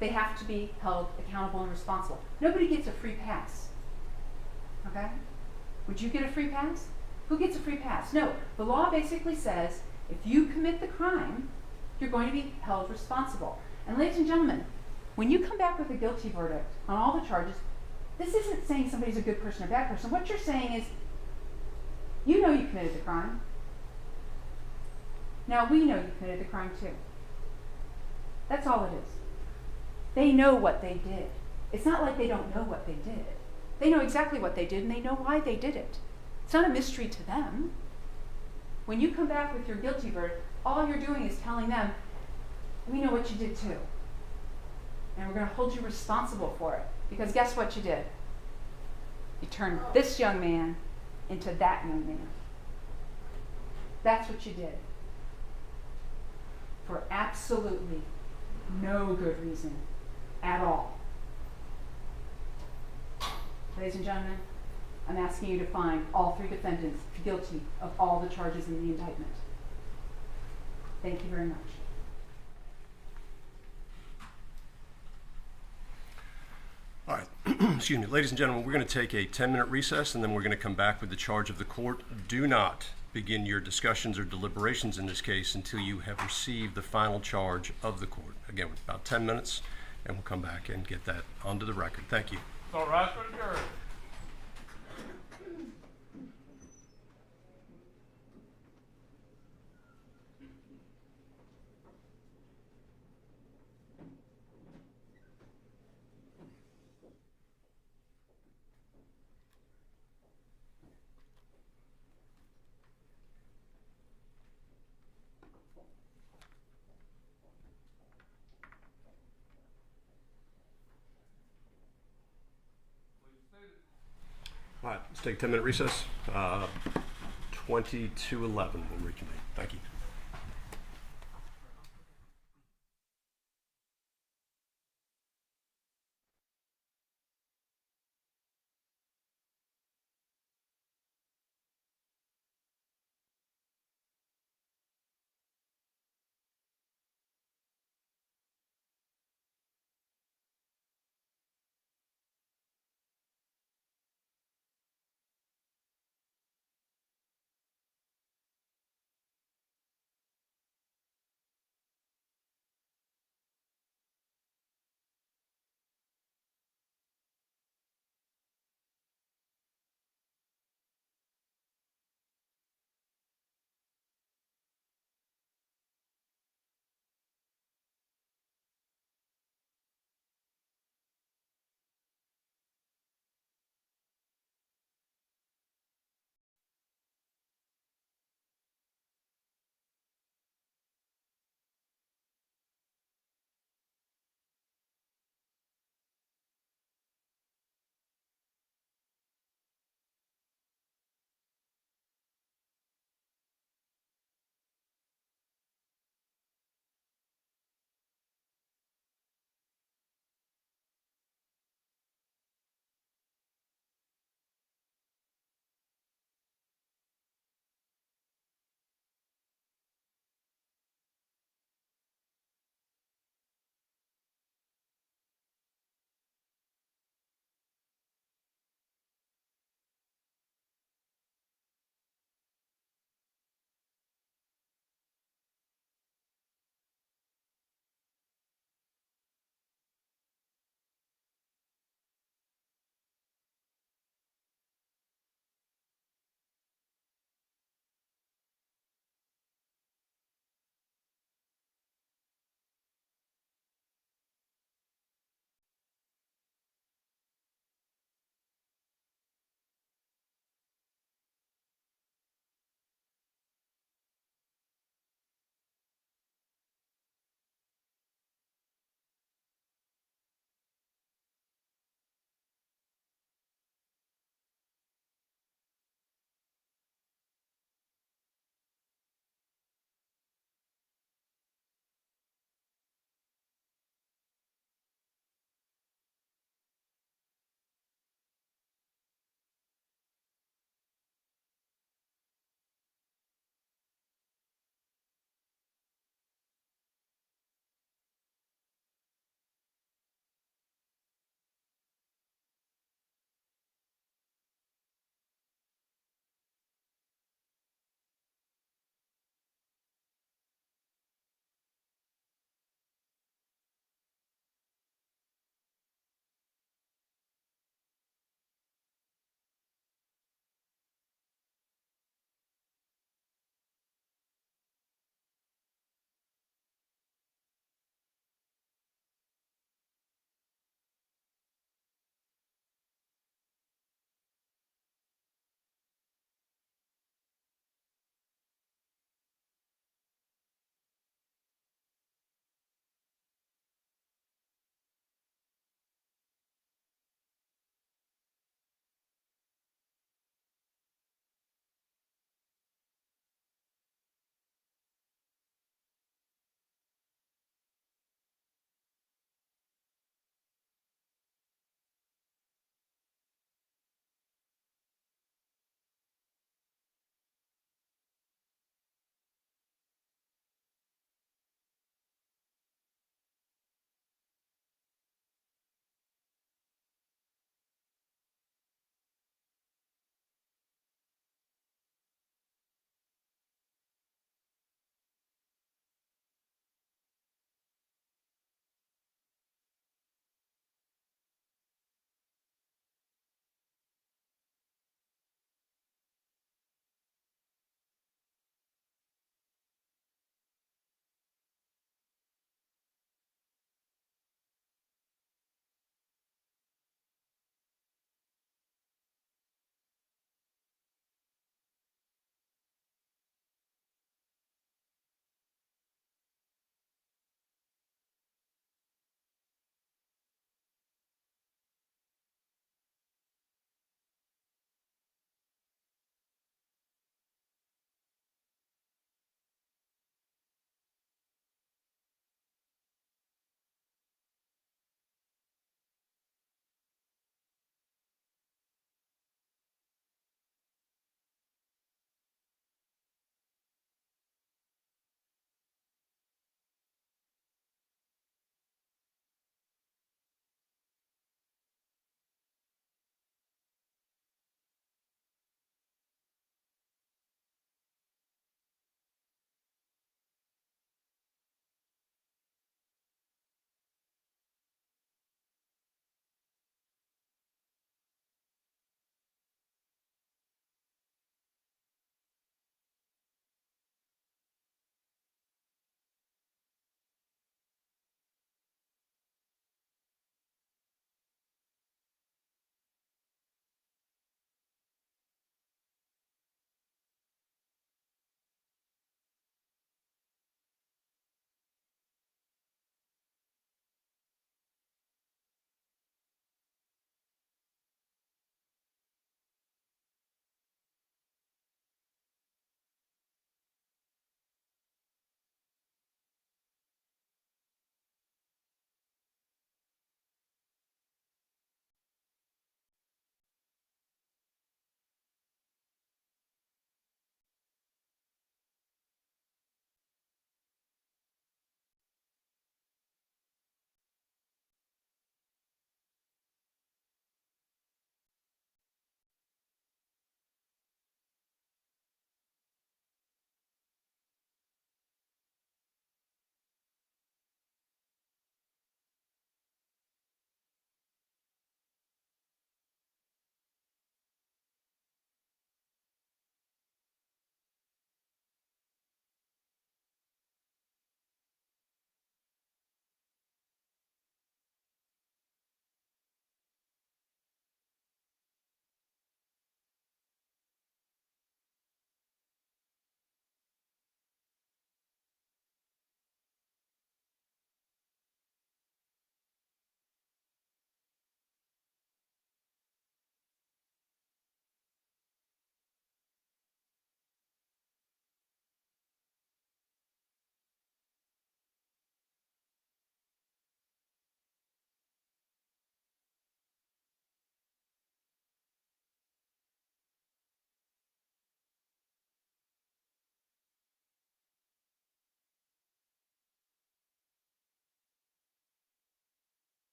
they have to be held accountable and responsible. Nobody gets a free pass. Okay? Would you get a free pass? Who gets a free pass? No. The law basically says if you commit the crime, you're going to be held responsible. And ladies and gentlemen, when you come back with a guilty verdict on all the charges, this isn't saying somebody's a good person or a bad person. What you're saying is, you know you committed the crime. Now we know you committed the crime too. That's all it is. They know what they did. It's not like they don't know what they did. They know exactly what they did and they know why they did it. It's not a mystery to them. When you come back with your guilty verdict, all you're doing is telling them, we know what you did too. And we're going to hold you responsible for it. Because guess what you did? You turned this young man into that young man. That's what you did. For absolutely no good reason at all. Ladies and gentlemen, I'm asking you to find all three defendants guilty of all the charges in the indictment. Thank you very much. All right, excuse me. Ladies and gentlemen, we're going to take a 10-minute recess and then we're going to come back with the charge of the court. Do not begin your discussions or deliberations in this case until you have received the final charge of the court. Again, about 10 minutes, and we'll come back and get that onto the record. Thank you. All right for the jury. All right, let's take a 10-minute recess. 20 to 11 we'll reconvene. Thank you.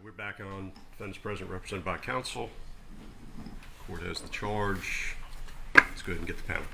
We're back on. Defendants present, represented by counsel. Court has the charge. Let's go ahead and get the panel.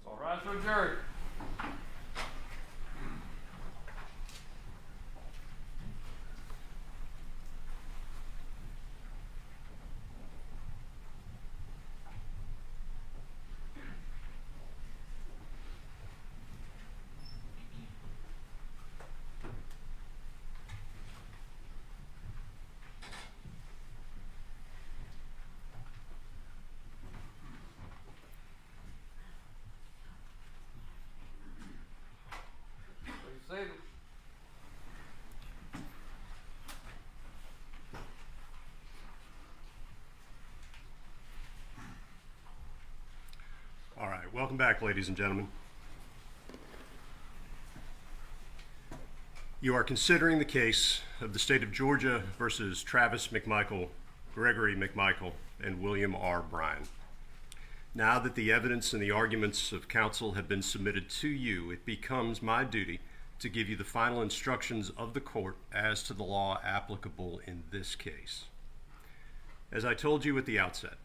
All rise for jury. Please say it. All right, welcome back, ladies and gentlemen. You are considering the case of the state of Georgia versus Travis Mcmichael, Gregory Mcmichael, and William R. Bryan. Now that the evidence and the arguments of counsel have been submitted to you, it becomes my duty to give you the final instructions of the court as to the law applicable in this case. As I told you at the outset,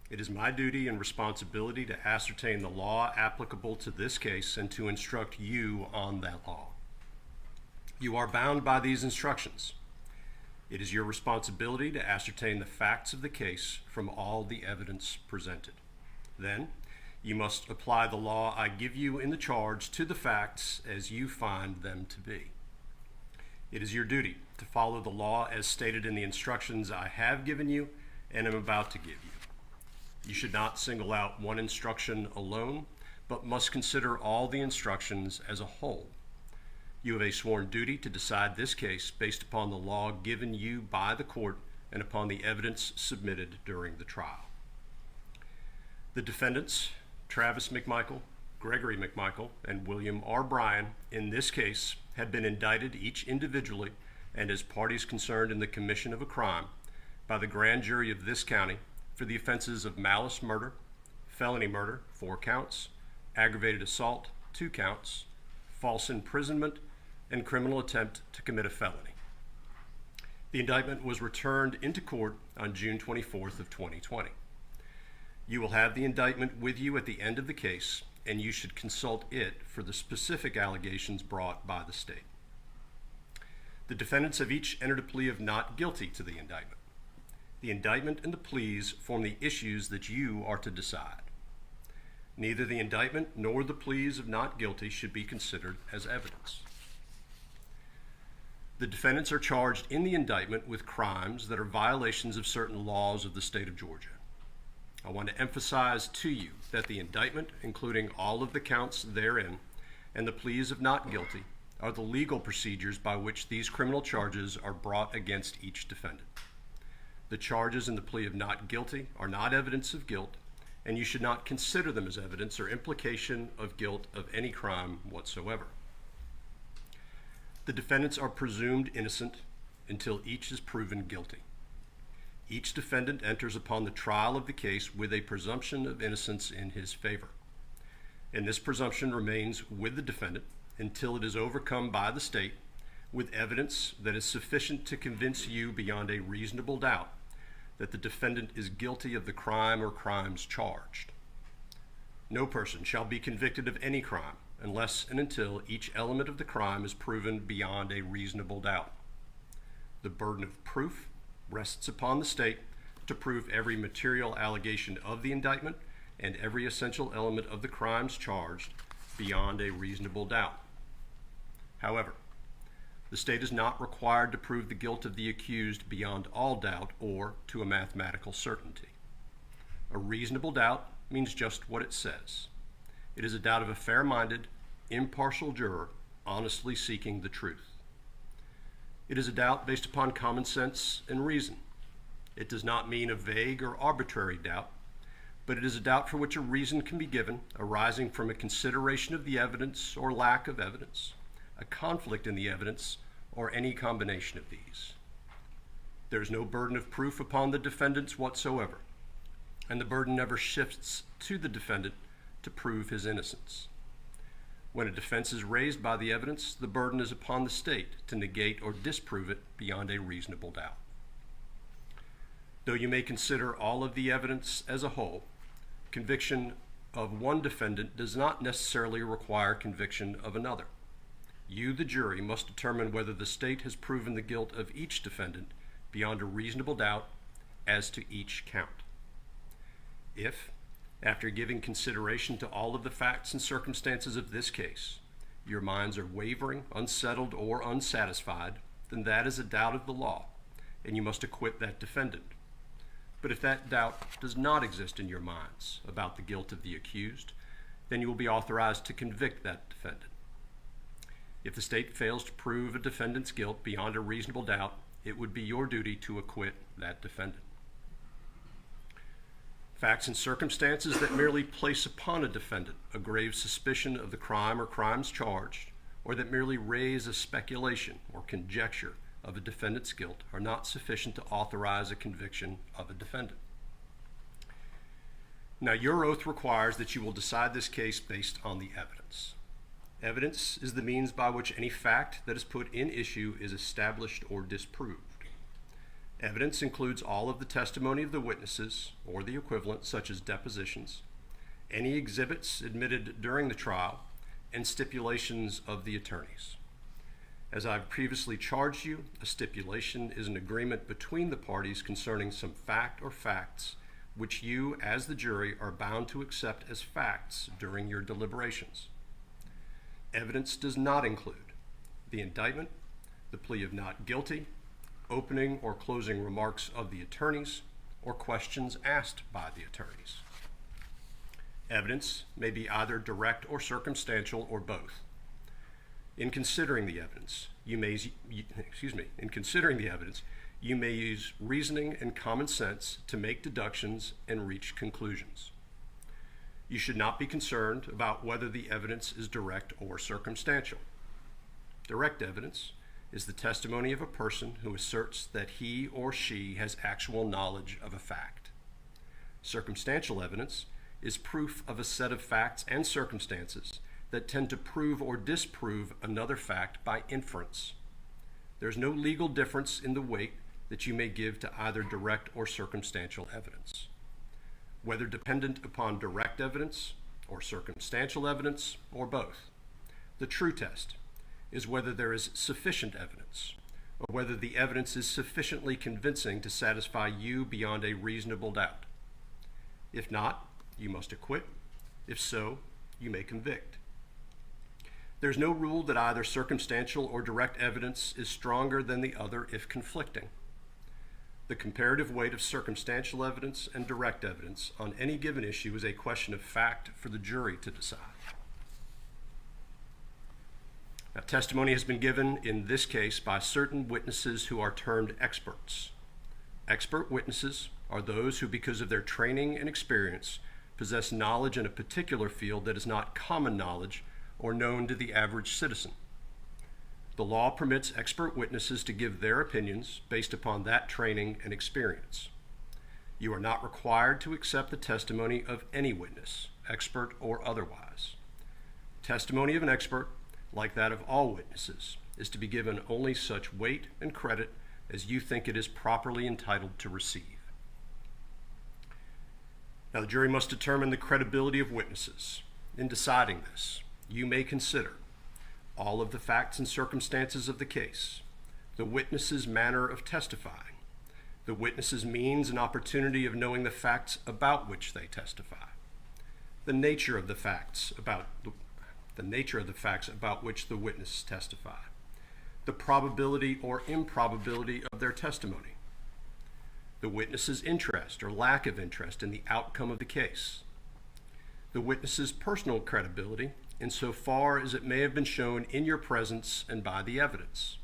it is my duty and responsibility to ascertain the law applicable to this case and to instruct you on that law. You are bound by these instructions. It is your responsibility to ascertain the facts of the case from all the evidence presented. Then, you must apply the law I give you in the charge to the facts as you find them to be. It is your duty to follow the law as stated in the instructions I have given you and am about to give you. You should not single out one instruction alone, but must consider all the instructions as a whole. You have a sworn duty to decide this case based upon the law given you by the court and upon the evidence submitted during the trial. The defendants, Travis Mcmichael, Gregory Mcmichael, and William R. Bryan, in this case, have been indicted each individually and as parties concerned in the commission of a crime by the grand jury of this county for the offenses of malice murder, felony murder, 4 counts, aggravated assault, 2 counts, false imprisonment, and criminal attempt to commit a felony. The indictment was returned into court on June 24th of 2020. You will have the indictment with you at the end of the case, and you should consult it for the specific allegations brought by the state. The defendants have each entered a plea of not guilty to the indictment. The indictment and the pleas form the issues that you are to decide. Neither the indictment nor the pleas of not guilty should be considered as evidence. The defendants are charged in the indictment with crimes that are violations of certain laws of the state of Georgia. I want to emphasize to you that the indictment, including all of the counts therein, and the pleas of not guilty, are the legal procedures by which these criminal charges are brought against each defendant. The charges in the plea of not guilty are not evidence of guilt, and you should not consider them as evidence or implication of guilt of any crime whatsoever. The defendants are presumed innocent until each is proven guilty. each defendant enters upon the trial of the case with a presumption of innocence in his favor. And this presumption remains with the defendant until it is overcome by the state with evidence that is sufficient to convince you beyond a reasonable doubt that the defendant is guilty of the crime or crimes charged. No person shall be convicted of any crime unless and until each element of the crime is proven beyond a reasonable doubt. The burden of proof rests upon the state to prove every material allegation of the indictment and every essential element of the crimes charged beyond a reasonable doubt. However, the state is not required to prove the guilt of the accused beyond all doubt or to a mathematical certainty. A reasonable doubt means just what it says. It is a doubt of a fair-minded, impartial juror honestly seeking the truth. It is a doubt based upon common sense and reason. It does not mean a vague or arbitrary doubt, but it is a doubt for which a reason can be given, arising from a consideration of the evidence or lack of evidence, a conflict in the evidence, or any combination of these. There is no burden of proof upon the defendants whatsoever, and the burden never shifts to the defendant to prove his innocence. When a defense is raised by the evidence, the burden is upon the state to negate or disprove it beyond a reasonable doubt. Though you may consider all of the evidence as a whole, conviction of one defendant does not necessarily require conviction of another. You, the jury, must determine whether the state has proven the guilt of each defendant beyond a reasonable doubt as to each count. If, after giving consideration to all of the facts and circumstances of this case, your minds are wavering, unsettled, or unsatisfied, then that is a doubt of the law, and you must acquit that defendant. But if that doubt does not exist in your minds about the guilt of the accused, then you will be authorized to convict that defendant. If the state fails to prove a defendant's guilt beyond a reasonable doubt, it would be your duty to acquit that defendant. Facts and circumstances that merely place upon a defendant a grave suspicion of the crime or crimes charged, or that merely raise a speculation or conjecture of a defendant's guilt, are not sufficient to authorize a conviction of a defendant. Now, your oath requires that you will decide this case based on the evidence. Evidence is the means by which any fact that is put in issue is established or disproved. Evidence includes all of the testimony of the witnesses, or the equivalent, such as depositions, any exhibits admitted during the trial, and stipulations of the attorneys. As I've previously charged you, a stipulation is an agreement between the parties concerning some fact or facts which you, as the jury, are bound to accept as facts during your deliberations. Evidence does not include the indictment, the plea of not guilty, opening or closing remarks of the attorneys, or questions asked by the attorneys. Evidence may be either direct or circumstantial, or both. In considering the evidence, you may use reasoning and common sense to make deductions and reach conclusions. You should not be concerned about whether the evidence is direct or circumstantial. Direct evidence is the testimony of a person who asserts that he or she has actual knowledge of a fact. Circumstantial evidence is proof of a set of facts and circumstances that tend to prove or disprove another fact by inference. There's no legal difference in the weight that you may give to either direct or circumstantial evidence. Whether dependent upon direct evidence or circumstantial evidence, or both, the true test is whether there is sufficient evidence, or whether the evidence is sufficiently convincing to satisfy you beyond a reasonable doubt. If not, you must acquit. If so, you may convict. There's no rule that either circumstantial or direct evidence is stronger than the other if conflicting. The comparative weight of circumstantial evidence and direct evidence on any given issue is a question of fact for the jury to decide. Now, testimony has been given in this case by certain witnesses who are termed experts. Expert witnesses are those who, because of their training and experience, possess knowledge in a particular field that is not common knowledge or known to the average citizen. The law permits expert witnesses to give their opinions based upon that training and experience. You are not required to accept the testimony of any witness, expert or otherwise. Testimony of an expert, like that of all witnesses, is to be given only such weight and credit as you think it is properly entitled to receive. Now, the jury must determine the credibility of witnesses. In deciding this, you may consider all of the facts and circumstances of the case, the witness's manner of testifying, the witness's means and opportunity of knowing the facts about which they testify, the nature of the facts about which the witness testify, the probability or improbability of their testimony, the witness's interest or lack of interest in the outcome of the case, the witness's personal credibility insofar as it may have been shown in your presence and by the evidence,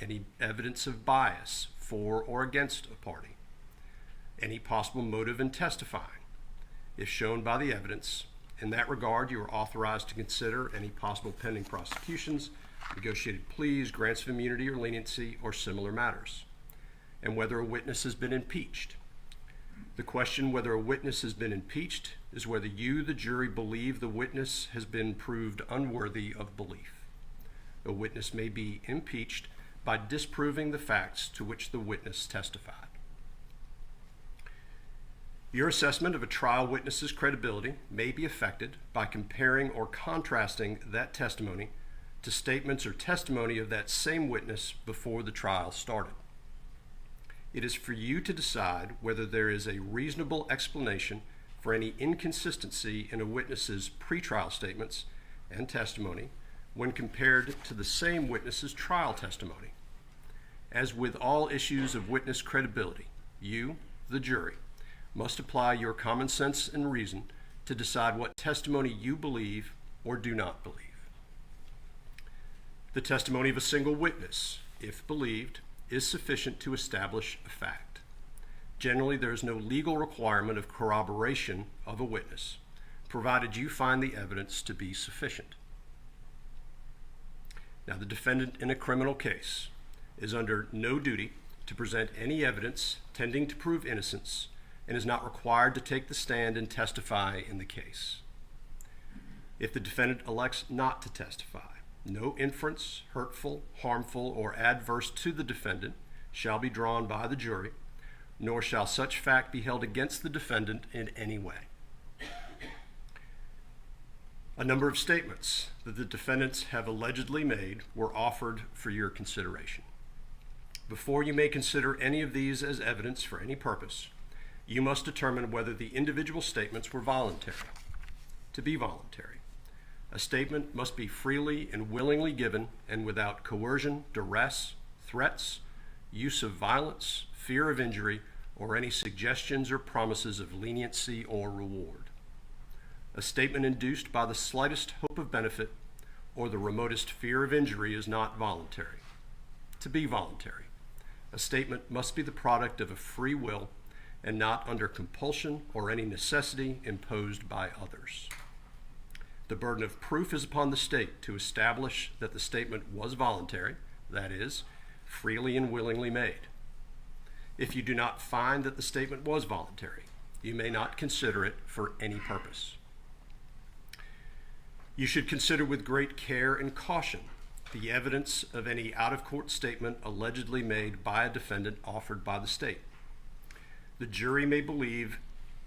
any evidence of bias for or against a party, any possible motive in testifying, if shown by the evidence. In that regard, you are authorized to consider any possible pending prosecutions, negotiated pleas, grants of immunity or leniency, or similar matters, and whether a witness has been impeached. The question whether a witness has been impeached is whether you, the jury, believe the witness has been proved unworthy of belief. A witness may be impeached by disproving the facts to which the witness testified. Your assessment of a trial witness's credibility may be affected by comparing or contrasting that testimony to statements or testimony of that same witness before the trial started. It is for you to decide whether there is a reasonable explanation for any inconsistency in a witness's pretrial statements and testimony when compared to the same witness's trial testimony. As with all issues of witness credibility, you, the jury, must apply your common sense and reason to decide what testimony you believe or do not believe. The testimony of a single witness, if believed, is sufficient to establish a fact. Generally, there is no legal requirement of corroboration of a witness, provided you find the evidence to be sufficient. Now, the defendant in a criminal case is under no duty to present any evidence tending to prove innocence and is not required to take the stand and testify in the case. If the defendant elects not to testify, no inference, hurtful, harmful, or adverse to the defendant shall be drawn by the jury, nor shall such fact be held against the defendant in any way. A number of statements that the defendants have allegedly made were offered for your consideration. Before you may consider any of these as evidence for any purpose, you must determine whether the individual statements were voluntary. To be voluntary, a statement must be freely and willingly given and without coercion, duress, threats, use of violence, fear of injury, or any suggestions or promises of leniency or reward. A statement induced by the slightest hope of benefit or the remotest fear of injury is not voluntary. To be voluntary, a statement must be the product of a free will and not under compulsion or any necessity imposed by others. The burden of proof is upon the state to establish that the statement was voluntary, that is, freely and willingly made. If you do not find that the statement was voluntary, you may not consider it for any purpose. You should consider with great care and caution the evidence of any out-of-court statement allegedly made by a defendant offered by the state. The jury may believe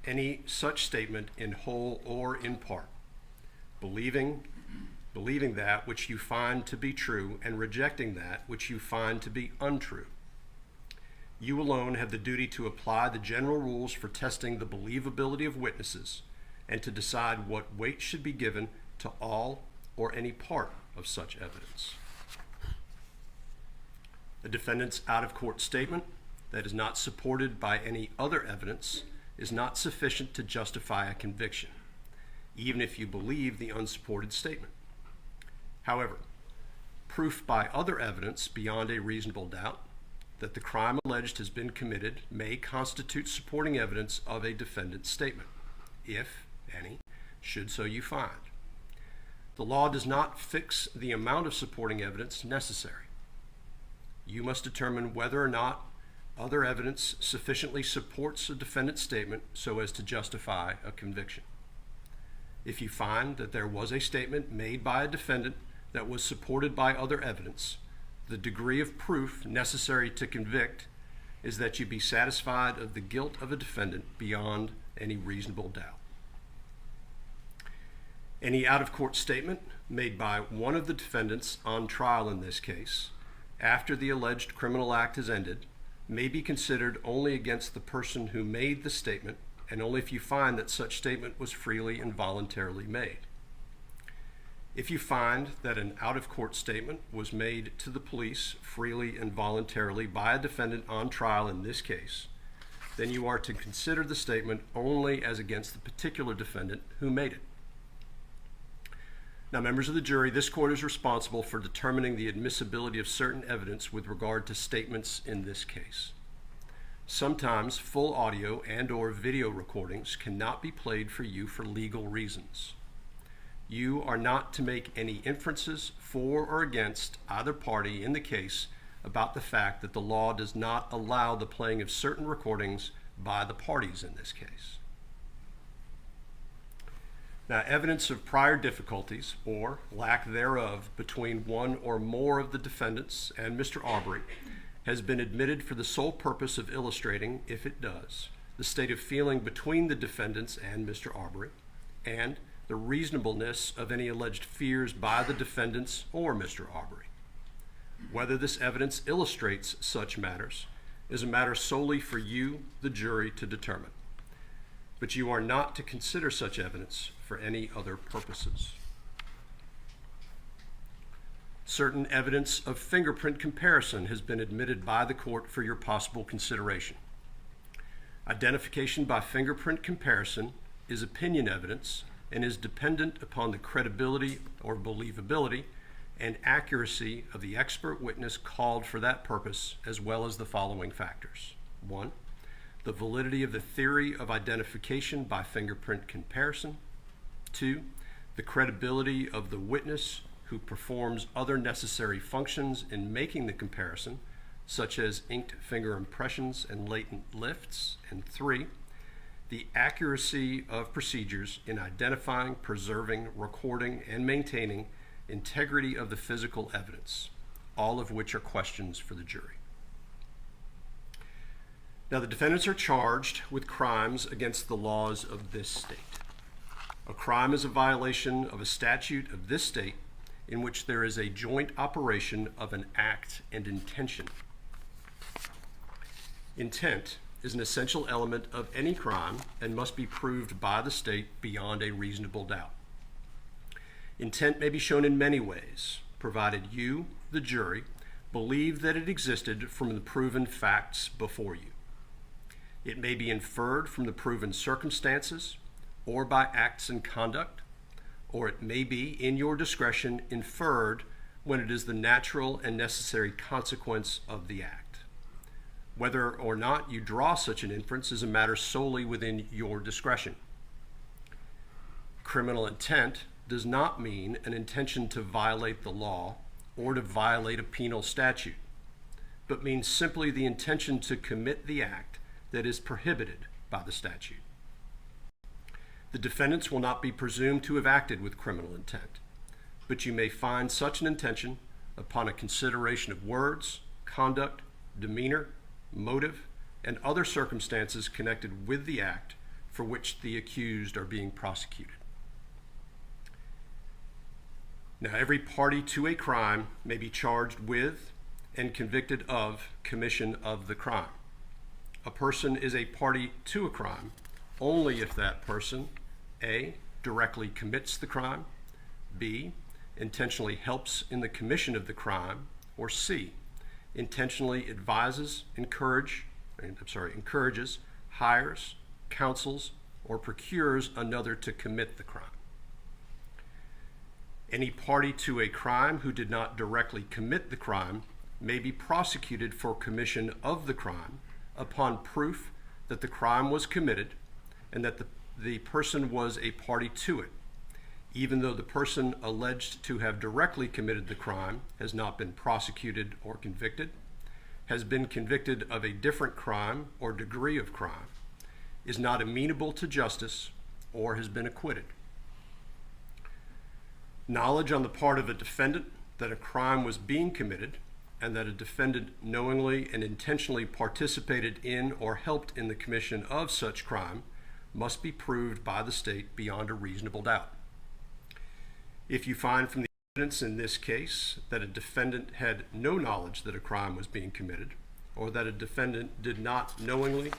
any such statement in whole or in part, believing that which you find to be true and rejecting that which you find to be untrue. You alone have the duty to apply the general rules for testing the believability of witnesses and to decide what weight should be given to all or any part of such evidence. A defendant's out-of-court statement that is not supported by any other evidence is not sufficient to justify a conviction, even if you believe the unsupported statement. However, proof by other evidence beyond a reasonable doubt that the crime alleged has been committed may constitute supporting evidence of a defendant's statement, if any, should so you find. The law does not fix the amount of supporting evidence necessary. You must determine whether or not other evidence sufficiently supports a defendant's statement so as to justify a conviction. If you find that there was a statement made by a defendant that was supported by other evidence, the degree of proof necessary to convict is that you be satisfied of the guilt of a defendant beyond any reasonable doubt. Any out-of-court statement made by one of the defendants on trial in this case, after the alleged criminal act has ended, may be considered only against the person who made the statement, and only if you find that such statement was freely and voluntarily made. If you find that an out-of-court statement was made to the police freely and voluntarily by a defendant on trial in this case, then you are to consider the statement only as against the particular defendant who made it. Now, members of the jury, this court is responsible for determining the admissibility of certain evidence with regard to statements in this case. Sometimes full audio and/or video recordings cannot be played for you for legal reasons. You are not to make any inferences for or against either party in the case about the fact that the law does not allow the playing of certain recordings by the parties in this case. Now, evidence of prior difficulties or lack thereof between one or more of the defendants and Mr. Arbery has been admitted for the sole purpose of illustrating, if it does, the state of feeling between the defendants and Mr. Arbery, and the reasonableness of any alleged fears by the defendants or Mr. Arbery. Whether this evidence illustrates such matters is a matter solely for you, the jury, to determine. But you are not to consider such evidence for any other purposes. Certain evidence of fingerprint comparison has been admitted by the court for your possible consideration. Identification by fingerprint comparison is opinion evidence and is dependent upon the credibility or believability and accuracy of the expert witness called for that purpose, as well as the following factors. 1, the validity of the theory of identification by fingerprint comparison. 2, the credibility of the witness who performs other necessary functions in making the comparison, such as inked finger impressions and latent lifts. And 3, the accuracy of procedures in identifying, preserving, recording, and maintaining integrity of the physical evidence, all of which are questions for the jury. Now, the defendants are charged with crimes against the laws of this state. A crime is a violation of a statute of this state in which there is a joint operation of an act and intention. Intent is an essential element of any crime and must be proved by the state beyond a reasonable doubt. Intent may be shown in many ways, provided you, the jury, believe that it existed from the proven facts before you. It may be inferred from the proven circumstances or by acts and conduct, or it may be, in your discretion, inferred when it is the natural and necessary consequence of the act. Whether or not you draw such an inference is a matter solely within your discretion. Criminal intent does not mean an intention to violate the law or to violate a penal statute, but means simply the intention to commit the act that is prohibited by the statute. The defendants will not be presumed to have acted with criminal intent, but you may find such an intention upon a consideration of words, conduct, demeanor, motive, and other circumstances connected with the act for which the accused are being prosecuted. Now, every party to a crime may be charged with and convicted of commission of the crime. A person is a party to a crime only if that person, A, directly commits the crime, B, intentionally helps in the commission of the crime, or C, intentionally advises, encourages, hires, counsels, or procures another to commit the crime. Any party to a crime who did not directly commit the crime may be prosecuted for commission of the crime upon proof that the crime was committed and that the person was a party to it, even though the person alleged to have directly committed the crime has not been prosecuted or convicted, has been convicted of a different crime or degree of crime, is not amenable to justice, or has been acquitted. Knowledge on the part of a defendant that a crime was being committed and that a defendant knowingly and intentionally participated in or helped in the commission of such crime must be proved by the state beyond a reasonable doubt. If you find from the evidence in this case that a defendant had no knowledge that a crime was being committed, or that a defendant did not knowingly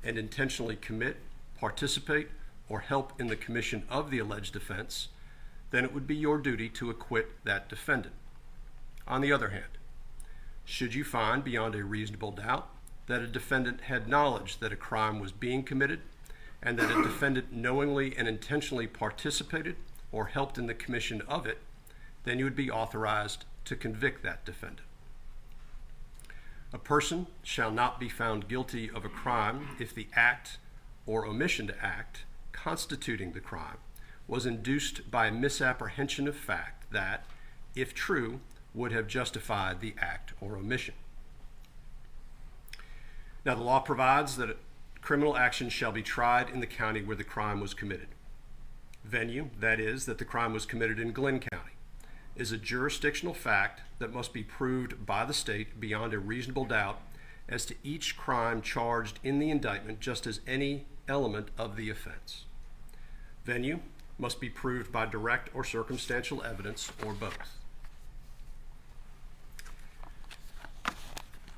and intentionally commit, participate, or help in the commission of the alleged offense, then it would be your duty to acquit that defendant. On the other hand, should you find beyond a reasonable doubt that a defendant had knowledge that a crime was being committed and that a defendant knowingly and intentionally participated or helped in the commission of it, then you would be authorized to convict that defendant. A person shall not be found guilty of a crime if the act or omission to act constituting the crime was induced by a misapprehension of fact that, if true, would have justified the act or omission. Now, the law provides that criminal action shall be tried in the county where the crime was committed. Venue, that is, that the crime was committed in Glenn County, is a jurisdictional fact that must be proved by the state beyond a reasonable doubt as to each crime charged in the indictment, just as any element of the offense. Venue must be proved by direct or circumstantial evidence, or both.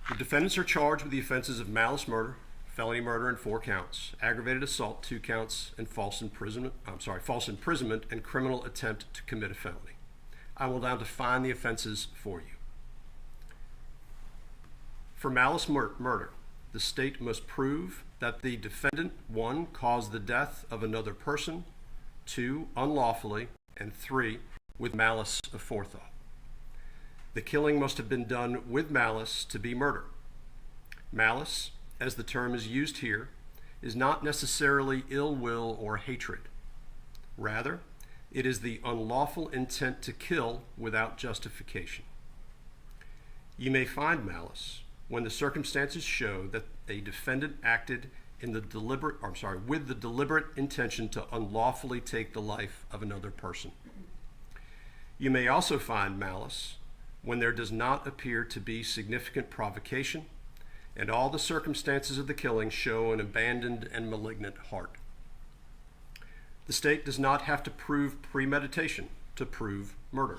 The defendants are charged with the offenses of malice murder, felony murder in 4 counts, aggravated assault 2 counts, and false imprisonment and criminal attempt to commit a felony. I will now define the offenses for you. For malice murder, the state must prove that the defendant, 1, caused the death of another person, 2, unlawfully, and 3, with malice aforethought. The killing must have been done with malice to be murder. Malice, as the term is used here, is not necessarily ill will or hatred. Rather, it is the unlawful intent to kill without justification. You may find malice when the circumstances show that a defendant acted with the deliberate intention to unlawfully take the life of another person. You may also find malice when there does not appear to be significant provocation and all the circumstances of the killing show an abandoned and malignant heart. The state does not have to prove premeditation to prove murder.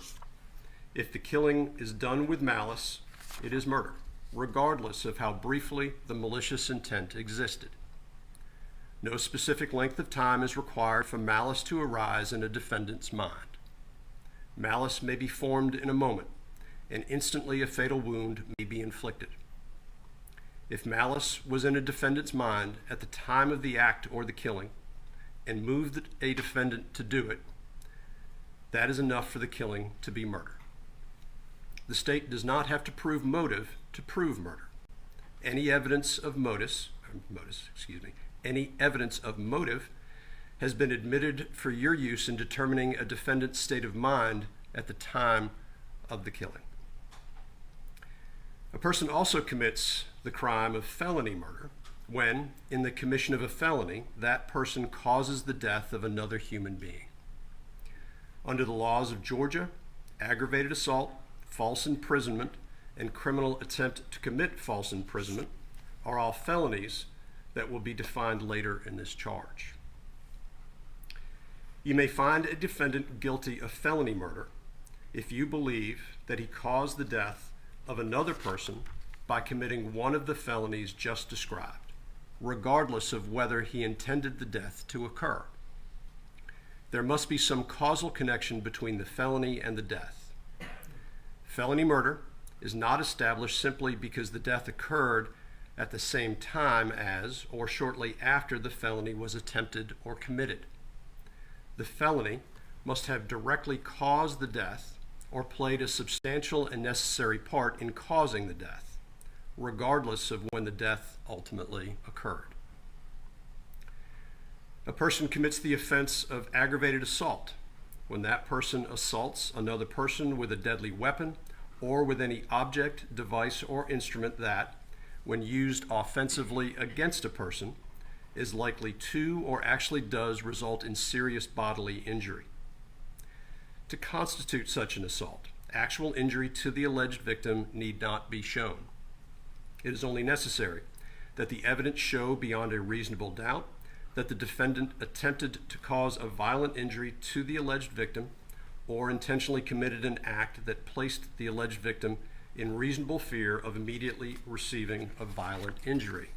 If the killing is done with malice, it is murder, regardless of how briefly the malicious intent existed. No specific length of time is required for malice to arise in a defendant's mind. Malice may be formed in a moment, and instantly a fatal wound may be inflicted. If malice was in a defendant's mind at the time of the act or the killing and moved a defendant to do it, that is enough for the killing to be murder. The state does not have to prove motive to prove murder. Any evidence of motive has been admitted for your use in determining a defendant's state of mind at the time of the killing. A person also commits the crime of felony murder when, in the commission of a felony, that person causes the death of another human being. Under the laws of Georgia, aggravated assault, false imprisonment, and criminal attempt to commit false imprisonment are all felonies that will be defined later in this charge. You may find a defendant guilty of felony murder if you believe that he caused the death of another person by committing one of the felonies just described, regardless of whether he intended the death to occur. There must be some causal connection between the felony and the death. Felony murder is not established simply because the death occurred at the same time as or shortly after the felony was attempted or committed. The felony must have directly caused the death or played a substantial and necessary part in causing the death, regardless of when the death ultimately occurred. A person commits the offense of aggravated assault when that person assaults another person with a deadly weapon or with any object, device, or instrument that, when used offensively against a person, is likely to or actually does result in serious bodily injury. To constitute such an assault, actual injury to the alleged victim need not be shown. It is only necessary that the evidence show beyond a reasonable doubt that the defendant attempted to cause a violent injury to the alleged victim or intentionally committed an act that placed the alleged victim in reasonable fear of immediately receiving a violent injury.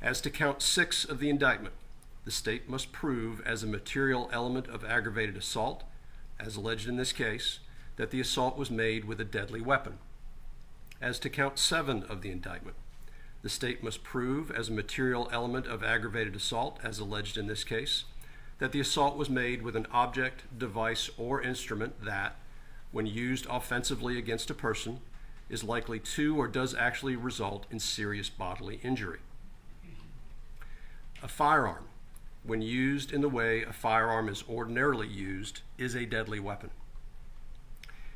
As to count 6 of the indictment, the state must prove as a material element of aggravated assault, as alleged in this case, that the assault was made with a deadly weapon. As to count 7 of the indictment, the state must prove as a material element of aggravated assault, as alleged in this case, that the assault was made with an object, device, or instrument that, when used offensively against a person, is likely to or does actually result in serious bodily injury. A firearm, when used in the way a firearm is ordinarily used, is a deadly weapon.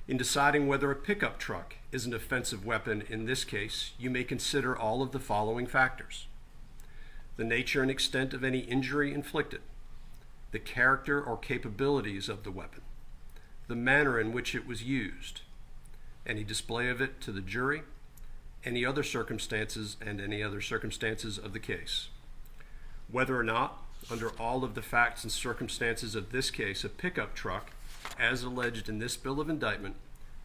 In deciding whether a pickup truck is an offensive weapon in this case, you may consider all of the following factors: the nature and extent of any injury inflicted, the character or capabilities of the weapon, the manner in which it was used, any display of it to the jury, any other circumstances, and any other circumstances of the case. Whether or not, under all of the facts and circumstances of this case, a pickup truck, as alleged in this bill of indictment,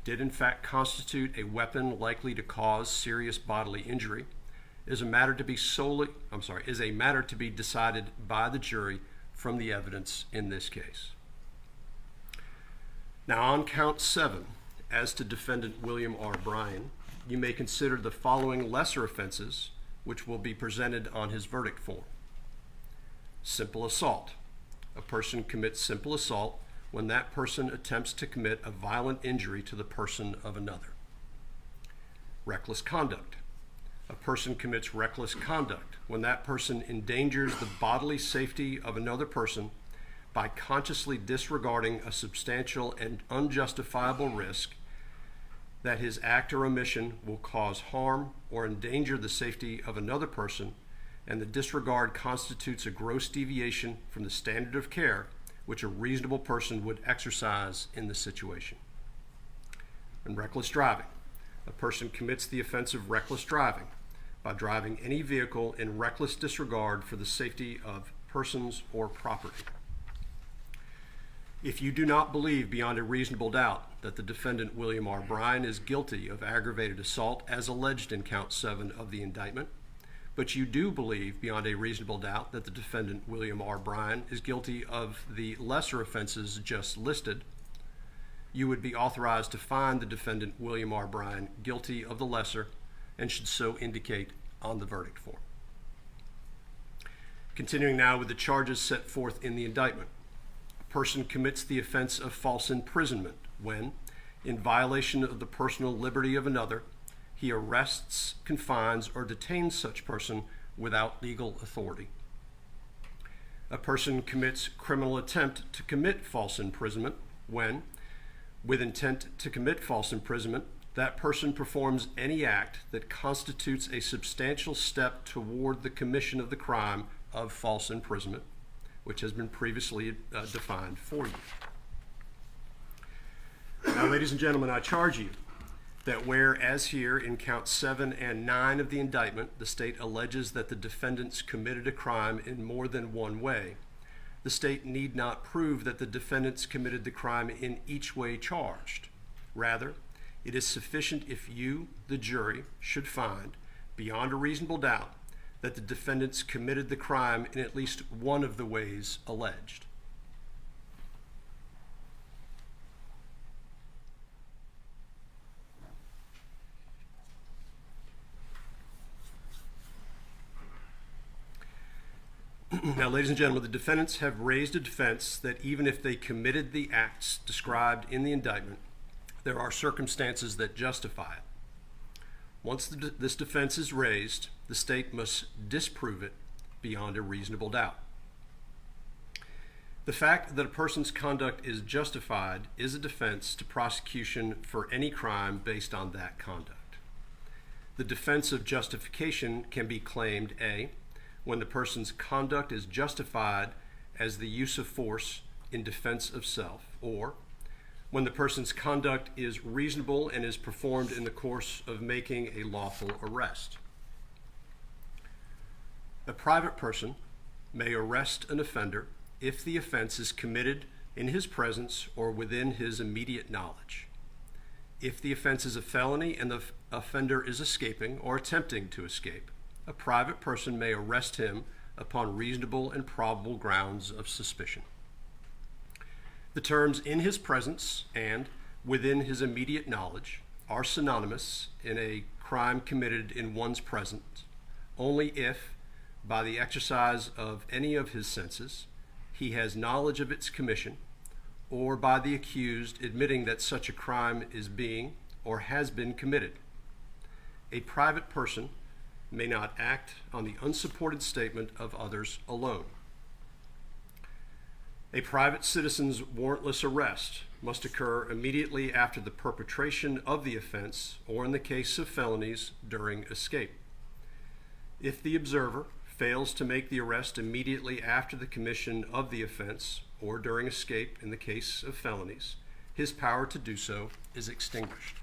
did in fact constitute a weapon likely to cause serious bodily injury, is a matter to be decided by the jury from the evidence in this case. Now, on count 7, as to defendant William R. Bryan, you may consider the following lesser offenses which will be presented on his verdict form. Simple assault. A person commits simple assault when that person attempts to commit a violent injury to the person of another. Reckless conduct. A person commits reckless conduct when that person endangers the bodily safety of another person by consciously disregarding a substantial and unjustifiable risk that his act or omission will cause harm or endanger the safety of another person, and the disregard constitutes a gross deviation from the standard of care which a reasonable person would exercise in the situation. And reckless driving. A person commits the offense of reckless driving by driving any vehicle in reckless disregard for the safety of persons or property. If you do not believe beyond a reasonable doubt that the defendant William R. Bryan is guilty of aggravated assault as alleged in count 7 of the indictment, but you do believe beyond a reasonable doubt that the defendant William R. Bryan is guilty of the lesser offenses just listed, you would be authorized to find the defendant William R. Bryan guilty of the lesser and should so indicate on the verdict form. Continuing now with the charges set forth in the indictment. A person commits the offense of false imprisonment when, in violation of the personal liberty of another, he arrests, confines, or detains such person without legal authority. A person commits criminal attempt to commit false imprisonment when, with intent to commit false imprisonment, that person performs any act that constitutes a substantial step toward the commission of the crime of false imprisonment, which has been previously defined for you. Now, ladies and gentlemen, I charge you that whereas here in count 7 and 9 of the indictment, the state alleges that the defendants committed a crime in more than one way, the state need not prove that the defendants committed the crime in each way charged. Rather, it is sufficient if you, the jury, should find, beyond a reasonable doubt, that the defendants committed the crime in at least one of the ways alleged. Now, ladies and gentlemen, the defendants have raised a defense that even if they committed the acts described in the indictment, there are circumstances that justify it. Once this defense is raised, the state must disprove it beyond a reasonable doubt. The fact that a person's conduct is justified is a defense to prosecution for any crime based on that conduct. The defense of justification can be claimed A, when the person's conduct is justified as the use of force in defense of self, or when the person's conduct is reasonable and is performed in the course of making a lawful arrest. A private person may arrest an offender if the offense is committed in his presence or within his immediate knowledge. If the offense is a felony and the offender is escaping or attempting to escape, a private person may arrest him upon reasonable and probable grounds of suspicion. The terms "in his presence" and "within his immediate knowledge" are synonymous in a crime committed in one's presence only if, by the exercise of any of his senses, he has knowledge of its commission, or by the accused admitting that such a crime is being or has been committed. A private person may not act on the unsupported statement of others alone. A private citizen's warrantless arrest must occur immediately after the perpetration of the offense, or in the case of felonies, during escape. If the observer fails to make the arrest immediately after the commission of the offense, or during escape in the case of felonies, his power to do so is extinguished.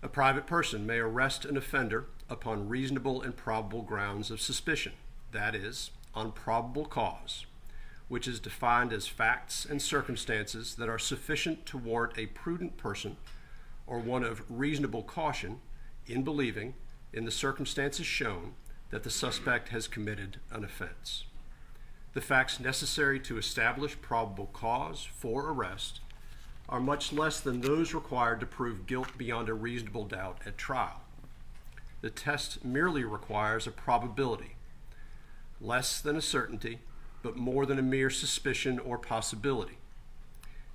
A private person may arrest an offender upon reasonable and probable grounds of suspicion, that is, on probable cause, which is defined as facts and circumstances that are sufficient to warrant a prudent person or one of reasonable caution in believing, in the circumstances shown, that the suspect has committed an offense. The facts necessary to establish probable cause for arrest are much less than those required to prove guilt beyond a reasonable doubt at trial. The test merely requires a probability, less than a certainty, but more than a mere suspicion or possibility.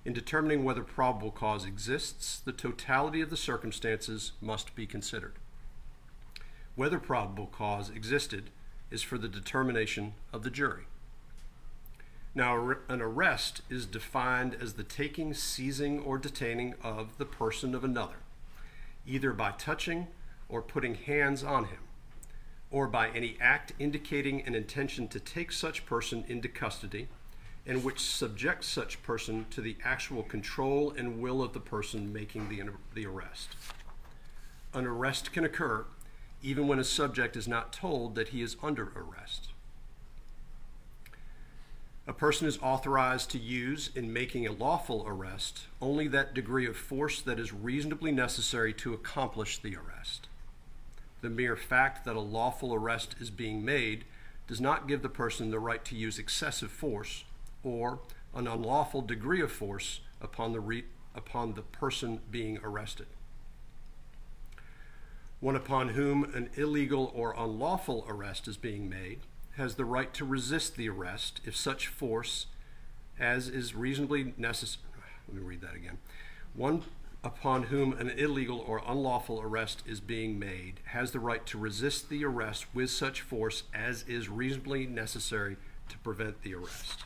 In determining whether probable cause exists, the totality of the circumstances must be considered. Whether probable cause existed is for the determination of the jury. Now, an arrest is defined as the taking, seizing, or detaining of the person of another, either by touching or putting hands on him, or by any act indicating an intention to take such person into custody, and which subjects such person to the actual control and will of the person making the arrest. An arrest can occur even when a subject is not told that he is under arrest. A person is authorized to use, in making a lawful arrest, only that degree of force that is reasonably necessary to accomplish the arrest. The mere fact that a lawful arrest is being made does not give the person the right to use excessive force or an unlawful degree of force upon the person being arrested. One upon whom an illegal or unlawful arrest is being made has the right to resist the arrest if such force as is reasonably necessary. Let me read that again. One upon whom an illegal or unlawful arrest is being made has the right to resist the arrest with such force as is reasonably necessary to prevent the arrest.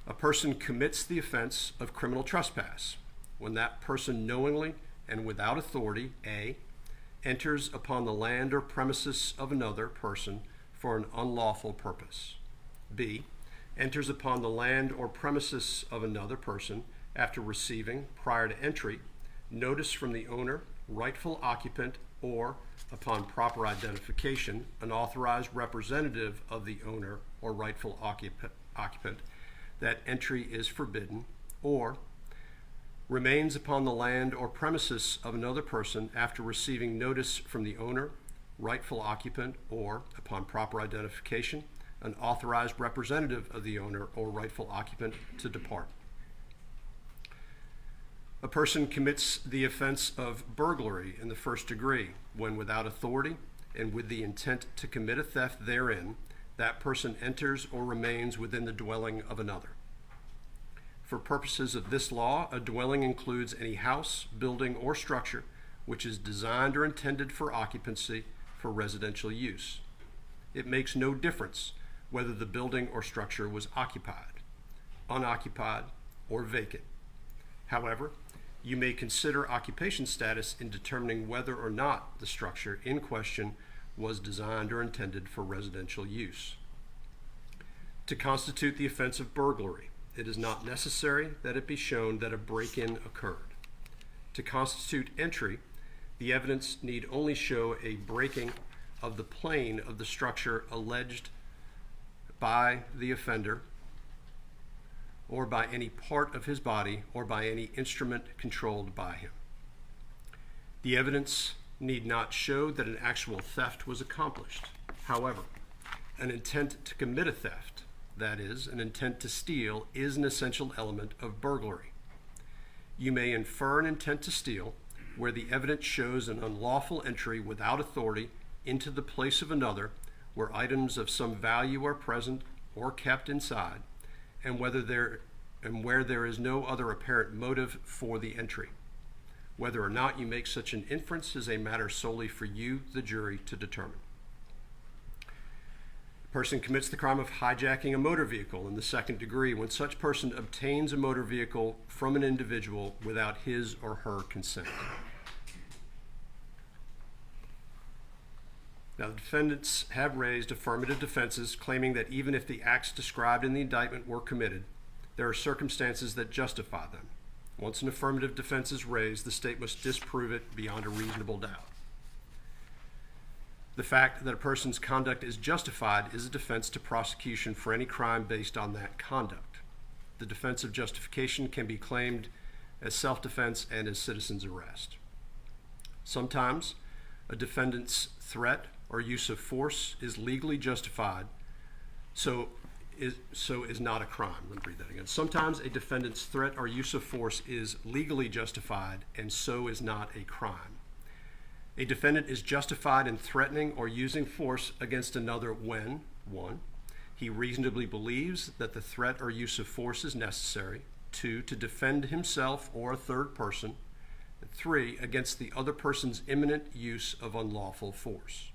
A person commits the offense of criminal trespass when that person knowingly and without authority, A, enters upon the land or premises of another person for an unlawful purpose. B, enters upon the land or premises of another person after receiving, prior to entry, notice from the owner, rightful occupant, or, upon proper identification, an authorized representative of the owner or rightful occupant that entry is forbidden, or remains upon the land or premises of another person after receiving notice from the owner, rightful occupant, or, upon proper identification, an authorized representative of the owner or rightful occupant to depart. A person commits the offense of burglary in the first degree when, without authority and with the intent to commit a theft therein, that person enters or remains within the dwelling of another. For purposes of this law, a dwelling includes any house, building, or structure which is designed or intended for occupancy for residential use. It makes no difference whether the building or structure was occupied, unoccupied, or vacant. However, you may consider occupation status in determining whether or not the structure in question was designed or intended for residential use. To constitute the offense of burglary, it is not necessary that it be shown that a break-in occurred. To constitute entry, the evidence need only show a breaking of the plane of the structure alleged by the offender, or by any part of his body, or by any instrument controlled by him. The evidence need not show that an actual theft was accomplished. However, an intent to commit a theft, that is, an intent to steal, is an essential element of burglary. You may infer an intent to steal where the evidence shows an unlawful entry without authority into the place of another, where items of some value are present or kept inside, and where there is no other apparent motive for the entry. Whether or not you make such an inference is a matter solely for you, the jury, to determine. A person commits the crime of hijacking a motor vehicle in the second degree when such person obtains a motor vehicle from an individual without his or her consent. Now, the defendants have raised affirmative defenses claiming that even if the acts described in the indictment were committed, there are circumstances that justify them. Once an affirmative defense is raised, the state must disprove it beyond a reasonable doubt. The fact that a person's conduct is justified is a defense to prosecution for any crime based on that conduct. The defense of justification can be claimed as self-defense and as citizen's arrest. Sometimes a defendant's threat or use of force is legally justified, so is not a crime. Let me read that again. Sometimes a defendant's threat or use of force is legally justified, and so is not a crime. A defendant is justified in threatening or using force against another when, 1, he reasonably believes that the threat or use of force is necessary, 2, to defend himself or a third person, and 3, against the other person's imminent use of unlawful force.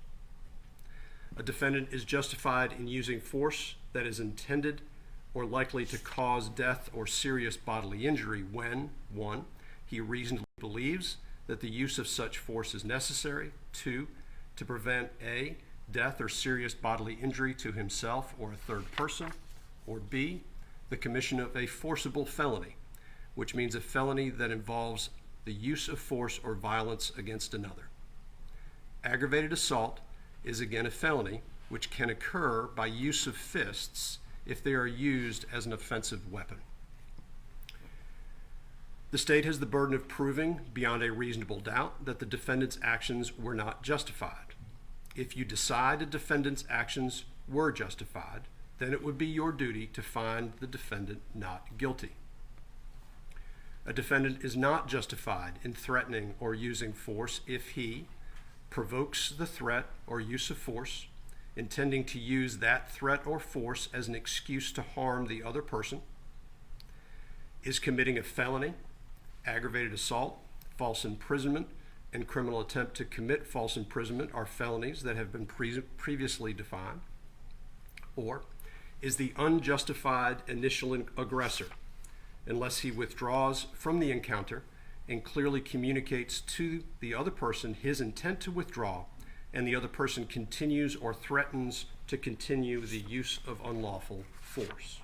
A defendant is justified in using force that is intended or likely to cause death or serious bodily injury when, 1, he reasonably believes that the use of such force is necessary, 2, to prevent A, death or serious bodily injury to himself or a third person, or B, the commission of a forcible felony, which means a felony that involves the use of force or violence against another. Aggravated assault is again a felony which can occur by use of fists if they are used as an offensive weapon. The state has the burden of proving beyond a reasonable doubt that the defendant's actions were not justified. If you decide a defendant's actions were justified, then it would be your duty to find the defendant not guilty. A defendant is not justified in threatening or using force if he provokes the threat or use of force, intending to use that threat or force as an excuse to harm the other person, is committing a felony, aggravated assault, false imprisonment, and criminal attempt to commit false imprisonment are felonies that have been previously defined, or is the unjustified initial aggressor unless he withdraws from the encounter and clearly communicates to the other person his intent to withdraw, and the other person continues or threatens to continue the use of unlawful force.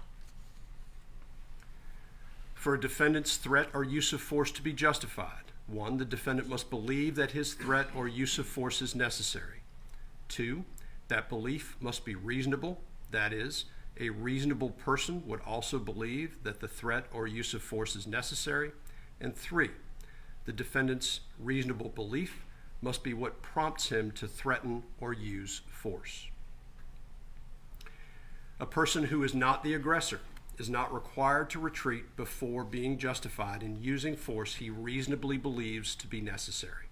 For a defendant's threat or use of force to be justified, 1, the defendant must believe that his threat or use of force is necessary. 2, that belief must be reasonable, that is, a reasonable person would also believe that the threat or use of force is necessary. And 3, the defendant's reasonable belief must be what prompts him to threaten or use force. A person who is not the aggressor is not required to retreat before being justified in using force he reasonably believes to be necessary.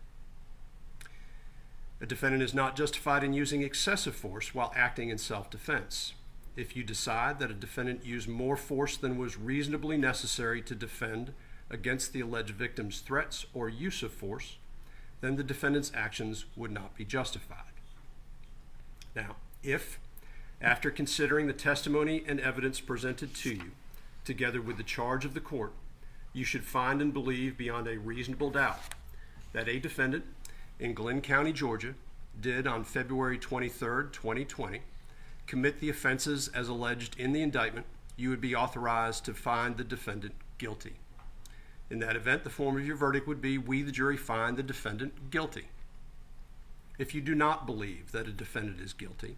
A defendant is not justified in using excessive force while acting in self-defense. If you decide that a defendant used more force than was reasonably necessary to defend against the alleged victim's threats or use of force, then the defendant's actions would not be justified. Now, if, After considering the testimony and evidence presented to you, together with the charge of the court, you should find and believe beyond a reasonable doubt that a defendant in Glynn County, Georgia, did on February 23, 2020, commit the offenses as alleged in the indictment. You would be authorized to find the defendant guilty. In that event, the form of your verdict would be, we, the jury, find the defendant guilty. If you do not believe that a defendant is guilty,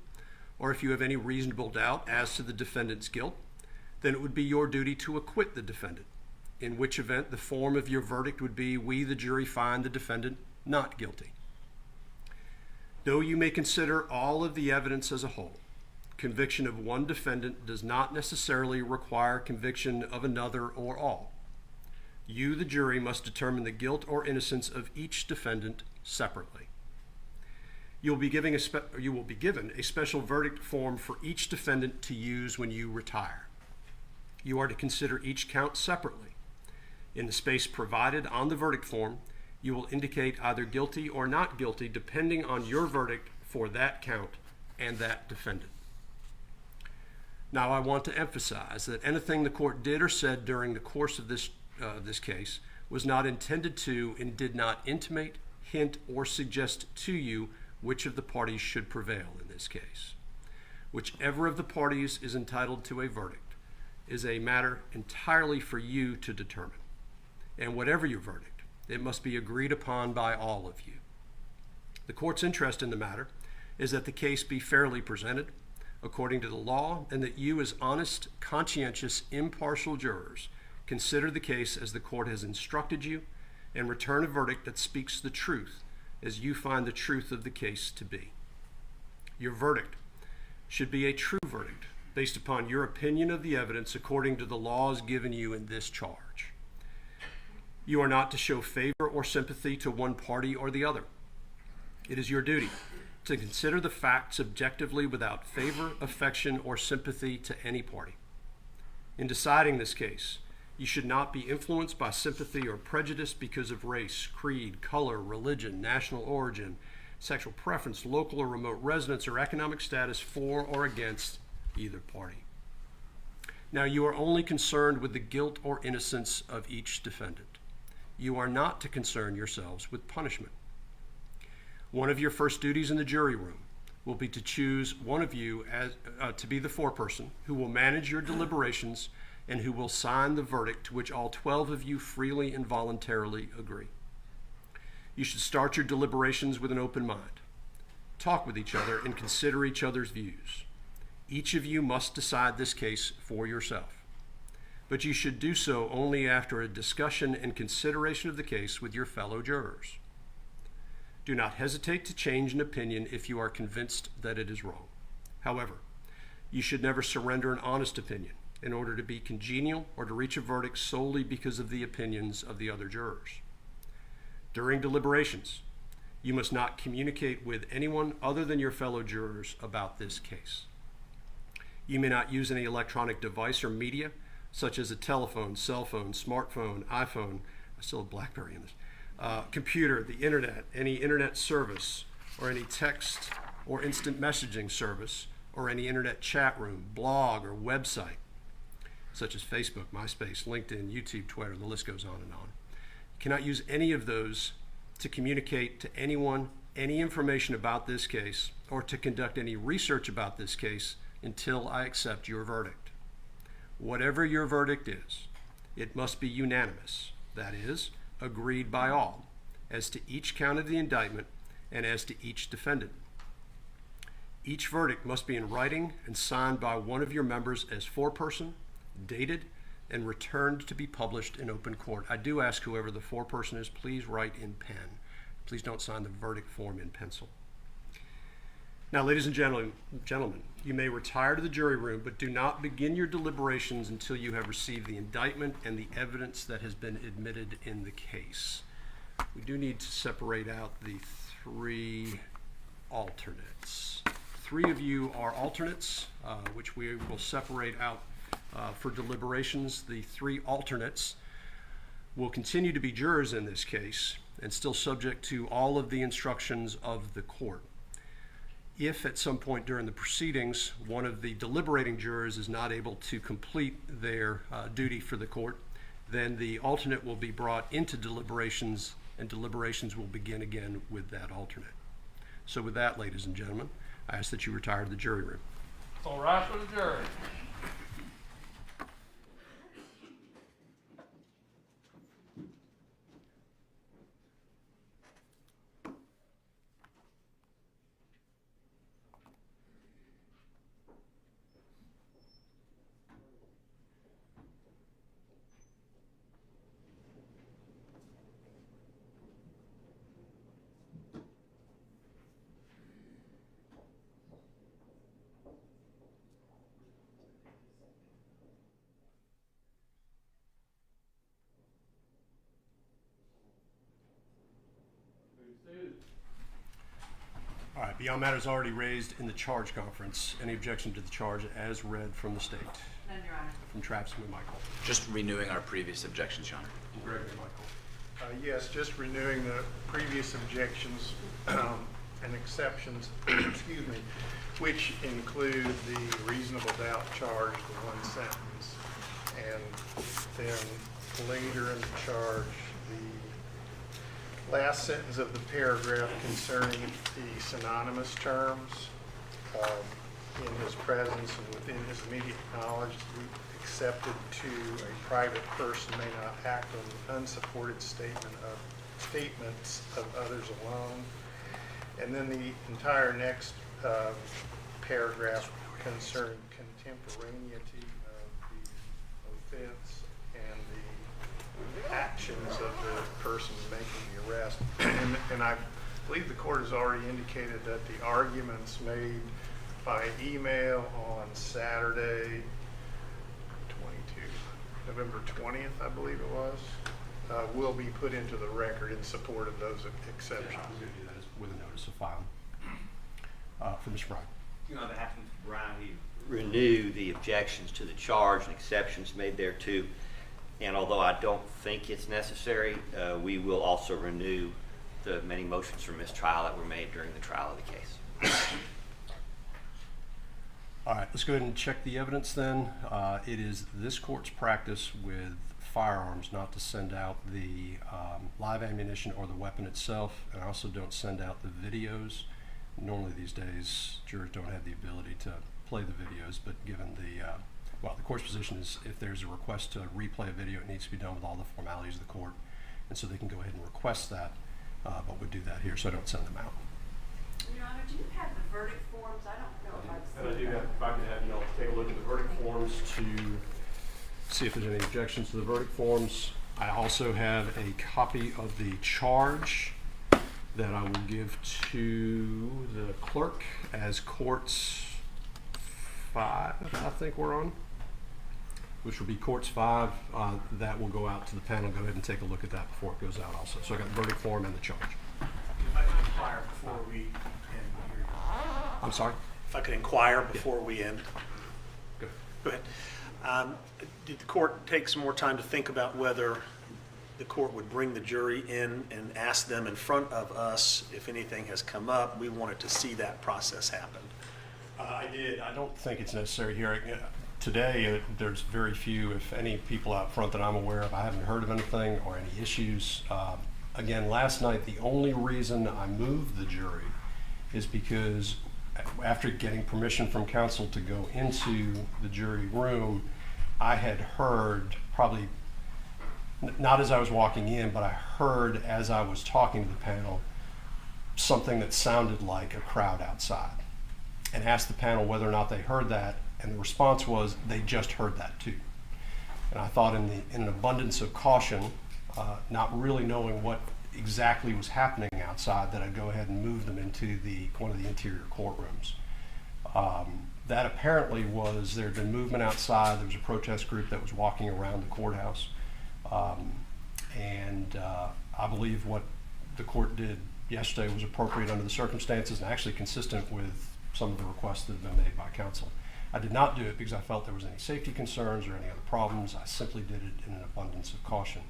or if you have any reasonable doubt as to the defendant's guilt, then it would be your duty to acquit the defendant, in which event the form of your verdict would be, we, the jury, find the defendant not guilty. Though you may consider all of the evidence as a whole, conviction of one defendant does not necessarily require conviction of another or all. You, the jury, must determine the guilt or innocence of each defendant separately. You will be given a special verdict form for each defendant to use when you retire. You are to consider each count separately. In the space provided on the verdict form, you will indicate either guilty or not guilty depending on your verdict for that count and that defendant. Now, I want to emphasize that anything the court did or said during the course of this case was not intended to and did not intimate, hint, or suggest to you which of the parties should prevail in this case. Whichever of the parties is entitled to a verdict is a matter entirely for you to determine. And whatever your verdict, it must be agreed upon by all of you. The court's interest in the matter is that the case be fairly presented according to the law, and that you, as honest, conscientious, impartial jurors, consider the case as the court has instructed you and return a verdict that speaks the truth as you find the truth of the case to be. Your verdict should be a true verdict based upon your opinion of the evidence according to the laws given you in this charge. You are not to show favor or sympathy to one party or the other. It is your duty to consider the facts objectively without favor, affection, or sympathy to any party. In deciding this case, you should not be influenced by sympathy or prejudice because of race, creed, color, religion, national origin, sexual preference, local or remote residence, or economic status for or against either party. Now, you are only concerned with the guilt or innocence of each defendant. You are not to concern yourselves with punishment. One of your first duties in the jury room will be to choose one of you as, to be the foreperson who will manage your deliberations and who will sign the verdict to which all 12 of you freely and voluntarily agree. You should start your deliberations with an open mind. Talk with each other and consider each other's views. Each of you must decide this case for yourself, but you should do so only after a discussion and consideration of the case with your fellow jurors. Do not hesitate to change an opinion if you are convinced that it is wrong. However, you should never surrender an honest opinion in order to be congenial or to reach a verdict solely because of the opinions of the other jurors. During deliberations, you must not communicate with anyone other than your fellow jurors about this case. You may not use any electronic device or media, such as a telephone, cell phone, smartphone, iPhone, I still have BlackBerry in this, computer, the internet, any internet service, or any text or instant messaging service, or any internet chat room, blog, or website, such as Facebook, MySpace, LinkedIn, YouTube, Twitter, the list goes on and on. You cannot use any of those to communicate to anyone any information about this case or to conduct any research about this case until I accept your verdict. Whatever your verdict is, it must be unanimous, that is, agreed by all, as to each count of the indictment and as to each defendant. Each verdict must be in writing and signed by one of your members as foreperson, dated, and returned to be published in open court. I do ask whoever the foreperson is, please write in pen. Please don't sign the verdict form in pencil. Now, ladies and gentlemen, you may retire to the jury room, but do not begin your deliberations until you have received the indictment and the evidence that has been admitted in the case. We do need to separate out the three alternates. Three of you are alternates, which we will separate out for deliberations. The three alternates will continue to be jurors in this case and still subject to all of the instructions of the court. If at some point during the proceedings, one of the deliberating jurors is not able to complete their duty for the court, then the alternate will be brought into deliberations, and deliberations will begin again with that alternate. So with that, ladies and gentlemen, I ask that you retire to the jury room. All rise for the jury. All right, beyond matters already raised in the charge conference, any objection to the charge as read from the state? None, Your Honor. From Traps and Mcmichael. Just renewing our previous objections, Your Honor. Greg Mcmichael. Yes, just renewing the previous objections and exceptions, excuse me, which include the reasonable doubt charge, the one sentence, and then later in the charge, the last sentence of the paragraph concerning the synonymous terms. In his presence and within his immediate knowledge, we accepted to a private person may not act on unsupported statements of others alone. And then the entire next paragraph concerning contemporaneity of the offense and the actions of the person making the arrest. And I believe the court has already indicated that the arguments made by email on Saturday, November 20th, I believe it was, will be put into the record in support of those exceptions. Yeah, I'm going to do that with a notice of file. For Mr. Bryan. On behalf of Mr. Bryan, we renew the objections to the charge and exceptions made thereto. And although I don't think it's necessary, we will also renew the many motions for mistrial that were made during the trial of the case. All right, let's go ahead and check the evidence then. It is this court's practice with firearms not to send out the live ammunition or the weapon itself, and I also don't send out the videos. Normally these days, jurors don't have the ability to play the videos, but given the, well, the court's position is if there's a request to replay a video, it needs to be done with all the formalities of the court, and so they can go ahead and request that, but we'll do that here, so I don't send them out. Your Honor, do you have the verdict forms? I don't know if I've seen And I do them. have, if I can have you all take a look at the verdict forms to see if there's any objections to the verdict forms. I also have a copy of the charge that I will give to the clerk as courts 5, I think we're on, which will be courts 5. That will go out to the panel. Go ahead and take a look at that before it goes out also. So I got the verdict form and the charge. If I could inquire before we end here. I'm sorry? If I could inquire before we end. Go ahead. Go ahead. Did the court take some more time to think about whether the court would bring the jury in and ask them in front of us if anything has come up? We wanted to see that process happen. I did. I don't think it's necessary here. Today, there's very few, if any, people out front that I'm aware of. I haven't heard of anything or any issues. Again, last night, the only reason I moved the jury is because after getting permission from counsel to go into the jury room, I had heard, probably not as I was walking in, but I heard as I was talking to the panel, something that sounded like a crowd outside, and asked the panel whether or not they heard that, and the response was they just heard that too. And I thought in an abundance of caution, not really knowing what exactly was happening outside, that I'd go ahead and move them into one of the interior courtrooms. That apparently was, there had been movement outside. There was a protest group that was walking around the courthouse. I believe what the court did yesterday was appropriate under the circumstances and actually consistent with some of the requests that have been made by counsel. I did not do it because I felt there was any safety concerns or any other problems. I simply did it in an abundance of caution.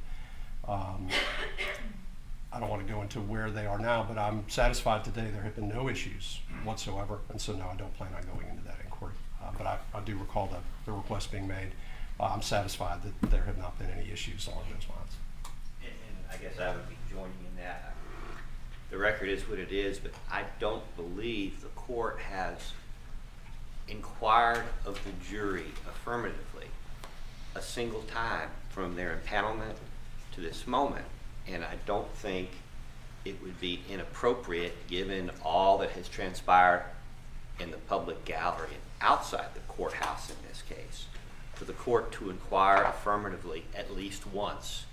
I don't want to go into where they are now, but I'm satisfied today there have been no issues whatsoever, and so no, I don't plan on going into that inquiry. But I do recall the request being made. I'm satisfied that there have not been any issues along those lines. And I guess I would be joining in that. The record is what it is, but I don't believe the court has inquired of the jury affirmatively a single time from their impanelment to this moment. And I don't think it would be inappropriate, given all that has transpired in the public gallery and outside the courthouse in this case, for the court to inquire affirmatively at least once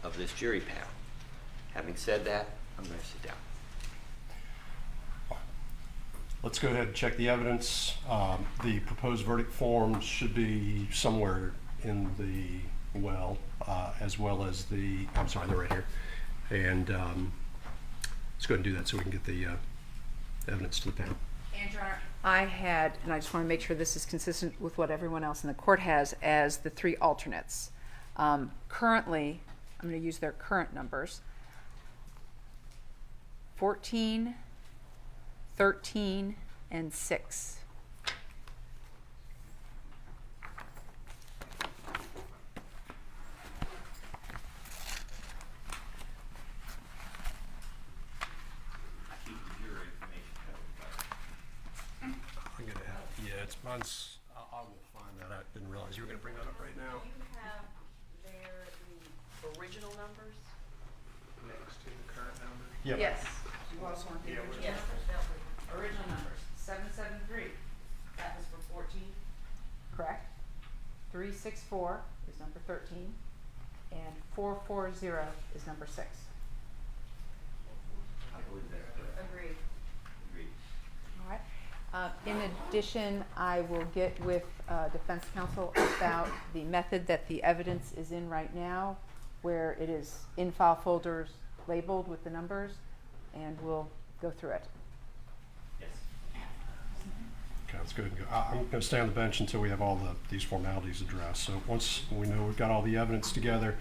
of this jury panel. Having said that, I'm going to sit down. Let's go ahead and check the evidence. The proposed verdict form should be somewhere in the as well as the, I'm sorry, they're right here. And let's go ahead and do that so we can get the evidence to the panel. And Your Honor, I had, and I just want to make sure this is consistent with what everyone else in the court has as the 3 alternates. Currently, I'm going to use their current numbers. 14, 13, and 6. Mine's, I will find that. I didn't realize you were going to bring that up right now. Do you have the original numbers? Next to the current number. Yep. Yes. You also want the Yeah, original numbers? Original numbers, 773, that was for 14. Correct. 364 is number 13, and 440 is number 6. I believe that's correct. Agreed. Agreed. All right. In addition, I will get with defense counsel about the method that the evidence is in right now, where it is in file folders labeled with the numbers, and we'll go through it. Yes. Okay, let's go ahead and go. I'm going to stay on the bench until we have all these formalities addressed. So once we know we've got all the evidence together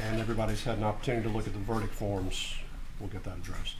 and everybody's had an opportunity to look at the verdict forms, we'll get that addressed.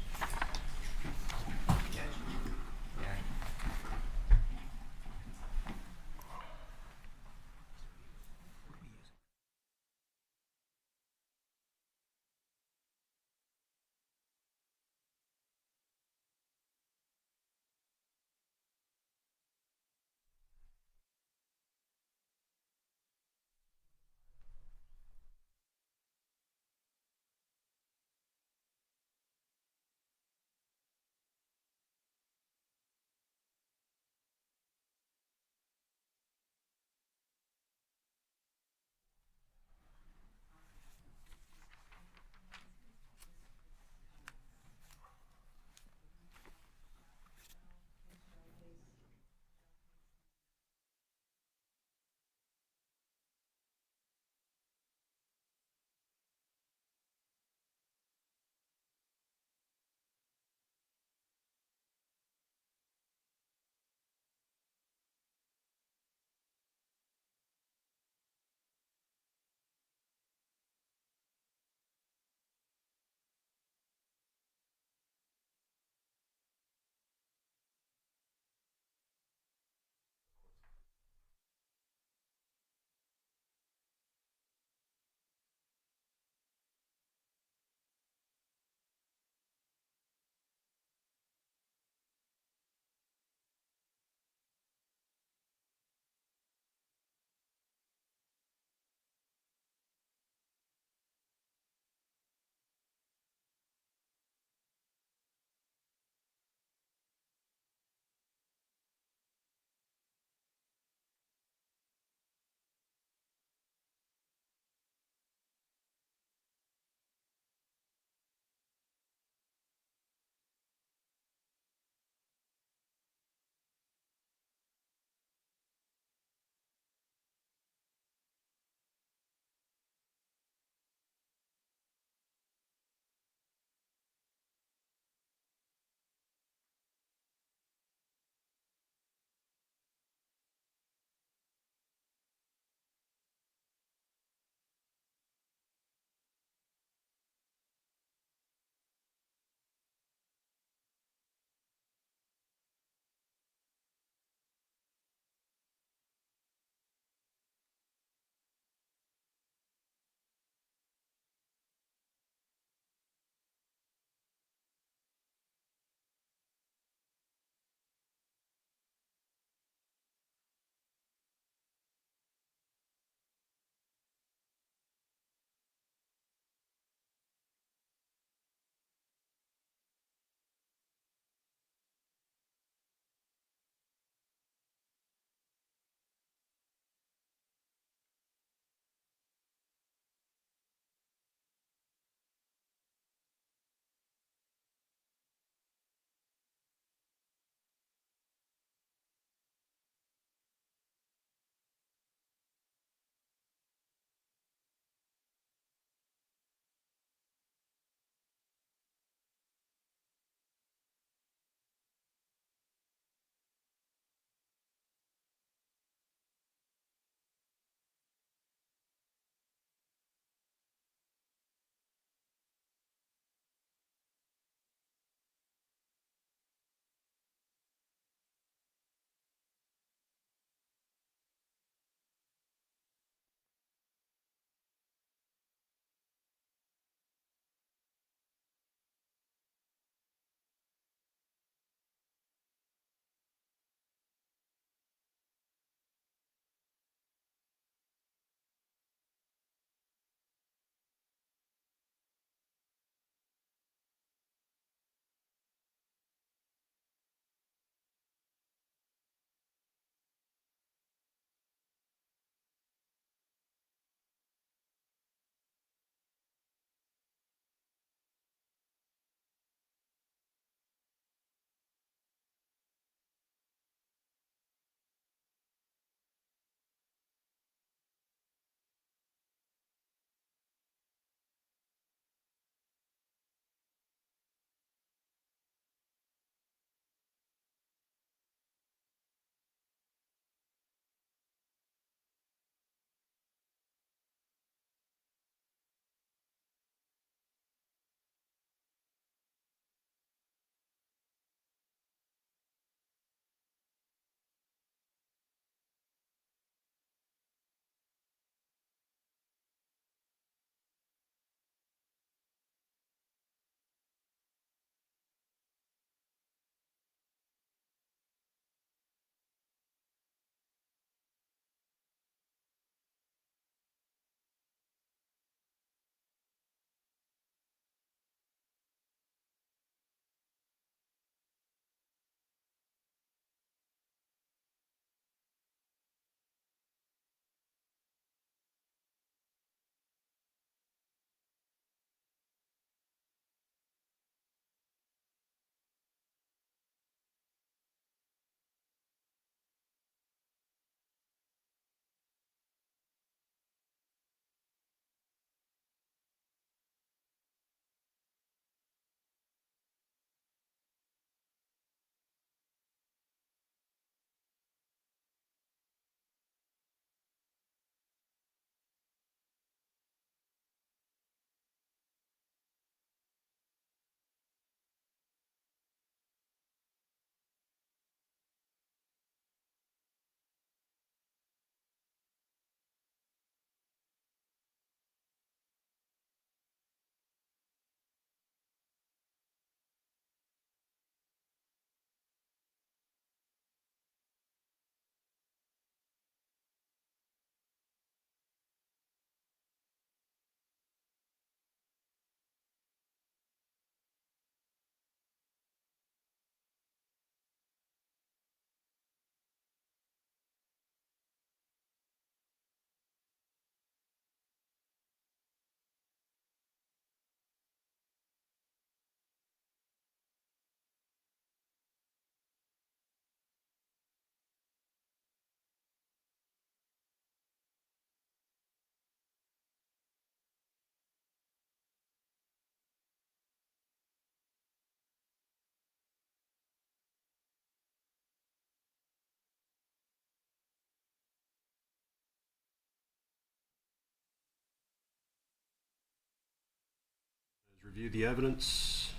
review the evidence?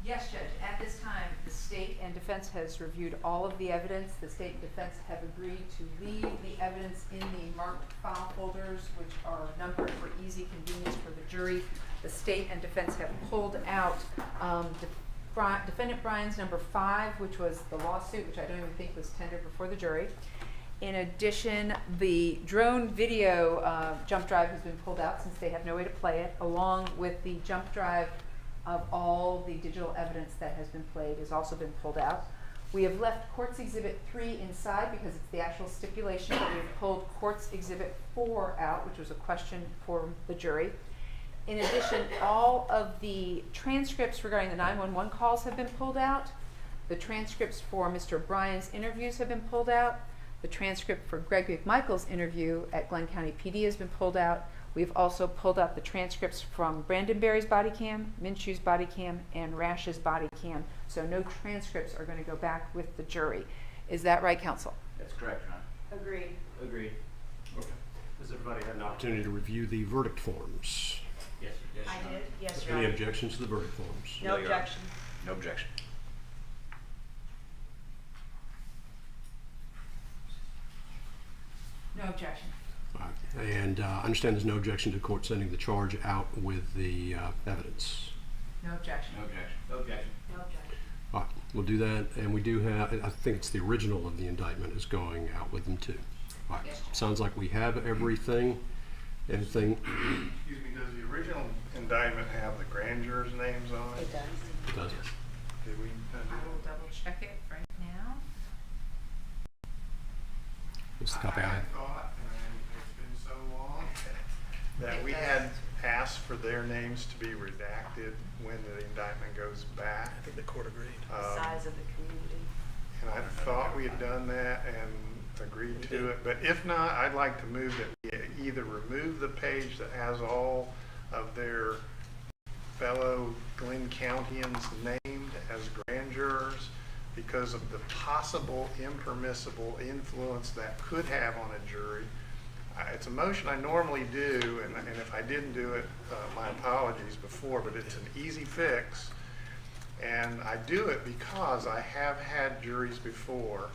Yes, Judge. At this time, the state and defense has reviewed all of the evidence. The state and defense have agreed to leave the evidence in the marked file folders, which are numbered for easy convenience for the jury. The state and defense have pulled out defendant Bryan's number 5, which was the lawsuit, which I don't even think was tendered before the jury. In addition, the drone video jump drive has been pulled out since they have no way to play it, along with the jump drive of all the digital evidence that has been played has also been pulled out. We have left Courts Exhibit 3 inside because it's the actual stipulation, but we've pulled Courts Exhibit 4 out, which was a question for the jury. In addition, all of the transcripts regarding the 911 calls have been pulled out. The transcripts for Mr. Bryan's interviews have been pulled out. The transcript for Greg Mcmichael's interview at Glenn County PD has been pulled out. We've also pulled out the transcripts from Brandon Berry's body cam, Minshew's body cam, and Rash's body cam. So no transcripts are going to go back with the jury. Is that right, counsel? That's correct, Your Honor. Agreed. Agreed. Okay. Has everybody had an opportunity to review the verdict forms? Yes, yes, Your I Honor. did, yes, Your Any Honor. objections to the verdict forms? No objection. No objection. No objection. All right. And I understand there's no objection to the court sending the charge out with the evidence. No objection. No objection. No objection. No objection. All right, we'll do that, and we do have, I think it's the original of the indictment is going out with them too. All right. Yes. Sounds like we have everything. Anything? Excuse me, does the original indictment have the grand jurors' names on it? It does. It does. Did we? I will double check it right now. What's the copy I I have? thought, and it's been so long, that we had asked for their names to be redacted when the indictment goes back. I think the court agreed. The size of the community. And I thought we had done that and agreed to it, but if not, I'd like to move that we either remove the page that has all of their fellow Glenn Countians named as grand jurors because of the possible impermissible influence that could have on a jury. It's a motion I normally do, and if I didn't do it, my apologies before, but it's an easy fix. And I do it because I have had juries before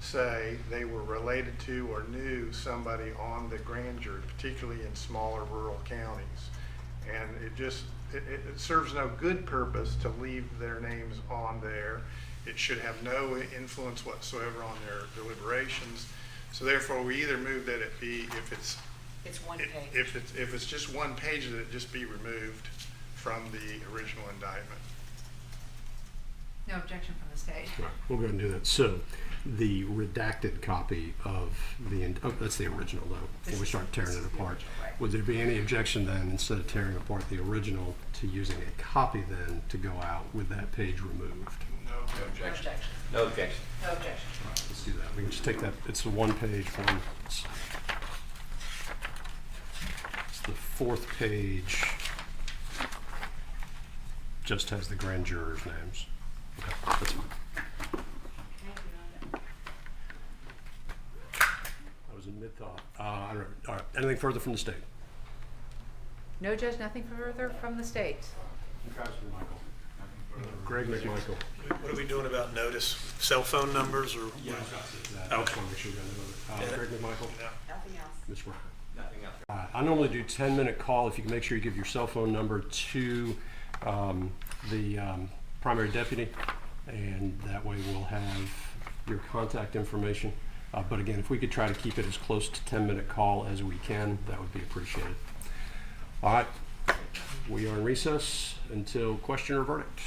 say they were related to or knew somebody on the grand jury, particularly in smaller rural counties. And it serves no good purpose to leave their names on there. It should have no influence whatsoever on their deliberations. So therefore, we either move that it be, if it's one page. if it's just one page, that it just be removed from the original indictment. No objection from the state. Right, we'll go ahead and do that. So, the redacted copy of the, that's the original though, before we start tearing it apart. Right. Would there be any objection then, instead of tearing apart the original, to using a copy then to go out with that page removed? No No objection. No objection. No objection. All right, let's do that. We can just take that, it's a one-page one. It's the fourth page. Just has the grand jurors' names. Okay, that's fine. I was in mid-thought. I don't know. All right, anything further from the state? No, Judge, nothing further from the state. Greg Mcmichael. What are we doing about notice? Cell phone numbers or? Yeah, I just want to make sure you got it. Greg Mcmichael? Nothing else. Ms. Ryan? Nothing else. I normally do 10-minute call. If you can make sure you give your cell phone number to the primary deputy, and that way we'll have your contact information. But again, if we could try to keep it as close to 10-minute call as we can, that would be appreciated. All right, we are in recess until question or verdict.